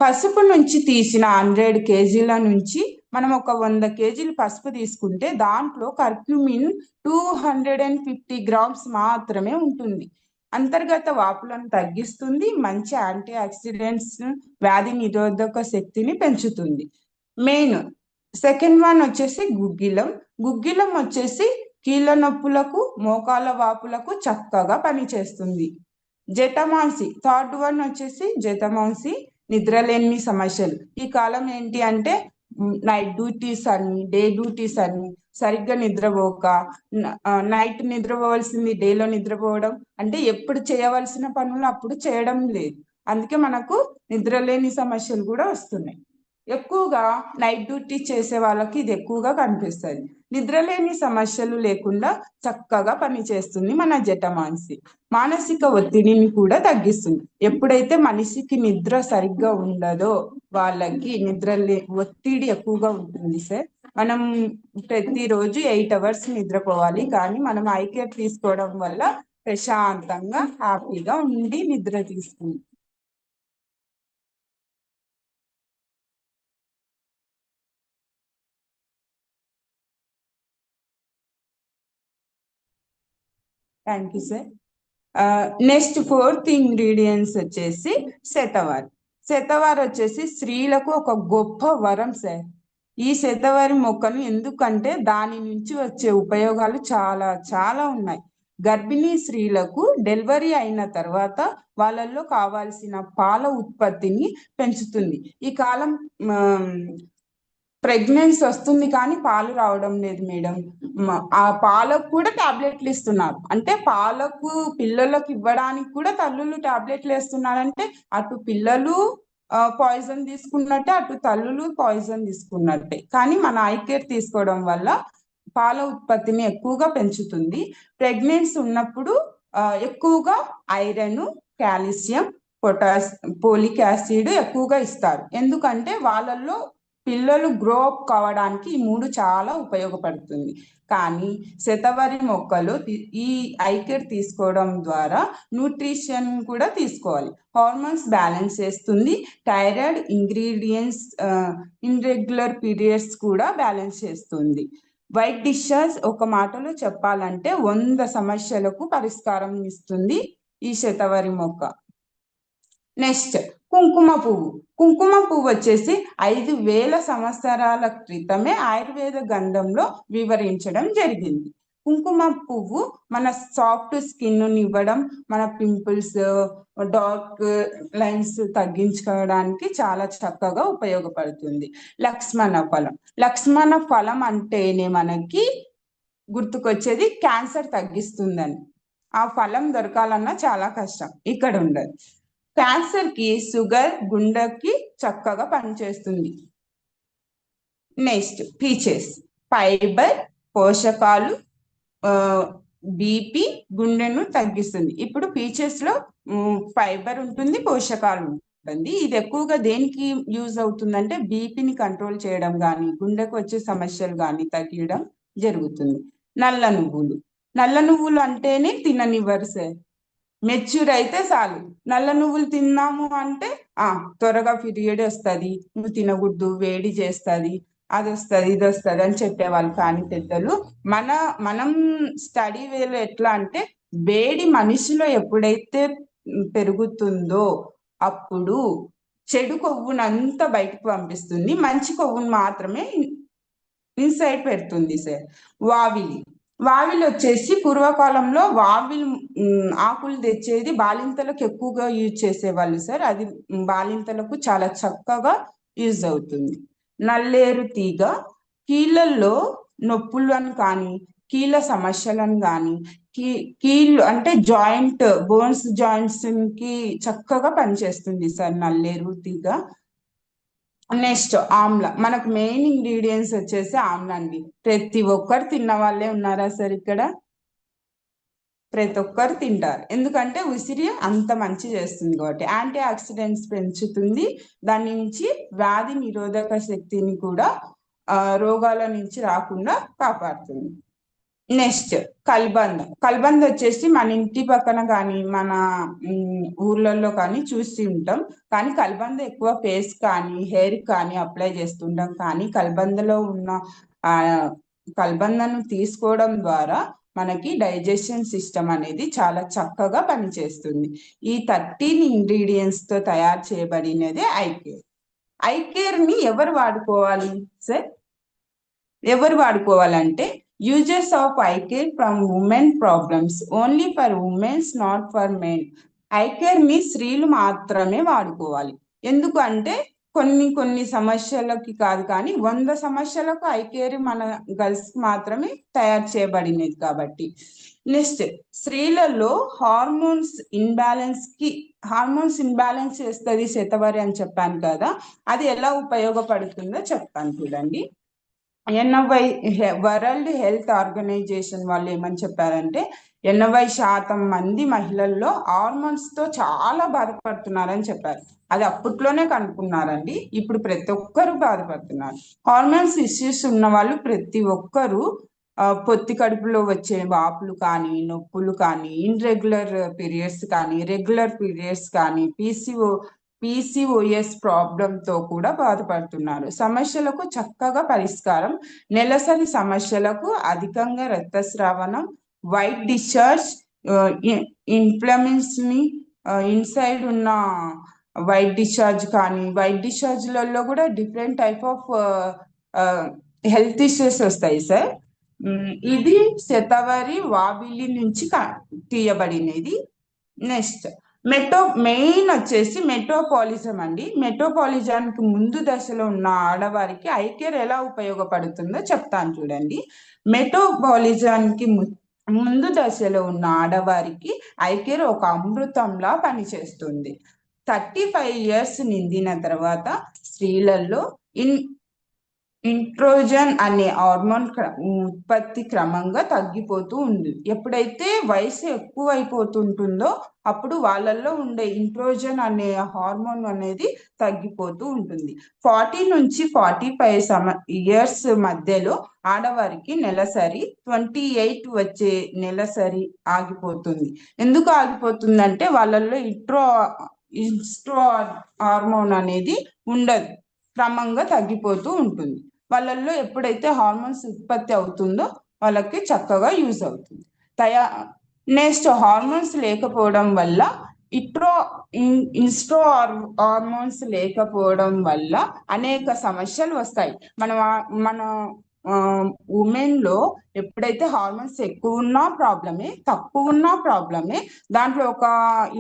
పసుపు నుంచి తీసిన 100 kgs నుంచి మనం ఒక 100 kgs పసుపు తీసుకుంటే దాంట్లో కర్క్యూమిన్ 250 grams మాత్రమే ఉంటుంది. అంతర్గత వాపులను తగ్గిస్తుంది, మంచి యాంటీ ఆక్సిడెంట్స్, వ్యాధి నిరోధక శక్తిని పెంచుతుంది. మెయిన్ సెకండ్ వన్ వచ్చేసి గుగ్గిలం. గుగ్గిలం వచ్చేసి కీళ్ళ నొప్పులకు, మోకాల వాపులకు చక్కగా పనిచేస్తుంది. జటమాంసి, థర్డ్ వన్ వచ్చేసి జటమాంసి, నిద్రలేని సమస్యలు. ఈ కాలం ఏంటి అంటే నైట్ డ్యూటీస్ అని, డే డ్యూటీస్ అని, సరిగ్గా నిద్రపోక, నైట్ నిద్రపోవాల్సింది డేలో నిద్రపోవడం, అంటే ఎప్పుడు చేయవలసిన పనులు అప్పుడు చేయడం లేదు. అందుకే మనకు నిద్రలేని సమస్యలు కూడా వస్తున్నాయి. ఎక్కువగా నైట్ డ్యూటీ చేసే వాళ్ళకి ఇది ఎక్కువగా కనిపిస్తుంది. నిద్రలేని సమస్యలు లేకుండా చక్కగా పనిచేస్తుంది మన జటమాంసి. మానసిక ఒత్తిడిని కూడా తగ్గిస్తుంది. ఎప్పుడైతే మనిషికి నిద్ర సరిగ్గా ఉండదో వాళ్ళకి ఒత్తిడి ఎక్కువగా ఉంటుంది సార్. మనం ప్రతిరోజు 8 hours నిద్రపోవాలి, కానీ మనం ఐ కేర్ తీసుకోవడం వల్ల ప్రశాంతంగా హ్యాపీగా ఉండి నిద్ర తీసుకుంటాం. Thank you sir. Next fourth ingredients వచ్చేసి శతవారి. శతవారి వచ్చేసి స్త్రీలకు ఒక గొప్ప వరం సార్. ఈ శతవారి మొక్కను ఎందుకంటే దాని నుంచి వచ్చే ఉపయోగాలు చాలా చాలా ఉన్నాయి. గర్భిణీ స్త్రీలకు డెలివరీ అయిన తర్వాత వాళ్ళల్లో కావాల్సిన పాల ఉత్పత్తిని పెంచుతుంది. ఈ కాలం ప్రెగ్నెన్సీ వస్తుంది కానీ పాలు రావడం లేదు మేడం. ఆ పాలకు కూడా టాబ్లెట్లు ఇస్తున్నారు. అంటే పాలకు పిల్లలకు ఇవ్వడానికి కూడా తల్లులు టాబ్లెట్లు వేస్తున్నారంటే అటు పిల్లలు పాయిజన్ తీసుకున్నట్టే, అటు తల్లులు పాయిజన్ తీసుకున్నట్టే. కానీ మన ఐ కేర్ తీసుకోవడం వల్ల పాల ఉత్పత్తిని ఎక్కువగా పెంచుతుంది. ప్రెగ్నెన్సీ ఉన్నప్పుడు ఎక్కువగా ఐరన్, కాల్షియం, పోలిక్ యాసిడ్ ఎక్కువగా ఇస్తారు. ఎందుకంటే వాళ్ళల్లో పిల్లలు గ్రో అప్ కావడానికి ఈ 3 చాలా ఉపయోగపడుతుంది. కానీ శతవరి మొక్కలు ఈ ఐ కేర్ తీసుకోవడం ద్వారా న్యూట్రిషన్ కూడా తీసుకోవాలి. హార్మోన్స్ బ్యాలెన్స్ చేస్తుంది. థైరాయిడ్, ఇంగ్రీడియంట్స్, ఇర్రెగ్యులర్ పీరియడ్స్ కూడా బ్యాలెన్స్ చేస్తుంది. వైట్ డిశ్చార్జ్ ఒక మాటలో చెప్పాలంటే 100 సమస్యలకు పరిష్కారం ఇస్తుంది ఈ శతవరి మొక్క. నెక్స్ట్ కుంకుమ పువ్వు. కుంకుమ పువ్వు వచ్చేసి 5000 సంవత్సరాల క్రితమే ఆయుర్వేద గ్రంథంలో వివరించడం జరిగింది. కుంకుమ పువ్వు మన సాఫ్ట్ స్కిన్ ఇవ్వడం, మన పింపుల్స్, డార్క్ లైన్స్ తగ్గించుకోవడానికి చాలా చక్కగా ఉపయోగపడుతుంది. లక్ష్మణ ఫలం. లక్ష్మణ ఫలం అంటేనే మనకి గుర్తుకొచ్చేది క్యాన్సర్ తగ్గిస్తుందని. ఆ ఫలం దొరకాలన్నా చాలా కష్టం, ఇక్కడ ఉండదు. క్యాన్సర్ కి, షుగర్, గుండెకి చక్కగా పనిచేస్తుంది. Next peaches. ఫైబర్, పోషకాలు, బీపీ, గుండెను తగ్గిస్తుంది. ఇప్పుడు పీచెస్ లో ఫైబర్ ఉంటుంది, పోషకాలు ఉంటుంది. ఇది ఎక్కువగా దేనికి యూజ్ అవుతుందంటే బీపీని కంట్రోల్ చేయడం కానీ, గుండెకు వచ్చే సమస్యలు కానీ తగ్గడం జరుగుతుంది. నల్ల నువ్వులు. నల్ల నువ్వులు అంటేనే తిననివ్వరు సార్. మెచ్యూర్ అయితే చాలు. నల్ల నువ్వులు తిన్నాము అంటే త్వరగా పీరియడ్ వస్తుంది, నువ్వు తినకూడదు, వేడి చేస్తుంది, అది వస్తుంది, ఇది వస్తుంది అని చెప్పేవాళ్ళు. కానీ పెద్దలు మనం స్టడీ వేలో ఎట్లా అంటే వేడి మనిషిలో ఎప్పుడైతే పెరుగుతుందో అప్పుడు చెడు కొవ్వునంతా బయటకు పంపిస్తుంది, మంచి కొవ్వును మాత్రమే ఇన్సైడ్ పెడుతుంది సార్. వావిలి. వావిలి వచ్చేసి పూర్వకాలంలో వావిలి ఆకులు తెచ్చేది బాలింతలకు ఎక్కువగా యూజ్ చేసేవాళ్ళు సార్. అది బాలింతలకు చాలా చక్కగా యూజ్ అవుతుంది. నల్లేరు తీగ. కీళ్ళల్లో నొప్పులను కానీ, కీళ్ళ సమస్యలను కానీ, కీళ్ళు అంటే బోన్స్ జాయింట్స్ కి చక్కగా పనిచేస్తుంది సార్ నల్లేరు తీగ. నెక్స్ట్ ఆమ్ల. మనకు మెయిన్ ఇంగ్రీడియంట్స్ వచ్చేసి ఆమ్ల అండి. ప్రతి ఒక్కరు తిన్న వాళ్ళే ఉన్నారా సార్ ఇక్కడ? ప్రతి ఒక్కరు తింటారు, ఎందుకంటే ఉసిరి అంత మంచి చేస్తుంది కాబట్టి. యాంటీ ఆక్సిడెంట్స్ పెంచుతుంది, దాని నుంచి వ్యాధి నిరోధక శక్తిని కూడా రోగాల నుంచి రాకుండా కాపాడుతుంది. నెక్స్ట్ కల్బంద. కల్బంద వచ్చేసి మన ఇంటి పక్కన కానీ మన ఊర్లలో కానీ చూసి ఉంటాం. కానీ కల్బంద ఎక్కువ ఫేస్ కానీ హెయిర్ కానీ అప్లై చేస్తుంటాం. కానీ కల్బందలో ఉన్న కల్బందను తీసుకోవడం ద్వారా మనకి డైజెషన్ సిస్టమ్ అనేది చాలా చక్కగా పనిచేస్తుంది. ఈ 13 ఇంగ్రీడియంట్స్ తో తయారు చేయబడినది ఐ కేర్. ఐ కేర్ ని ఎవరు వాడుకోవాలి సార్? ఎవరు వాడుకోవాలంటే users of I care from women problems, only for womens, not for men. I care ని స్త్రీలు మాత్రమే వాడుకోవాలి. ఎందుకంటే కొన్ని సమస్యలకి కాదు, కానీ 100 సమస్యలకు ఐ కేర్ మన గర్ల్స్ మాత్రమే తయారు చేయబడినది కాబట్టి. నెక్స్ట్, స్త్రీలలో హార్మోన్స్ ఇంబ్యాలెన్స్ చేస్తుంది శతవరి అని చెప్పాను కదా, అది ఎలా ఉపయోగపడుతుందో చెప్తాను చూడండి. వరల్డ్ హెల్త్ ఆర్గనైజేషన్ వాళ్ళు ఏమని చెప్పారంటే 80% మంది మహిళల్లో హార్మోన్స్ తో చాలా బాధపడుతున్నారని చెప్పారు. అది అప్పట్లోనే కనుక్కున్నారండి, ఇప్పుడు ప్రతి ఒక్కరు బాధపడుతున్నారు. హార్మోన్స్ ఇష్యూస్ ఉన్న వాళ్ళు ప్రతి ఒక్కరు పొత్తి కడుపులో వచ్చే వాపులు కానీ, నొప్పులు కానీ, ఇన్రెగ్యులర్ పీరియడ్స్ కానీ, రెగ్యులర్ పీరియడ్స్ కానీ, పీసీఓఎస్ ప్రాబ్లంతో కూడా బాధపడుతున్నారు. సమస్యలకు చక్కగా పరిష్కారం: నెలసరి సమస్యలకు అధికంగా రక్తస్రావణం, వైట్ డిశ్చార్జ్, ఇన్ఫ్లమేషన్స్ ని ఇన్సైడ్ ఉన్న వైట్ డిశ్చార్జ్ కానీ, వైట్ డిశ్చార్జ్లలో కూడా different type of health issues వస్తాయి సార్. ఇది శతవరి వావిలి నుంచి తీయబడినది. నెక్స్ట్, మెయిన్ వచ్చేసి మెటోపాలిజం అండి. మెటోపాలిజానికి ముందు దశలో ఉన్న ఆడవారికి ఐ కేర్ ఎలా ఉపయోగపడుతుందో చెప్తాను చూడండి. మెటోపాలిజానికి ముందు దశలో ఉన్న ఆడవారికి ఐ కేర్ ఒక అమృతంలా పనిచేస్తుంది. 35 years నిండిన తర్వాత స్త్రీలలో ఇంట్రోజన్ అనే హార్మోన్ ఉత్పత్తి క్రమంగా తగ్గిపోతూ ఉంది. ఎప్పుడైతే వయసు ఎక్కువ అయిపోతుంటుందో అప్పుడు వాళ్ళల్లో ఉండే ఇంట్రోజన్ అనే హార్మోన్ అనేది తగ్గిపోతూ ఉంటుంది. 40 నుంచి 45 years మధ్యలో ఆడవారికి నెలసరి 28 వచ్చే నెలసరి ఆగిపోతుంది. ఎందుకు ఆగిపోతుందంటే వాళ్ళల్లో ఈస్ట్రో హార్మోన్ అనేది ఉండదు, క్రమంగా తగ్గిపోతూ ఉంటుంది. వాళ్ళల్లో ఎప్పుడైతే హార్మోన్స్ ఉత్పత్తి అవుతుందో వాళ్ళకి చక్కగా యూజ్ అవుతుంది. నెక్స్ట్, హార్మోన్స్ లేకపోవడం వల్ల ఈస్ట్రో హార్మోన్స్ లేకపోవడం వల్ల అనేక సమస్యలు వస్తాయి. మన ఉమెన్ లో ఎప్పుడైతే హార్మోన్స్ ఎక్కువ ఉన్నా ప్రాబ్లమే, తక్కువ ఉన్నా ప్రాబ్లమే, దాంట్లో ఒక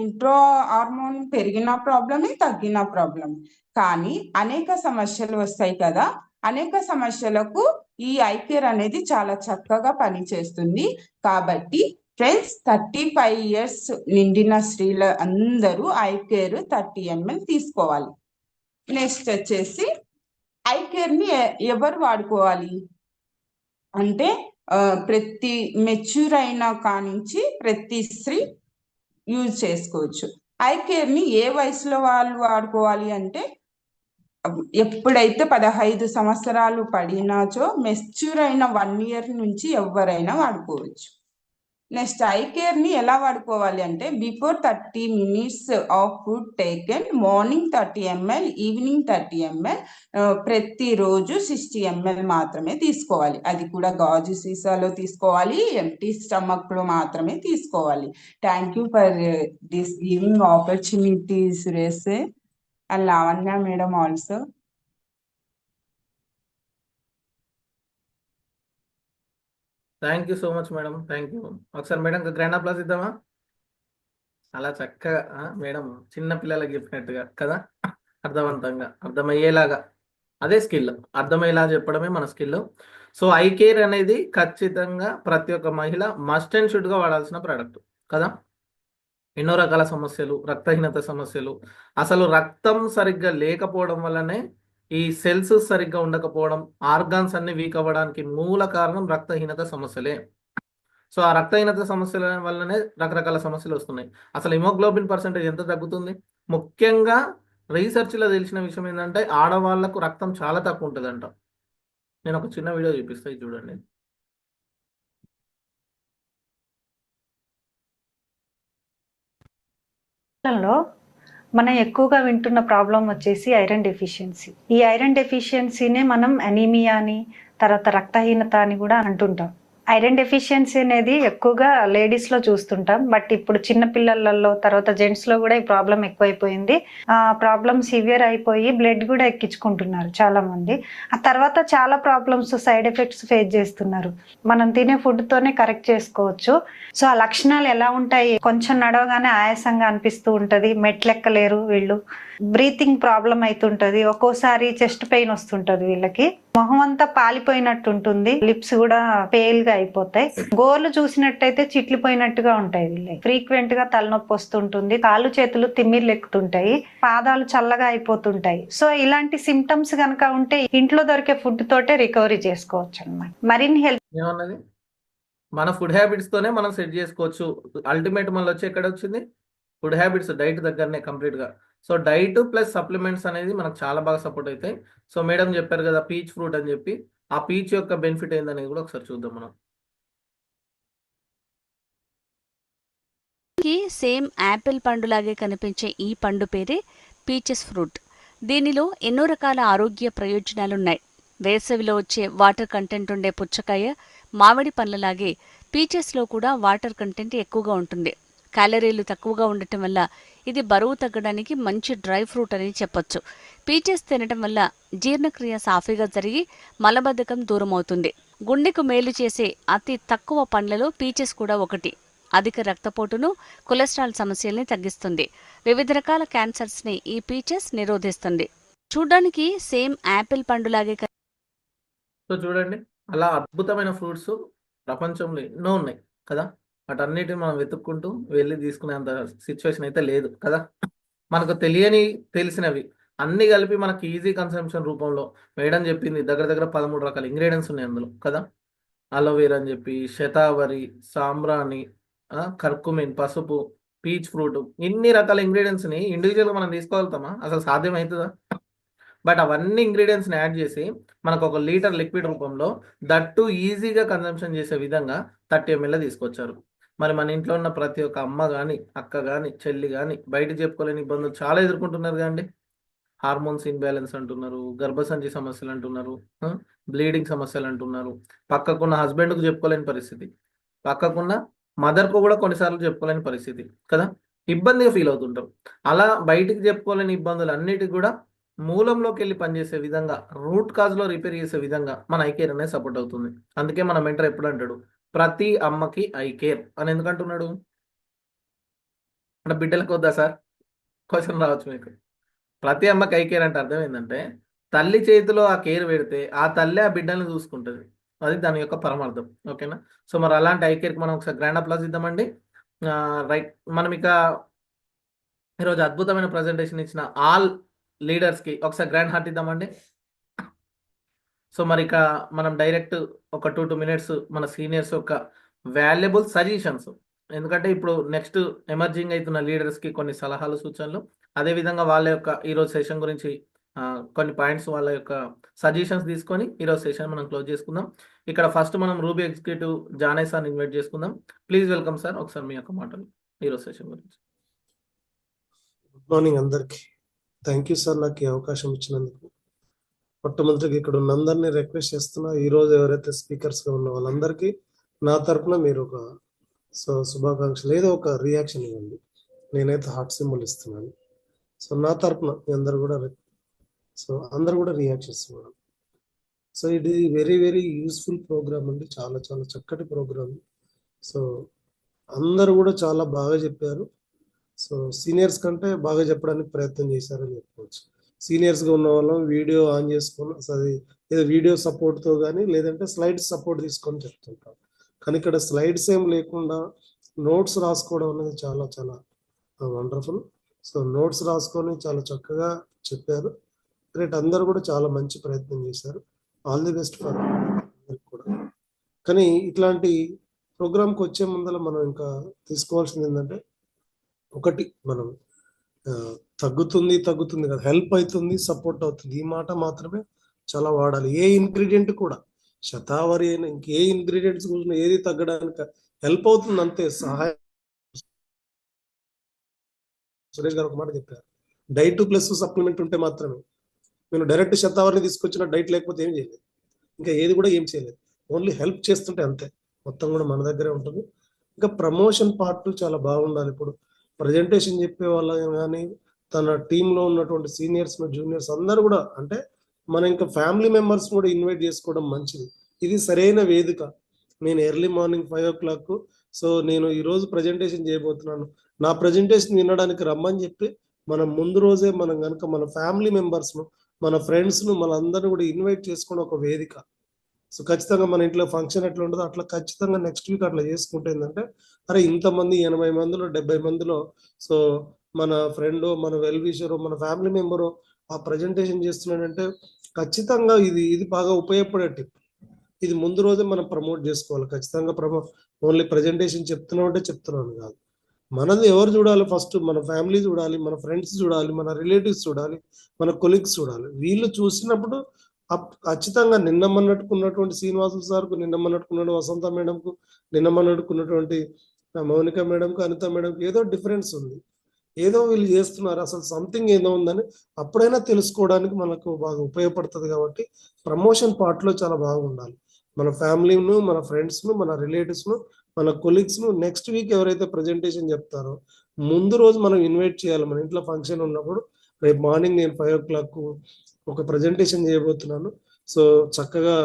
ఇంట్రో హార్మోన్ పెరిగిన ప్రాబ్లమే, తగ్గిన ప్రాబ్లమే. కానీ అనేక సమస్యలు వస్తాయి కదా, అనేక సమస్యలకు ఈ ఐ కేర్ అనేది చాలా చక్కగా పనిచేస్తుంది. కాబట్టి ఫ్రెండ్స్, 35 years నిండిన స్త్రీల అందరూ ఐ కేర్ 30 ml తీసుకోవాలి. నెక్స్ట్ వచ్చేసి ఐ కేర్ ని ఎవరు వాడుకోవాలి అంటే ప్రతి మెచ్యూర్ అయిన కానించి ప్రతి స్త్రీ యూజ్ చేసుకోవచ్చు. ఐ కేర్ ని ఏ వయసులో వాళ్ళు వాడుకోవాలి అంటే ఎప్పుడైతే 15 సంవత్సరాలు పడినాచో మెచ్యూర్ అయిన 1 year నుంచి ఎవరైనా వాడుకోవచ్చు. నెక్స్ట్, ఐ కేర్ ని ఎలా వాడుకోవాలి అంటే before 30 minutes of food taken, morning 30 ml, evening 30 ml, ప్రతిరోజు 60 ml మాత్రమే తీసుకోవాలి. అది కూడా గాజు సీసాలో తీసుకోవాలి, ఎంటీ స్టమక్ లో మాత్రమే తీసుకోవాలి. Thank you for this giving opportunity Suresh and Lavanya madam also. Thank you so much madam, thank you. ఒకసారి మేడం గ్రాండ్ అప్లాస్ ఇద్దామా? అలా చక్కగా మేడం చిన్న పిల్లలకి చెప్పినట్టుగా కదా, అర్థవంతంగా అర్థమయ్యేలాగా, అదే స్కిల్, అర్థమయ్యేలా చెప్పడమే మన స్కిల్. సో ఐ కేర్ అనేది ఖచ్చితంగా ప్రతి ఒక్క మహిళ మస్ట్ అండ్ షుడ్ గా వాడాల్సిన ప్రోడక్ట్ కదా. ఎన్నో రకాల సమస్యలు, రక్తహీనత సమస్యలు, అసలు రక్తం సరిగ్గా లేకపోవడం వల్లనే ఈ సెల్స్ సరిగ్గా ఉండకపోవడం, ఆర్గాన్స్ అన్ని వీక్ అవ్వడానికి మూల కారణం రక్తహీనత సమస్యలే. సో ఆ రక్తహీనత సమస్యల వల్లనే రకరకాల సమస్యలు వస్తున్నాయి. అసలు హిమోగ్లోబిన్ పర్సెంటేజ్ ఎంత తగ్గుతుంది? ముఖ్యంగా రీసెర్చ్లో తెలిసిన విషయం ఏంటంటే ఆడవాళ్లకు రక్తం చాలా తక్కువ ఉంటుందంట. నేను ఒక చిన్న వీడియో చూపిస్తాను, చూడండి. మనం ఎక్కువగా వింటున్న ప్రాబ్లం వచ్చేసి ఐరన్ డెఫిషియన్సీ. ఈ ఐరన్ డెఫిషియన్సీనే మనం అనీమియా అని, తర్వాత రక్తహీనత అని కూడా అంటుంటాం. ఐరన్ డెఫిషియన్సీ అనేది ఎక్కువగా లేడీస్ లో చూస్తుంటాం, బట్ ఇప్పుడు చిన్న పిల్లలలో తర్వాత జెంట్స్ లో కూడా ఈ ప్రాబ్లం ఎక్కువైపోయింది. ఆ ప్రాబ్లం సివియర్ అయిపోయి బ్లడ్ కూడా ఎక్కించుకుంటున్నారు చాలా మంది. ఆ తర్వాత చాలా ప్రాబ్లమ్స్ సైడ్ ఎఫెక్ట్స్ ఫేస్ చేస్తున్నారు. మనం తినే ఫుడ్ తోనే కరెక్ట్ చేసుకోవచ్చు. సో ఆ లక్షణాలు ఎలా ఉంటాయి? కొంచెం నడవగానే ఆయాసంగా అనిపిస్తూ ఉంటది, మెట్లెక్కలేరు వీళ్ళు, బ్రీతింగ్ ప్రాబ్లం అవుతుంటది, ఒక్కోసారి చెస్ట్ పెయిన్ వస్తుంటది వీళ్ళకి, మొహం అంతా పాలిపోయినట్టు ఉంటుంది, లిప్స్ కూడా పేల్ గా అయిపోతాయి, గోర్లు చూసినట్టయితే చిట్లిపోయినట్టుగా ఉంటాయి వీళ్ళకి, ఫ్రీక్వెంట్ గా తలనొప్పి వస్తుంటుంది, కాళ్ళు చేతులు తిమ్మిర్లు ఎక్కుతుంటాయి, పాదాలు చల్లగా అయిపోతుంటాయి. సో ఇలాంటి సిమ్టమ్స్ కనుక ఉంటే ఇంట్లో దొరికే ఫుడ్ తోటే రికవరీ చేసుకోవచ్చు అన్నమాట. మరిన్ని హెల్త్ ఏమన్నది? మన ఫుడ్ హ్యాబిట్స్ తోనే మనం సెట్ చేసుకోవచ్చు. అల్టిమేట్ మళ్ళీ వచ్చి ఎక్కడ వచ్చింది? ఫుడ్ హ్యాబిట్స్, డైట్ దగ్గరనే కంప్లీట్ గా. సో డైట్ ప్లస్ సప్లిమెంట్స్ అనేది మనకు చాలా బాగా సపోర్ట్ అవుతాయి. సో మేడం చెప్పారు కదా పీచ్ ఫ్రూట్ అని చెప్పి, ఆ పీచ్ యొక్క బెనిఫిట్ ఏందనేది కూడా ఒకసారి చూద్దాం మనం. సేమ్ యాపిల్ పండులాగే కనిపించే ఈ పండు పేరే పీచెస్ ఫ్రూట్. దీనిలో ఎన్నో రకాల ఆరోగ్య ప్రయోజనాలున్నాయి. వేసవిలో వచ్చే వాటర్ కంటెంట్ ఉండే పుచ్చకాయ, మామిడి పండ్లలాగే పీచెస్లో కూడా వాటర్ కంటెంట్ ఎక్కువగా ఉంటుంది. క్యాలరీలు తక్కువగా ఉండటం వల్ల ఇది బరువు తగ్గడానికి మంచి డ్రై ఫ్రూట్ అని చెప్పొచ్చు. పీచెస్ తినటం వల్ల జీర్ణక్రియ సాఫీగా జరిగి మలబద్ధకం దూరం అవుతుంది. గుండెకు మేలు చేసే అతి తక్కువ పండ్లలో పీచెస్ కూడా ఒకటి. అధిక రక్తపోటును, కొలెస్ట్రాల్ సమస్యల్ని తగ్గిస్తుంది. వివిధ రకాల క్యాన్సర్స్ ని ఈ పీచెస్ నిరోధిస్తుంది. చూడ్డానికి సేమ్ యాపిల్ పండులాగే సో చూడండి, అలా అద్భుతమైన ఫ్రూట్స్ ప్రపంచంలో ఎన్నో ఉన్నాయి కదా. వాటన్నిటిని మనం వెతుక్కుంటూ వెళ్ళి తీసుకునేంత సిచ్యువేషన్ అయితే లేదు కదా. మనకు తెలిసినవి అన్ని కలిపి మనకి ఈజీ కన్సంప్షన్ రూపంలో మేడం చెప్పింది. దగ్గర దగ్గర 13 రకాల ఇంగ్రీడియంట్స్ ఉన్నాయి అందులో కదా. అలోవేరా అని చెప్పి, శతావరి, సాంబ్రాణి, కర్కుమిన్, పసుపు, పీచ్ ఫ్రూట్, ఇన్ని రకాల ఇంగ్రీడియంట్స్ని ఇండివిజువల్గా మనం తీసుకోగలుగుతామా? అసలు సాధ్యమవుతుందా? బట్ అవన్నీ ఇంగ్రీడియంట్స్ని యాడ్ చేసి మనకు 1 లీటర్ లిక్విడ్ రూపంలో దట్టు ఈజీగా కన్సంప్షన్ చేసే విధంగా 30 ml తీసుకొచ్చారు. మరి మన ఇంట్లో ఉన్న ప్రతి ఒక్క అమ్మ కానీ, అక్క కానీ, చెల్లి కానీ బయట చెప్పుకోలేని ఇబ్బందులు చాలా ఎదుర్కొంటున్నారు కదండి. హార్మోన్స్ ఇన్బ్యాలెన్స్ అంటున్నారు, గర్భసంచి సమస్యలు అంటున్నారు, బ్లీడింగ్ సమస్యలు అంటున్నారు, పక్కకున్న హస్బెండ్కు చెప్పుకోలేని పరిస్థితి, పక్కకున్న మదర్కు కూడా కొన్నిసార్లు చెప్పుకోలేని పరిస్థితి కదా. ఇబ్బందిగా ఫీల్ అవుతుంటాం. అలా బయటికి చెప్పుకోలేని ఇబ్బందులు అన్నిటికి కూడా మూలంలోకి వెళ్ళి పనిచేసే విధంగా, రూట్ కాజ్లో రిపేర్ చేసే విధంగా మన ఐకేర్ అనేది సపోర్ట్ అవుతుంది. అందుకే మన మెంటర్ ఎప్పుడు అంటాడు, ప్రతి అమ్మకి ఐకేర్ అని. ఎందుకు అంటున్నాడు అంటే బిడ్డలకు వద్దా సార్? క్వశ్చన్ రావచ్చు మీకు. ప్రతి అమ్మకి ఐకేర్ అంటే అర్థం ఏంటంటే, తల్లి చేతిలో ఆ కేర్ పెడితే ఆ తల్లి ఆ బిడ్డల్ని చూసుకుంటుంది. అది దాని యొక్క పరమార్థం. ఓకేనా? సో మరి అలాంటి ఐకేర్కి మనం ఒకసారి గ్రాండ్ అప్లాస్ ఇద్దామండి. రైట్, మనం ఇక ఈరోజు అద్భుతమైన ప్రజెంటేషన్ ఇచ్చిన ఆల్ లీడర్స్కి ఒకసారి గ్రాండ్ హార్ట్ ఇద్దామండి. సో మరి ఇక మనం డైరెక్ట్ ఒక 2 minutes మన సీనియర్స్ యొక్క వాల్యుబుల్ సజెషన్స్, ఎందుకంటే ఇప్పుడు నెక్స్ట్ ఎమర్జింగ్ అవుతున్న లీడర్స్కి కొన్ని సలహాలు, సూచనలు, అదేవిధంగా వాళ్ళ యొక్క ఈరోజు సెషన్ గురించి కొన్ని పాయింట్స్, వాళ్ళ యొక్క సజెషన్స్ తీసుకొని ఈరోజు సెషన్ మనం క్లోజ్ చేసుకుందాం. ఇక్కడ ఫస్ట్ మనం రూబీ ఎగ్జిక్యూటివ్ జానే సార్ని ఇన్వైట్ చేసుకుందాం. Please welcome sir. ఒకసారి మీ యొక్క మాటలు ఈరోజు సెషన్ గురించి. గుడ్ మార్నింగ్ అందరికి. థ్యాంక్ యూ సార్ నాకు ఈ అవకాశం ఇచ్చినందుకు. మొట్టమొదటిగా ఇక్కడ ఉన్న అందరినీ రిక్వెస్ట్ చేస్తున్నా, ఈరోజు ఎవరైతే స్పీకర్స్గా ఉన్న వాళ్ళందరికీ నా తరఫున మీరు ఒక శుభాకాంక్షలు, ఏదో ఒక రియాక్షన్ ఇవ్వండి. నేనైతే హార్ట్ సింబల్ ఇస్తున్నాను. సో నా తరఫున మీ అందరు కూడా అందరు కూడా రియాక్షన్స్ ఇవ్వడం. సో ఇది వెరీ వెరీ యూస్ఫుల్ ప్రోగ్రామ్ అండి, చాలా చాలా చక్కటి ప్రోగ్రామ్. సో అందరు కూడా చాలా బాగా చెప్పారు. సో సీనియర్స్ కంటే బాగా చెప్పడానికి ప్రయత్నం చేశారని చెప్పుకోవచ్చు. సీనియర్స్గా ఉన్న వాళ్ళం వీడియో ఆన్ చేసుకొని అది ఏదో వీడియో సపోర్ట్తో కానీ లేదంటే స్లైడ్స్ సపోర్ట్ తీసుకొని చెప్తుంటాం. కానీ ఇక్కడ స్లైడ్స్ ఏం లేకుండా నోట్స్ రాసుకోవడం అనేది చాలా చాలా వండర్ఫుల్. సో నోట్స్ రాసుకొని చాలా చక్కగా చెప్పారు. గ్రేట్, అందరూ కూడా చాలా మంచి ప్రయత్నం చేశారు. ఆల్ ది బెస్ట్ ఫర్ కూడా. కానీ ఇట్లాంటి ప్రోగ్రామ్కి వచ్చే ముందర మనం ఇంకా తీసుకోవాల్సింది ఏంటంటే, ఒకటి మనం తగ్గుతుంది కదా, హెల్ప్ అవుతుంది, సపోర్ట్ అవుతుంది, ఈ మాట మాత్రమే చాలా వాడాలి. ఏ ఇంగ్రీడియంట్ కూడా, శతావరి అయినా ఇంకే ఇంగ్రీడియంట్స్ కూడా ఏది తగ్గడానికి హెల్ప్ అవుతుంది అంతే, సహాయం. సురేష్ గారు ఒక మాట చెప్పారు, డైట్ ప్లస్ సప్లిమెంట్ ఉంటే మాత్రమే. నేను డైరెక్ట్ శతావరిని తీసుకొచ్చిన, డైట్ లేకపోతే ఏం చేయలేదు, ఇంకా ఏది కూడా ఏం చేయలేదు, ఓన్లీ హెల్ప్ చేస్తుంటే అంతే. మొత్తం కూడా మన దగ్గరే ఉంటుంది. ఇంకా ప్రమోషన్ పార్ట్ చాలా బాగుండాలి. ఇప్పుడు ప్రజెంటేషన్ చెప్పే వాళ్ళు కానీ తన టీంలో ఉన్నటువంటి సీనియర్స్ జూనియర్స్ అందరూ కూడా అంటే మన ఇంకా ఫ్యామిలీ మెంబర్స్ కూడా ఇన్వైట్ చేసుకోవడం మంచిది. ఇది సరైన వేదిక. నేను ఎర్లీ మార్నింగ్ 5 o'clock సో నేను ఈరోజు ప్రజెంటేషన్ చేయబోతున్నాను, నా ప్రజెంటేషన్ వినడానికి రమ్మని చెప్పి మనం ముందు రోజే మనం కనుక మన ఫ్యామిలీ మెంబర్స్ను మన ఫ్రెండ్స్ను మనందరినీ కూడా ఇన్వైట్ చేసుకుని ఒక వేదిక. సో ఖచ్చితంగా మన ఇంట్లో ఫంక్షన్ ఎట్లా ఉంటుందో అట్లా ఖచ్చితంగా నెక్స్ట్ వీక్ అట్లా చేసుకుంటే ఏంటంటే అరే ఇంతమంది 80 మందిలో 70 మందిలో సో మన ఫ్రెండ్ మన వెల్ విషరు మన ఫ్యామిలీ మెంబరు ఆ ప్రజెంటేషన్ చేస్తున్నాడంటే ఖచ్చితంగా ఇది బాగా ఉపయోగపడే టిప్. ఇది ముందు రోజే మనం ప్రమోట్ చేసుకోవాలి. ఖచ్చితంగా ఓన్లీ ప్రజెంటేషన్ చెప్తున్నామంటే చెప్తున్నాను కాదు, మనది ఎవరు చూడాలి, ఫస్ట్ మన ఫ్యామిలీ చూడాలి, మన ఫ్రెండ్స్ చూడాలి, మన రిలేటివ్స్ చూడాలి, మన కొలీగ్స్ చూడాలి. వీళ్ళు చూసినప్పుడు ఖచ్చితంగా నిన్నమన్నట్టుకున్నటువంటి శ్రీనివాసులు సార్కు, నిన్నమన్నట్టుకున్న వసంత మేడంకు, నిన్నమన్నట్టుకున్నటువంటి మౌనిక మేడంకు, అనిత మేడంకు ఏదో డిఫరెన్స్ ఉంది, ఏదో వీళ్ళు చేస్తున్నారు, అసలు సంథింగ్ ఏదో ఉందని అప్పుడైనా తెలుసుకోవడానికి మనకు బాగా ఉపయోగపడుతుంది. కాబట్టి ప్రమోషన్ పార్ట్లో చాలా బాగుండాలి. మన ఫ్యామిలీను, మన ఫ్రెండ్స్ను, మన రిలేటివ్స్ను, మన కొలీగ్స్ను నెక్స్ట్ వీక్ ఎవరైతే ప్రజెంటేషన్ చెప్తారో ముందు రోజు మనం ఇన్వైట్ చేయాలి. మన ఇంట్లో ఫంక్షన్ ఉన్నప్పుడు రేపు మార్నింగ్ నేను 5 o'clock ఒక ప్రజెంటేషన్ చేయబోతున్నాను, సో చక్కగా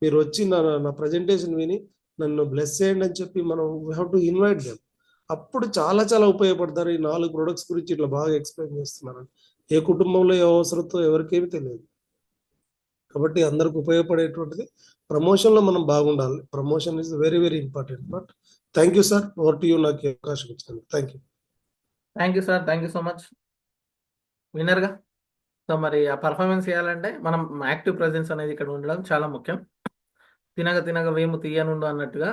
మీరు వచ్చి నా ప్రజెంటేషన్ విని నన్ను బ్లెస్ చేయండి అని చెప్పి మనం we have to invite them. అప్పుడు చాలా చాలా ఉపయోగపడతారు. ఈ 4 ప్రొడక్ట్స్ గురించి ఇట్లా బాగా ఎక్స్ప్లెయిన్ చేస్తున్నారు. ఏ కుటుంబంలో ఏ అవసరంతో ఎవరికేమి తెలియదు. కాబట్టి అందరికి ఉపయోగపడేటువంటిది ప్రమోషన్లో మనం బాగుండాలి. Promotion is very very important. But thank you sir, over to you, నాకు ఈ అవకాశం ఇచ్చినందుకు thank you. Thank you sir, thank you so much. విన్నర్గా సో మరి ఆ పర్ఫార్మెన్స్ చేయాలంటే మనం యాక్టివ్ ప్రెజెన్స్ అనేది ఇక్కడ ఉండడం చాలా ముఖ్యం. తినగ వేము తీయనుండు అన్నట్టుగా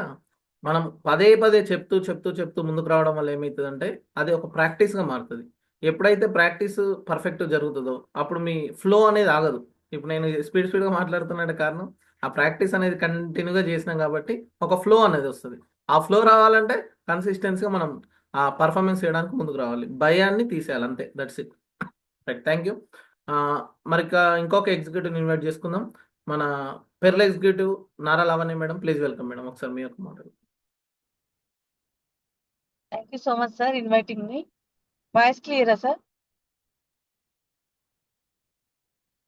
మనం పదే పదే చెప్తూ ముందుకు రావడం వల్ల ఏమవుతుందంటే అది ఒక ప్రాక్టీస్గా మారుతుంది. ఎప్పుడైతే ప్రాక్టీస్ పర్ఫెక్ట్ జరుగుతుందో అప్పుడు మీ ఫ్లో అనేది ఆగదు. ఇప్పుడు నేను స్పీడ్గా మాట్లాడుతున్న కారణం ఆ ప్రాక్టీస్ అనేది కంటిన్యూగా చేసినాం కాబట్టి ఒక ఫ్లో అనేది వస్తుంది. ఆ ఫ్లో రావాలంటే కన్సిస్టెన్సీగా మనం ఆ పర్ఫార్మెన్స్ చేయడానికి ముందుకు రావాలి, భయాన్ని తీసేయాలి, అంతే. That's it. Right, thank you. మరి ఇంకొక ఎగ్జిక్యూటివ్ ఇన్వైట్ చేసుకుందాం. మన పెర్ల executive Nara Lavanya madam, please welcome madam. ఒకసారి మీ యొక్క మాటలు. Thank you so much sir inviting మీ. వాయిస్ క్లియరా సార్?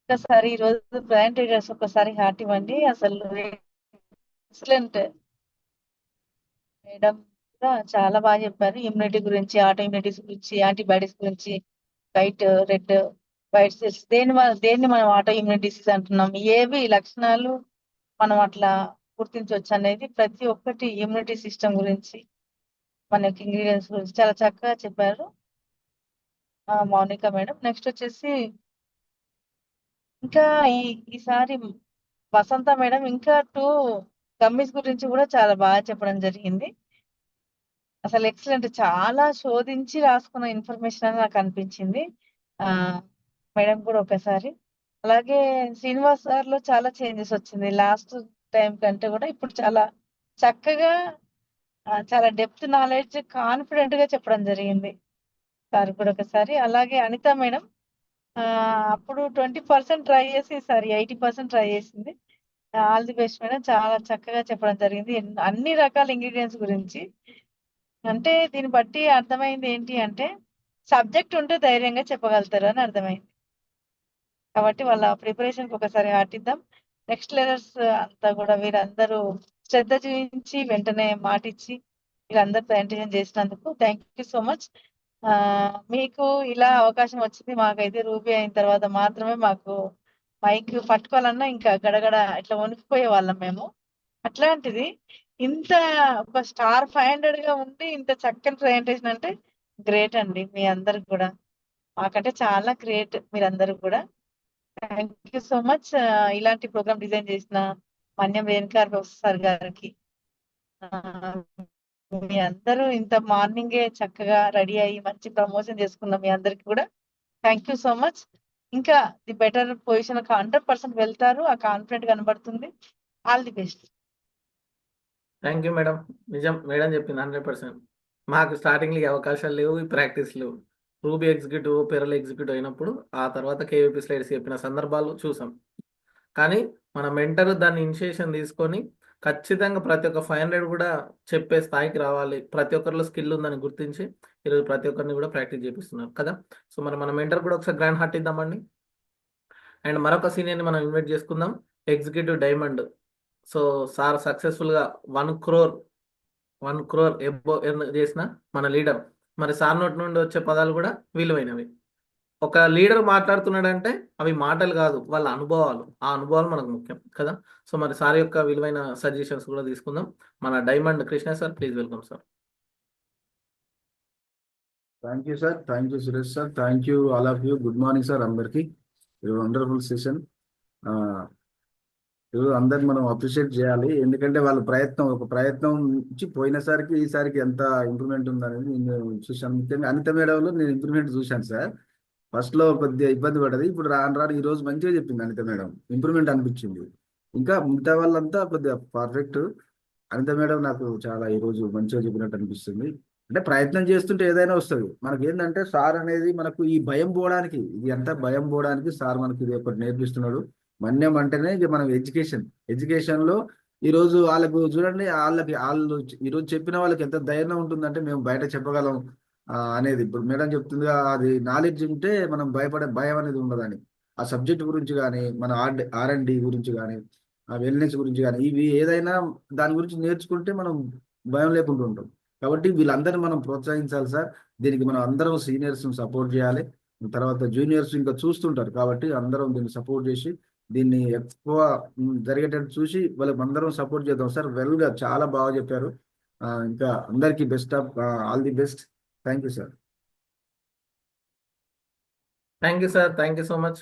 ఒకసారి ఈరోజు ప్రజెంటేటర్స్ ఒకసారి హార్ట్ ఇవ్వండి. అసలు ఎక్సలెంట్ మేడం కూడా చాలా బాగా చెప్పారు. ఇమ్యూనిటీ గురించి, ఆటో ఇమ్యూనిటీస్ గురించి, యాంటీబాడీస్ గురించి, వైట్ రెడ్ వైట్ సెల్స్ దేన్ని మనం ఆటో ఇమ్యూన్ డిసీజ్ అంటున్నాం, ఏవి లక్షణాలు మనం అట్లా గుర్తించవచ్చు అనేది ప్రతి ఒక్కటి ఇమ్యూనిటీ సిస్టమ్ గురించి మనకి ఇంగ్రీడియంట్స్ గురించి చాలా చక్కగా చెప్పారు మౌనిక మేడం. నెక్స్ట్ వచ్చేసి ఇంకా ఈసారి వసంత మేడం ఇంకా 2 గమ్మీస్ గురించి కూడా చాలా బాగా చెప్పడం జరిగింది. అసలు ఎక్సలెంట్, చాలా శోధించి రాసుకున్న ఇన్ఫర్మేషన్ అని నాకు అనిపించింది మేడం కూడా ఒకసారి. అలాగే శ్రీనివాస్ సార్ లో చాలా చేంజెస్ వచ్చింది లాస్ట్ టైం కంటే కూడా. ఇప్పుడు చాలా చక్కగా చాలా డెప్త్ నాలెడ్జ్ కాన్ఫిడెంట్ గా చెప్పడం జరిగింది సార్ కూడా ఒకసారి. అలాగే అనిత మేడం అప్పుడు 20% ట్రై చేసి ఈసారి 80% ట్రై చేసింది. ఆల్ ది బెస్ట్ మేడం, చాలా చక్కగా చెప్పడం జరిగింది అన్ని రకాల ఇంగ్రీడియంట్స్ గురించి. అంటే దీన్ని బట్టి అర్థమైంది ఏంటి అంటే సబ్జెక్ట్ ఉంటే ధైర్యంగా చెప్పగలుగుతారు అని అర్థమైంది. కాబట్టి వాళ్ళ ప్రిపరేషన్కి ఒకసారి ఆటిద్దాం. నెక్స్ట్ లెవెల్స్ అంతా కూడా వీరందరూ శ్రద్ధ చూపించి వెంటనే మాటిచ్చి వీళ్ళందరూ ప్రజెంటేషన్ చేసినందుకు థ్యాంక్ యూ సో మచ్. మీకు ఇలా అవకాశం వచ్చింది, మాకైతే రూబీ అయిన తర్వాత మాత్రమే మాకు మైక్ పట్టుకోవాలన్నా ఇంకా గడగడ ఇట్లా వణికిపోయే వాళ్ళం మేము. అట్లాంటిది ఇంత ఒక స్టార్ 500 గా ఉండి ఇంత చక్కని ప్రజెంటేషన్ అంటే గ్రేట్ అండి. మీ అందరికి కూడా మాకంటే చాలా గ్రేట్ మీరందరూ కూడా. Thank you so much. ఇలాంటి ప్రోగ్రామ్ డిజైన్ చేసిన మన్యం రేణుకార్ ప్రొఫెసర్ గారికి, మీ అందరూ ఇంత మార్నింగే చక్కగా రెడీ అయ్యి మంచి ప్రమోషన్ చేసుకున్నాం మీ అందరికి కూడా థ్యాంక్ యూ సో మచ్. ఇంకా ది బెటర్ పొజిషన్ 100% వెళ్తారు, ఆ కాన్ఫిడెంట్ కనబడుతుంది. All the best. Thank you madam. నిజం, మేడం చెప్పింది 100%. మాకు స్టార్టింగ్లో అవకాశాలు లేవు, ఈ ప్రాక్టీస్ లేవు. రూబీ ఎగ్జిక్యూటివ్, పెరల్ ఎగ్జిక్యూటివ్ అయినప్పుడు ఆ తర్వాత కేవీపీ స్లైడ్స్ చెప్పిన సందర్భాలు చూసాం. కానీ మన మెంటర్ దాన్ని ఇనిషియేషన్ తీసుకొని ఖచ్చితంగా ప్రతి ఒక్క 500 కూడా చెప్పే స్థాయికి రావాలి, ప్రతి ఒక్కరిలో స్కిల్ ఉందని గుర్తించి ఈరోజు ప్రతి ఒక్కరిని కూడా ప్రాక్టీస్ చేపిస్తున్నారు కదా. సో మరి మన మెంటర్ కూడా ఒకసారి గ్రాండ్ హార్ట్ ఇద్దామండి. అండ్ మరొక సీనియర్ని మనం ఇన్వైట్ చేసుకుందాం, ఎగ్జిక్యూటివ్ డైమండ్. సో సార్ సక్సెస్ఫుల్గా 1 crore ఎబో ఎర్న్ చేసిన మన లీడర్. మరి సార్ నోటి నుండి వచ్చే పదాలు కూడా విలువైనవి. ఒక లీడర్ మాట్లాడుతున్నాడంటే అవి మాటలు కాదు, వాళ్ళ అనుభవాలు. ఆ అనుభవాలు మనకు ముఖ్యం కదా. సో మరి సార్ యొక్క విలువైన సజెషన్స్ కూడా తీసుకుందాం. మన diamond Krishna sir, please welcome sir. Thank you sir, thank you Suresh sir, thank you all of you. Good morning sir అందరికి. ఇది వండర్ఫుల్ సెషన్. అందరికి మనం అప్రిషియేట్ చేయాలి, ఎందుకంటే వాళ్ళ ఒక ప్రయత్నం నుంచి పోయినసారికి ఈసారికి ఎంత ఇంప్రూవ్మెంట్ ఉందనేది నేను చూశాను. ముఖ్యంగా అనిత మేడంలో నేను ఇంప్రూవ్మెంట్ చూశాను సార్. ఫస్ట్ లో కొద్దిగా ఇబ్బంది పడ్డది, ఇప్పుడు రాను ఈ రోజు మంచిగా చెప్పింది అనిత మేడం, ఇంప్రూవ్మెంట్ అనిపించింది. ఇంకా మిగతా వాళ్ళంతా కొద్దిగా పర్ఫెక్ట్. అనిత మేడం నాకు చాలా ఈ రోజు మంచిగా చెప్పినట్టు అనిపిస్తుంది. అంటే ప్రయత్నం చేస్తుంటే ఏదైనా వస్తుంది. మనకి ఏంటంటే సార్ అనేది మనకు ఈ భయం పోవడానికి, ఇది అంతా భయం పోవడానికి సార్ మనకి ఇది ఒకటి నేర్పిస్తున్నాడు. మన్యం అంటేనే ఇక మనం ఎడ్యుకేషన్ లో ఈ రోజు వాళ్ళకు చూడండి, వాళ్ళు ఈరోజు చెప్పిన వాళ్ళకి ఎంత ధైర్యం ఉంటుందంటే మేము బయట చెప్పగలం అనేది. ఇప్పుడు మేడం చెప్తుందిగా, అది నాలెడ్జ్ ఉంటే మనం భయం అనేది ఉండదని. ఆ సబ్జెక్ట్ గురించి కానీ, మన R&D గురించి కానీ, ఆ వెల్నెస్ గురించి కానీ, ఇవి ఏదైనా దాని గురించి నేర్చుకుంటే మనం భయం లేకుండా ఉంటాం. కాబట్టి వీళ్ళందరినీ మనం ప్రోత్సహించాలి సార్. దీనికి మనం అందరం సీనియర్స్ సపోర్ట్ చేయాలి. తర్వాత జూనియర్స్ ఇంకా చూస్తుంటారు, కాబట్టి అందరం దీన్ని సపోర్ట్ చేసి దీన్ని ఎక్కువ జరిగేటట్టు చూసి వాళ్ళకి అందరం సపోర్ట్ చేద్దాం సార్. వెల్గా చాలా బాగా చెప్పారు. ఇంకా అందరికీ best of all the best. Thank you sir. Thank you sir, thank you so much.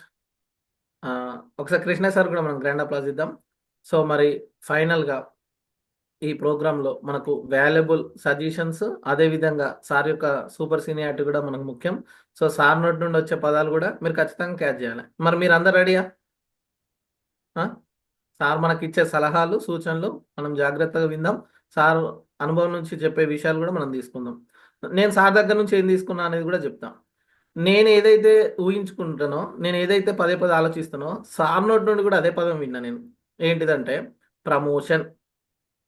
ఒకసారి కృష్ణ సార్ కూడా మనం గ్రాండ్ అప్లాజ్ ఇద్దాం. సో మరి ఫైనల్గా ఈ ప్రోగ్రాంలో మనకు వాల్యుబుల్ సజెషన్స్, అదేవిధంగా సార్ యొక్క సూపర్ సీనియారిటీ కూడా మనకు ముఖ్యం. సో సార్ నోటి నుండి వచ్చే పదాలు కూడా మీరు ఖచ్చితంగా క్యాచ్ చేయాలి. మరి మీరు అందరు రెడీయా? సార్ మనకి ఇచ్చే సలహాలు, సూచనలు మనం జాగ్రత్తగా విందాం. సార్ అనుభవం నుంచి చెప్పే విషయాలు కూడా మనం తీసుకుందాం. నేను సార్ దగ్గర నుంచి ఏం తీసుకున్నా అనేది కూడా చెప్తాను. నేను ఏదైతే ఊహించుకుంటానో, నేను ఏదైతే పదే ఆలోచిస్తానో, సార్ నోటి నుండి కూడా అదే పదం విన్నా నేను. ఏంటిదంటే ప్రమోషన్.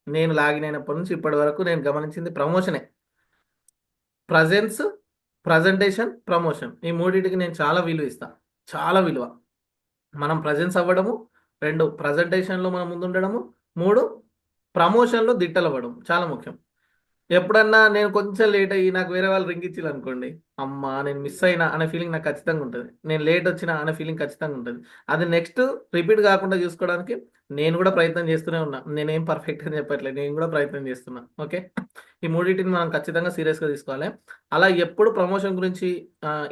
నేను లాగిన్ అయినప్పటి నుంచి ఇప్పటి వరకు నేను గమనించింది ప్రమోషనే. ప్రజెంటేషన్, ప్రమోషన్, ఈ మూడింటికి నేను చాలా విలువ ఇస్తాను, చాలా విలువ. మనం ప్రజెన్స్ అవ్వడము, 2 ప్రజెంటేషన్లో మనం ముందుండడము, 3 ప్రమోషన్లో దిట్టలవ్వడం చాలా ముఖ్యం. ఎప్పుడన్నా నేను కొంచెం లేట్ అయ్యి నాకు వేరే వాళ్ళు రింగ్ ఇచ్చిల్లు అనుకోండి, అమ్మా నేను మిస్ అయినా అనే ఫీలింగ్ నాకు ఖచ్చితంగా ఉంటుంది. నేను లేట్ వచ్చినా అనే ఫీలింగ్ ఖచ్చితంగా ఉంటుంది. అది నెక్స్ట్ రిపీట్ కాకుండా చూసుకోవడానికి నేను కూడా ప్రయత్నం చేస్తూనే ఉన్నా. నేనేం పర్ఫెక్ట్ అని చెప్పట్లేదు, నేను కూడా ప్రయత్నం చేస్తున్నా. ఓకే, ఈ మూడింటిని మనం ఖచ్చితంగా సీరియస్గా తీసుకోవాలి. అలా ఎప్పుడు ప్రమోషన్ గురించి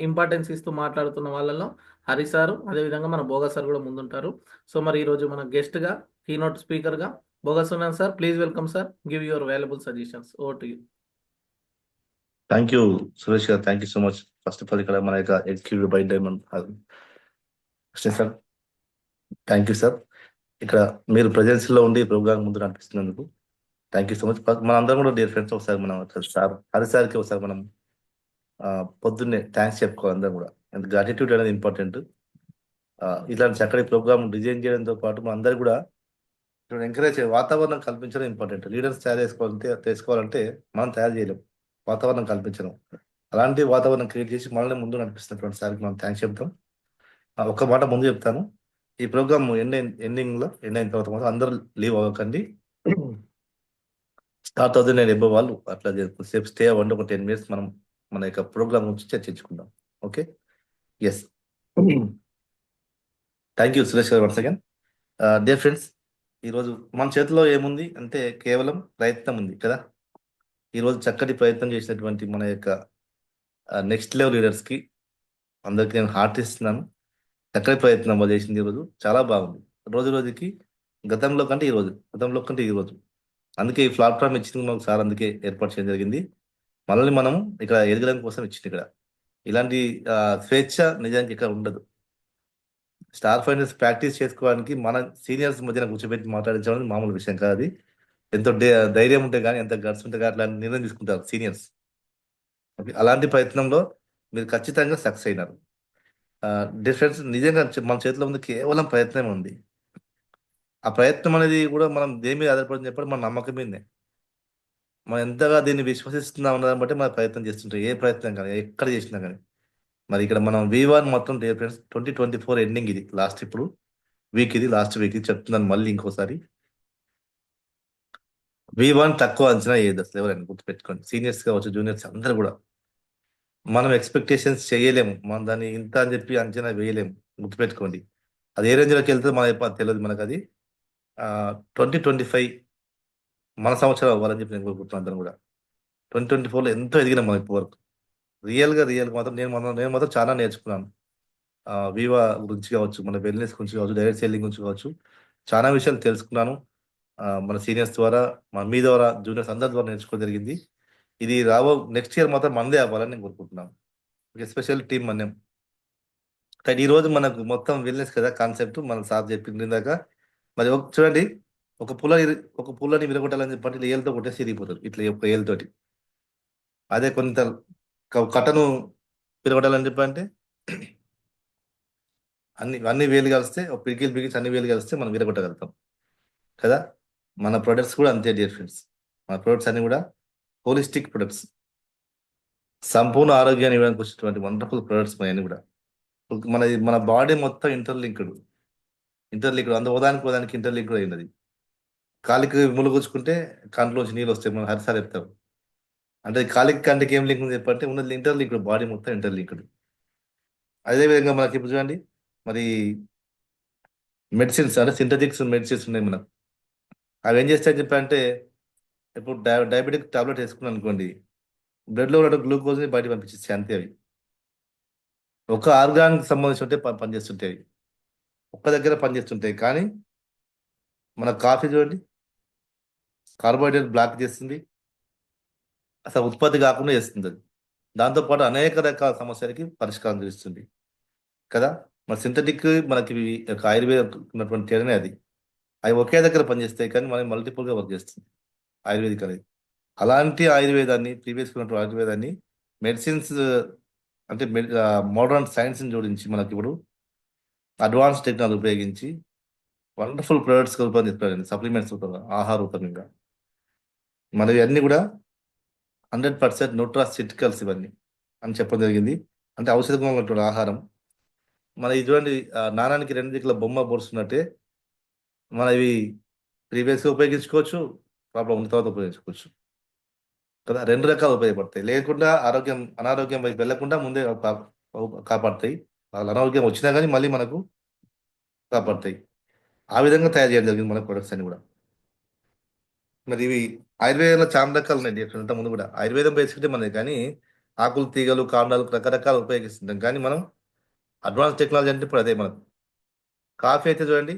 ఇంపార్టెన్స్ ఇస్తూ మాట్లాడుతున్న వాళ్ళలో హరి సారు, అదేవిధంగా మన భోగా సార్ కూడా ముందుంటారు. సో మరి ఈరోజు మన గెస్ట్గా, కీనోట్ స్పీకర్గా Bhoga Sunnan sir, please welcome sir. Give your valuable suggestions. Over to you. Thank you Suresh గారు, thank you so much. First of all ఇక్కడ మన యొక్క ఎగ్జిక్యూటివ్ బై diamond sir, thank you sir. ఇక్కడ మీరు ప్రెజెన్స్లో ఉండి ప్రోగ్రామ్ ముందు నడిపిస్తున్నందుకు థ్యాంక్ యూ సో మచ్. మనందరం కూడా డియర్ ఫ్రెండ్స్ ఒకసారి మనం సార్ హరి సార్కి ఒకసారి మనం పొద్దున్నే థ్యాంక్స్ చెప్పుకోవాలి అందరం కూడా. గ్రాటిట్యూడ్ అనేది ఇంపార్టెంట్. ఇలాంటి చక్కటి ప్రోగ్రామ్ డిజైన్ చేయడంతో పాటు మన అందరు కూడా ఎంకరేజ్ వాతావరణం కల్పించడం ఇంపార్టెంట్. లీడర్స్ తెలుసుకోవాలంటే మనం తయారు చేయలేం, వాతావరణం కల్పించడం. అలాంటి వాతావరణం క్రియేట్ చేసి మనల్ని ముందు నడిపిస్తున్నటువంటి సార్కి మనం థ్యాంక్స్ చెప్తాం. ఒక్క మాట ముందు చెప్తాను, ఈ ప్రోగ్రామ్ ఎండ్ అయిన తర్వాత మాత్రం అందరూ లీవ్ అవ్వకండి. స్టార్ట్ అవుతుంది నేను ఎబ్బో వాళ్ళు అట్లా సేపు స్టే అవ్వండి. ఒక 10 minutes మనం మన యొక్క ప్రోగ్రామ్ గురించి చర్చించుకుందాం. Okay, yes, thank you Suresh గారు వన్స్ అగైన్. డియర్ ఫ్రెండ్స్, ఈరోజు మన చేతిలో ఏముంది అంటే కేవలం ప్రయత్నం ఉంది కదా. ఈరోజు చక్కటి ప్రయత్నం చేసినటువంటి మన యొక్క నెక్స్ట్ లెవెల్ లీడర్స్కి అందరికీ నేను హార్ట్ ఇస్తున్నాను. చక్కటి ప్రయత్నం వాళ్ళు చేసింది ఈరోజు చాలా బాగుంది. రోజుకి గతంలో కంటే ఈరోజు అందుకే ఈ ప్లాట్ఫామ్ ఇచ్చింది మాకు సార్, అందుకే ఏర్పాటు చేయడం జరిగింది. మనల్ని మనం ఇక్కడ ఎదగడం కోసం ఇచ్చింది. ఇక్కడ ఇలాంటి స్వేచ్ఛ నిజానికి ఇక్కడ ఉండదు. స్టార్ ఫైనల్స్ ప్రాక్టీస్ చేసుకోవడానికి మన సీనియర్స్ మధ్యన కూర్చోబెట్టి మాట్లాడించడం మామూలు విషయం కాదు. అది ఎంతో ధైర్యం ఉంటే కానీ, ఎంత గట్స్ ఉంటే కానీ అట్లాంటి నిర్ణయం తీసుకుంటారు సీనియర్స్. అలాంటి ప్రయత్నంలో మీరు ఖచ్చితంగా సక్సెస్ అయినారు. డిఫరెన్స్ నిజంగా మన చేతిలో ఉంది, కేవలం ప్రయత్నం ఉంది. ఆ ప్రయత్నం అనేది కూడా మనం దేని మీద ఆధారపడింది చెప్పండి, మన నమ్మకం మీదనే. మనం ఎంతగా దీన్ని విశ్వసిస్తున్నాం అన్నదాన్ని బట్టి మనం ప్రయత్నం చేస్తుంటాం, ఏ ప్రయత్నం కానీ ఎక్కడ చేసినా కానీ. మరి ఇక్కడ మనం V1 మొత్తం ఫ్రెండ్స్ 2024 ఎండింగ్, ఇది లాస్ట్ ఇప్పుడు వీక్, ఇది లాస్ట్ వీక్ చెప్తున్నాను మళ్ళీ ఇంకోసారి. V1 తక్కువ అంచనా ఏది అసలు ఎవరైనా గుర్తుపెట్టుకోండి, సీనియర్స్ కావచ్చు జూనియర్స్ అందరూ కూడా. మనం ఎక్స్పెక్టేషన్స్ చేయలేము, మనం దాన్ని ఇంత అని చెప్పి అంచనా వేయలేము, గుర్తుపెట్టుకోండి. అది ఏ రేంజ్లోకి వెళ్తే మనకి తెలియదు, మనకు అది 2025 మన సంవత్సరం అవ్వాలని చెప్పి నేను కోరుకుంటున్నాను. అందరం కూడా 2024లో ఎంతో ఎదిగినాం మనం ఇప్పుడు వరకు. రియల్గా మాత్రం నేను మాత్రం చాలా నేర్చుకున్నాను. వివా గురించి కావచ్చు, మన వెల్నెస్ గురించి కావచ్చు, డైరెక్ట్ సెల్లింగ్ గురించి కావచ్చు, చాలా విషయాలు తెలుసుకున్నాను. మన సీనియర్స్ ద్వారా, మీ ద్వారా, జూనియర్స్ అందరి ద్వారా నేర్చుకోవడం జరిగింది. ఇది నెక్స్ట్ ఇయర్ మాత్రం మనదే అవ్వాలని నేను కోరుకుంటున్నాను, ఎస్పెషల్ టీమ్ మన్యం. కానీ ఈ రోజు మనకు మొత్తం వెల్నెస్ కదా కాన్సెప్ట్, మన సార్ చెప్పింది ఇందాక. మరి చూడండి, ఒక పుల్లని విరగొట్టాలని చెప్పండి, ఏళ్ళతో కొట్టేసి ఇరిగిపోతారు, ఇట్లా ఒక ఏళ్ళతోటి. అదే కొంత కట్టను విరగొట్టాలని చెప్పంటే అన్ని వేలు కలిస్తే, ఒక బిగించి అన్ని వేలు కలిస్తే మనం విరగొట్టగలుగుతాం కదా. మన ప్రొడక్ట్స్ కూడా అంతే డియర్ ఫ్రెండ్స్. మన ప్రొడక్ట్స్ అన్ని కూడా హోలిస్టిక్ ప్రొడక్ట్స్, సంపూర్ణ ఆరోగ్యాన్ని ఇవ్వడానికి వచ్చినటువంటి వండర్ఫుల్ ప్రొడక్ట్స్ అన్ని కూడా. మన బాడీ మొత్తం ఇంటర్లింక్డ్, అంత ఓదానికి ఇంటర్లింక్డ్ అయినది. కాలికి ములుగుచ్చుకుంటే కంట్లోంచి నీళ్ళు వస్తాయి, మనం హరిసారి చెప్తాం. అంటే కాలికి కంటికి ఏం లింక్ ఉంది చెప్పంటే ఉన్నది ఇంటర్లింక్డ్, బాడీ మొత్తం ఇంటర్లింక్డ్. అదేవిధంగా మనకి ఇప్పుడు చూడండి, మరి మెడిసిన్స్ అంటే సింథటిక్స్ మెడిసిన్స్ ఉన్నాయి మనకు. అవి ఏం చేస్తాయని చెప్పంటే, ఇప్పుడు డయాబెటిక్ టాబ్లెట్ వేసుకున్నాం అనుకోండి, బ్లడ్లో ఉన్న గ్లూకోజ్ని బయట పంపించేస్తాయి అంతే. అవి ఒక ఆర్గాన్కి సంబంధించి ఉంటే పనిచేస్తుంటాయి, ఒక్క దగ్గర పనిచేస్తుంటాయి. కానీ మన కాఫీ చూడండి, కార్బోహైడ్రేట్ బ్లాక్ చేస్తుంది, అసలు ఉత్పత్తి కాకుండా చేస్తుంది అది. దాంతోపాటు అనేక రకాల సమస్యలకి పరిష్కారం చూపిస్తుంది కదా. మన సింథటిక్ మనకి ఆయుర్వేదం ఉన్నటువంటి తేడానే అది. అవి ఒకే దగ్గర పనిచేస్తాయి, కానీ మనకి మల్టిపుల్గా వర్క్ చేస్తుంది ఆయుర్వేదిక్ అనేది. అలాంటి ఆయుర్వేదాన్ని, ప్రీవియస్ ఉన్నటువంటి ఆయుర్వేదాన్ని మెడిసిన్స్ అంటే మోడర్న్ సైన్స్ని జోడించి మనకి ఇప్పుడు అడ్వాన్స్ టెక్నాలజీ ఉపయోగించి వండర్ఫుల్ ప్రొడక్ట్స్ రూపొందిస్తారు, సప్లిమెంట్స్ రూపంగా, ఆహార రూపంగా. మనవి అన్నీ కూడా 100% న్యూట్రాసిటికల్స్ ఇవన్నీ అని చెప్పడం జరిగింది. అంటే ఔషధంగా ఉన్నటువంటి ఆహారం. మన ఇది చూడండి, నాణానికి 2 దిక్కుల బొమ్మ పొడుస్తున్నట్టే మన ఇవి ప్రీవియస్గా ఉపయోగించుకోవచ్చు, ప్రాబ్లం ఉన్న తర్వాత ఉపయోగించుకోవచ్చు కదా. 2 రకాలు ఉపయోగపడతాయి, లేకుండా అనారోగ్యం వైపు వెళ్లకుండా ముందే కాపాడతాయి. వాళ్ళు అనారోగ్యం వచ్చినా కానీ మళ్ళీ మనకు కాపాడతాయి. ఆ విధంగా తయారు చేయడం జరిగింది మన ప్రొడక్ట్స్ అన్ని కూడా. మరి ఇవి ఆయుర్వేదంలో చాలా రకాలు ఉన్నాయి డిఫరెంట్. అంత ముందు కూడా ఆయుర్వేదం బేసిక్టే మనది, కానీ ఆకులు, తీగలు, కాండాలు రకరకాలు ఉపయోగిస్తుంటాం. కానీ మనం అడ్వాన్స్ టెక్నాలజీ అంటే ఇప్పుడు అదే. మనకు కాఫీ అయితే చూడండి,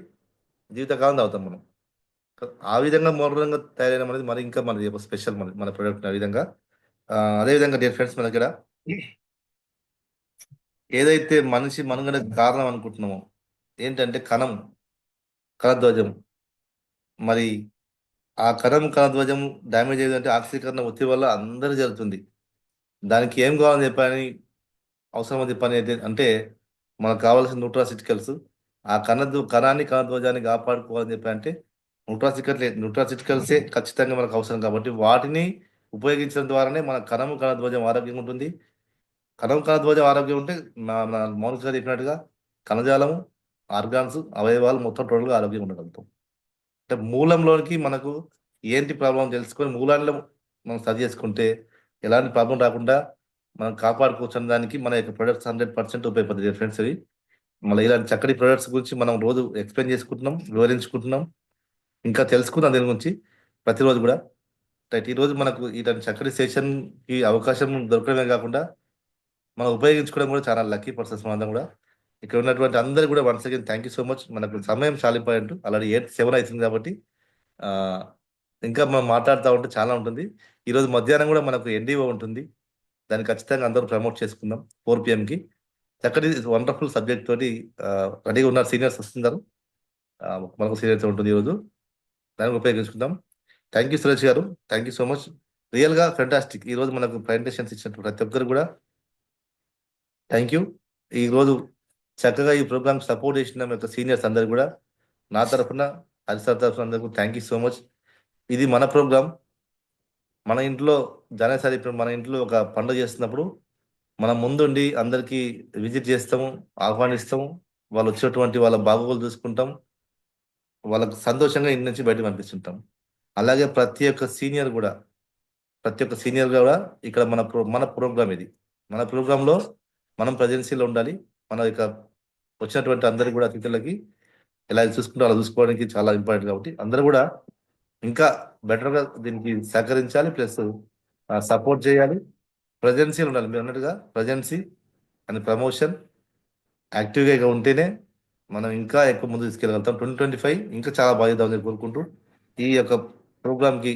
జీవితకాలం తాగుతాం మనం. ఆ విధంగా మోడర్న్గా తయారైన మనది మరి ఇంకా మనది స్పెషల్ మన ప్రొడక్ట్. ఆ విధంగా అదేవిధంగా డియర్ ఫ్రెండ్స్, మన ఇక్కడ ఏదైతే మనిషి మనుగడకు కారణం అనుకుంటున్నామో ఏంటంటే కణధ్వజం. మరి ఆ కణధ్వజం డ్యామేజ్ అయ్యేదంటే ఆక్సీకరణ ఒత్తిడి వల్ల అందరూ జరుగుతుంది. దానికి ఏం కావాలని చెప్పని అవసరం చెప్పని అయితే అంటే మనకు కావాల్సిన న్యూట్రాసిటికల్స్, ఆ కణధ్వజాన్ని కాపాడుకోవాలని చెప్పి అంటే న్యూట్రాసిటికల్సే ఖచ్చితంగా మనకు అవసరం. కాబట్టి వాటిని ఉపయోగించడం ద్వారానే మన కణధ్వజం ఆరోగ్యంగా ఉంటుంది. కణధ్వజం ఆరోగ్యం ఉంటే మన మౌనిక చెప్పినట్టుగా కణజాలము, ఆర్గాన్స్, అవయవాలు మొత్తం టోటల్గా ఆరోగ్యంగా ఉండగలుగుతాం. అంటే మూలంలోనికి మనకు ఏంటి ప్రాబ్లం తెలుసుకొని మూలాల్లో మనం సరి చేసుకుంటే ఎలాంటి ప్రాబ్లం రాకుండా మనం కాపాడుకోవచ్చు దానికి మన యొక్క ప్రొడక్ట్స్ 100% ఉపయోగపడుతుంది ఫ్రెండ్స్. అవి మళ్ళీ ఇలాంటి చక్కటి ప్రొడక్ట్స్ గురించి మనం రోజు ఎక్స్ప్లెయిన్ చేసుకుంటున్నాం, వివరించుకుంటున్నాం, ఇంకా తెలుసుకుందాం దీని గురించి ప్రతిరోజు కూడా. రైట్, ఈరోజు మనకు ఇలాంటి చక్కటి సెషన్కి అవకాశం దొరకడమే కాకుండా మనం ఉపయోగించుకోవడం కూడా చాలా లక్కీ పర్సన్స్ మనందరం కూడా. ఇక్కడ ఉన్నటువంటి అందరూ కూడా once again thank you so much. మనకు సమయం చాలా ఇంపార్టెంట్, ఆల్రెడీ 8:07 అవుతుంది కాబట్టి ఇంకా మనం మాట్లాడుతూ ఉంటే చాలా ఉంటుంది. ఈరోజు మధ్యాహ్నం కూడా మనకు NDO ఉంటుంది, దాన్ని ఖచ్చితంగా అందరూ ప్రమోట్ చేసుకుందాం 4 PM చక్కటి వండర్ఫుల్ సబ్జెక్ట్ తోటి రెడీగా ఉన్నారు, సీనియర్స్ వస్తున్నారు. మనకు సీనియర్స్ ఉంటుంది ఈరోజు, దాన్ని ఉపయోగించుకుందాం. థ్యాంక్ యూ సురేష్ గారు, థ్యాంక్ యూ సో మచ్. రియల్గా ఫెంటాస్టిక్. ఈరోజు మనకు ప్రజెంటేషన్స్ ఇచ్చినట్టు ప్రతి ఒక్కరు కూడా థ్యాంక్ యూ. ఈరోజు చక్కగా ఈ ప్రోగ్రామ్ సపోర్ట్ చేసిన యొక్క సీనియర్స్ అందరు కూడా నా తరఫున హరిసార్ తరఫున అందరికీ థ్యాంక్ యూ సో మచ్. ఇది మన ప్రోగ్రామ్. మన ఇంట్లో జానేసారి ఇప్పుడు మన ఇంట్లో ఒక పండుగ చేస్తున్నప్పుడు మనం ముందుండి అందరికీ విజిట్ చేస్తాము, ఆహ్వానిస్తాము, వాళ్ళు వచ్చినటువంటి వాళ్ళ బాగోగులు చూసుకుంటాం, వాళ్ళకు సంతోషంగా ఇంటి నుంచి బయటకు పంపిస్తుంటాం. అలాగే ప్రతి ఒక్క సీనియర్ కూడా ఇక్కడ మన ప్రోగ్రామ్ ఇది. మన ప్రోగ్రాంలో మనం ప్రజెన్సీలో ఉండాలి. మన ఇక వచ్చినటువంటి అందరికి కూడా అతిథులకి ఎలా చూసుకుంటూ అలా చూసుకోవడానికి చాలా ఇంపార్టెంట్. కాబట్టి అందరూ కూడా ఇంకా బెటర్గా దీనికి సహకరించాలి, ప్లస్ సపోర్ట్ చేయాలి, ప్రజెన్సీలో ఉండాలి. మీరు అన్నట్టుగా ప్రజెన్సీ అండ్ ప్రమోషన్ యాక్టివ్గా ఉంటేనే మనం ఇంకా ఎక్కువ ముందు తీసుకెళ్ళగలుగుతాం. 2025 ఇంకా చాలా బాధ్యత కోరుకుంటూ ఈ యొక్క ప్రోగ్రామ్కి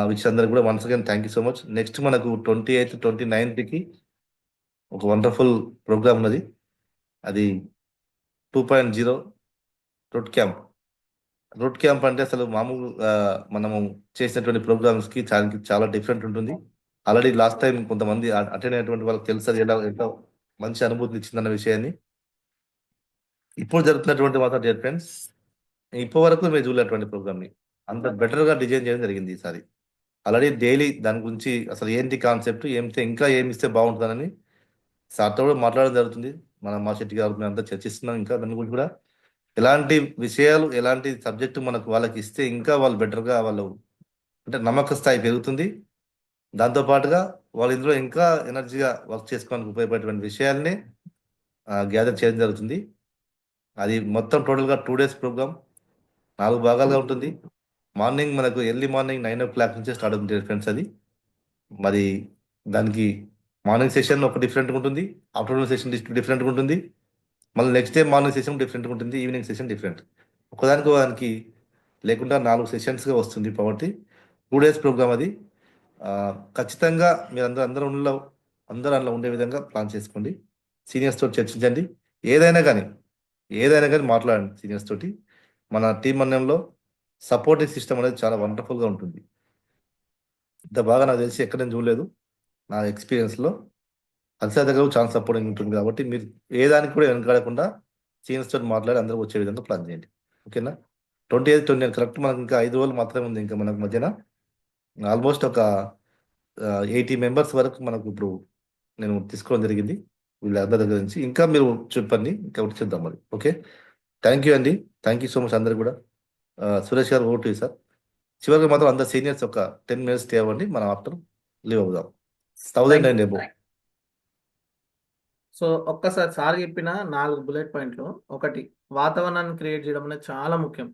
వీక్షఅందరికి కూడా once again thank you so much. Next మనకు 28th 29th ఒక వండర్ఫుల్ ప్రోగ్రామ్ ఉన్నది. అది 2.0 రూట్ క్యాంప్. రూట్ క్యాంప్ అంటే అసలు మామూలు మనము చేసినటువంటి ప్రోగ్రామ్స్కి చాలా డిఫరెంట్ ఉంటుంది. ఆల్రెడీ లాస్ట్ టైం కొంతమంది అటెండ్ అయినటువంటి వాళ్ళకి తెలుసు అది ఎలా మంచి అనుభూతిని ఇచ్చిందన్న విషయాన్ని. ఇప్పుడు జరుగుతున్నటువంటి మాత్రం డియర్ ఫ్రెండ్స్, ఇప్పటి వరకు మీరు చూడలేటువంటి ప్రోగ్రామ్ని అంత బెటర్గా డిజైన్ చేయడం జరిగింది ఈసారి. ఆల్రెడీ డైలీ దాని గురించి అసలు ఏంటి కాన్సెప్ట్, ఇంకా ఏమి ఇస్తే బాగుంటుందని సార్తో కూడా మాట్లాడడం జరుగుతుంది. మా శెట్టి గారు మేము అంతా చర్చిస్తున్నాం. ఇంకా దాని గురించి కూడా ఎలాంటి విషయాలు, ఎలాంటి సబ్జెక్టు వాళ్ళకి ఇస్తే ఇంకా వాళ్ళు బెటర్గా అంటే నమ్మక స్థాయి పెరుగుతుంది. దాంతోపాటుగా వాళ్ళు ఇందులో ఇంకా ఎనర్జీగా వర్క్ చేసుకోవడానికి ఉపయోగపడేటువంటి విషయాల్ని గ్యాదర్ చేయడం జరుగుతుంది. అది మొత్తం టోటల్గా 2 days ప్రోగ్రామ్ 4 భాగాలుగా ఉంటుంది. మార్నింగ్ మనకు ఎర్లీ మార్నింగ్ 9 o'clock నుంచే స్టార్ట్ అవుతుంది ఫ్రెండ్స్. అది మరి దానికి మార్నింగ్ సెషన్ ఒక డిఫరెంట్గా ఉంటుంది, ఆఫ్టర్నూన్ సెషన్ డిఫరెంట్గా ఉంటుంది, మళ్ళీ నెక్స్ట్ డే మార్నింగ్ సెషన్ డిఫరెంట్గా ఉంటుంది, ఈవినింగ్ సెషన్ డిఫరెంట్. ఒకదానికి లేకుండా 4 సెషన్స్గా వస్తుంది. కాబట్టి 2 days ప్రోగ్రామ్ అది. ఖచ్చితంగా మీరు అందరూ అందులో ఉండే విధంగా ప్లాన్ చేసుకోండి. సీనియర్స్తో చర్చించండి. ఏదైనా కానీ మాట్లాడండి సీనియర్స్ తోటి. మన టీం అన్నంలో సపోర్టింగ్ సిస్టమ్ అనేది చాలా వండర్ఫుల్గా ఉంటుంది. ఇంత బాగా నాకు తెలిసి ఎక్కడ నేను చూడలేదు నా ఎక్స్పీరియన్స్లో. హరిసార్ దగ్గర చాలా సపోర్టింగ్ ఉంటుంది. కాబట్టి మీరు ఏ దానికి కూడా వెనకాడకుండా సీనియర్స్ తోటి మాట్లాడి అందరూ వచ్చే విధంగా ప్లాన్ చేయండి. ఓకేనా? 28th 29th correct. మనకు ఇంకా 5 రోజులు మాత్రమే ఉంది. ఇంకా మనకు మధ్యన ఆల్మోస్ట్ ఒక 80 members వరకు మనకు ఇప్పుడు నేను తీసుకోవడం జరిగింది వీళ్ళందరి దగ్గర నుంచి. ఇంకా మీరు చెప్పండి, ఇంకా ఒకటి చేద్దాం మరి. ఓకే, థ్యాంక్ యూ అండి. థ్యాంక్ యూ సో మచ్ అందరు కూడా. సురేష్ గారు ఓటు సార్. చివరిగా మాత్రం అందరు సీనియర్స్ ఒక 10 minutes స్టే అవ్వండి. మనం ఆఫ్టర్ లీవ్ అవుదాం. 1000 అండి అబో. సో ఒక్కసారి సార్ చెప్పిన 4 bullet points. ఒకటి, వాతావరణాన్ని క్రియేట్ చేయడం అనేది చాలా ముఖ్యం.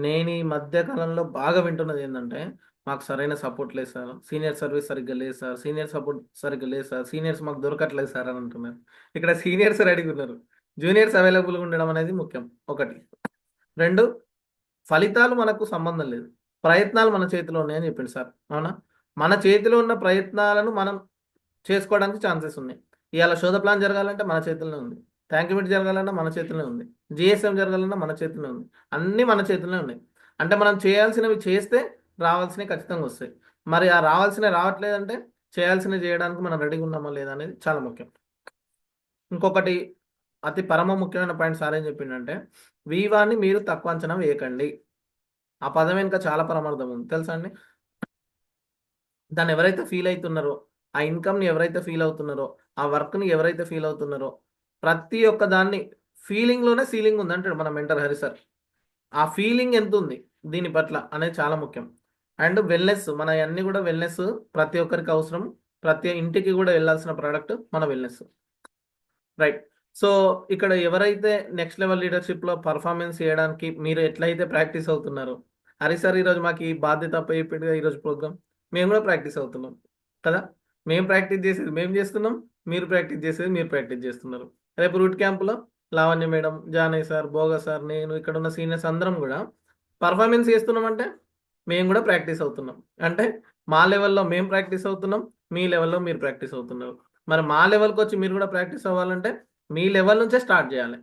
నేను ఈ మధ్య కాలంలో బాగా వింటున్నది ఏంటంటే, మాకు సరైన సపోర్ట్ లేదు సార్, సీనియర్ సర్వీస్ సరిగ్గా లేదు సార్, సీనియర్ సపోర్ట్ సరిగ్గా లేదు సార్, సీనియర్స్ మాకు దొరకట్లేదు సార్ అని అంటున్నారు. ఇక్కడ సీనియర్స్ రెడీగా ఉన్నారు, జూనియర్స్ అవైలబుల్గా ఉండడం అనేది ముఖ్యం. ఒకటి. 2, ఫలితాలు మనకు సంబంధం లేదు, ప్రయత్నాలు మన చేతిలో ఉన్నాయని చెప్పింది సార్. అవునా? మన చేతిలో ఉన్న ప్రయత్నాలను మనం చేసుకోవడానికి ఛాన్సెస్ ఉన్నాయి. ఇవాళ శోధ ప్లాన్ జరగాలంటే మన చేతుల్లోనే ఉంది, థ్యాంక్ యూ మీట్ జరగాలన్నా మన చేతుల్లోనే ఉంది, జిఎస్ఎం జరగాలన్నా మన చేతుల్లోనే ఉంది, అన్నీ మన చేతుల్లోనే ఉన్నాయి. అంటే మనం చేయాల్సినవి చేస్తే రావాల్సినవి ఖచ్చితంగా వస్తాయి. మరి ఆ రావాల్సినవి రావట్లేదంటే చేయాల్సినవి చేయడానికి మనం రెడీగా ఉన్నామా లేదా అనేది చాలా ముఖ్యం. ఇంకొకటి అతి పరమ ముఖ్యమైన పాయింట్ సార్ ఏం చెప్పిండంటే, వీవాన్ని మీరు తక్కువ అంచనా వేయకండి. ఆ పదం వెనుక చాలా పరమార్థం ఉంది తెలుసా అండి. దాన్ని ఎవరైతే ఫీల్ అవుతున్నారో, ఆ ఇన్కమ్ని ఎవరైతే ఫీల్ అవుతున్నారో, ఆ వర్క్ని ఎవరైతే ఫీల్ అవుతున్నారో, ప్రతి ఒక్క దాన్ని ఫీలింగ్లోనే సీలింగ్ ఉంది అంటాడు మన మెంటర్ హరి సార్. ఆ ఫీలింగ్ ఎంత ఉంది దీని పట్ల అనేది చాలా ముఖ్యం. అండ్ వెల్నెస్, మన అన్నీ కూడా వెల్నెస్ ప్రతి ఒక్కరికి అవసరం. ప్రతి ఇంటికి కూడా వెళ్ళాల్సిన ప్రోడక్ట్ మన వెల్నెస్. రైట్. సో ఇక్కడ ఎవరైతే నెక్స్ట్ లెవెల్ లీడర్షిప్లో పర్ఫార్మెన్స్ చేయడానికి మీరు ఎట్లయితే ప్రాక్టీస్ అవుతున్నారో, హరి సార్ ఈరోజు మాకు ఈ బాధ్యత అప్పచెప్పాడుగా ఈరోజు ప్రోగ్రామ్, మేము కూడా ప్రాక్టీస్ అవుతున్నాం కదా. మేము ప్రాక్టీస్ చేసేది మేము చేస్తున్నాం, మీరు ప్రాక్టీస్ చేసేది మీరు ప్రాక్టీస్ చేస్తున్నారు. రేపు రూట్ క్యాంపులో Lavanya madam, Janaiah sir, Bhoga sir, నేను, ఇక్కడ ఉన్న సీనియర్స్ అందరం కూడా పర్ఫార్మెన్స్ చేస్తున్నామంటే మేము కూడా ప్రాక్టీస్ అవుతున్నాం. అంటే మా లెవెల్లో మేము ప్రాక్టీస్ అవుతున్నాం, మీ లెవెల్లో మీరు ప్రాక్టీస్ అవుతున్నారు. మరి మా లెవెల్కి వచ్చి మీరు కూడా ప్రాక్టీస్ అవ్వాలంటే మీ లెవెల్ నుంచే స్టార్ట్ చేయాలి.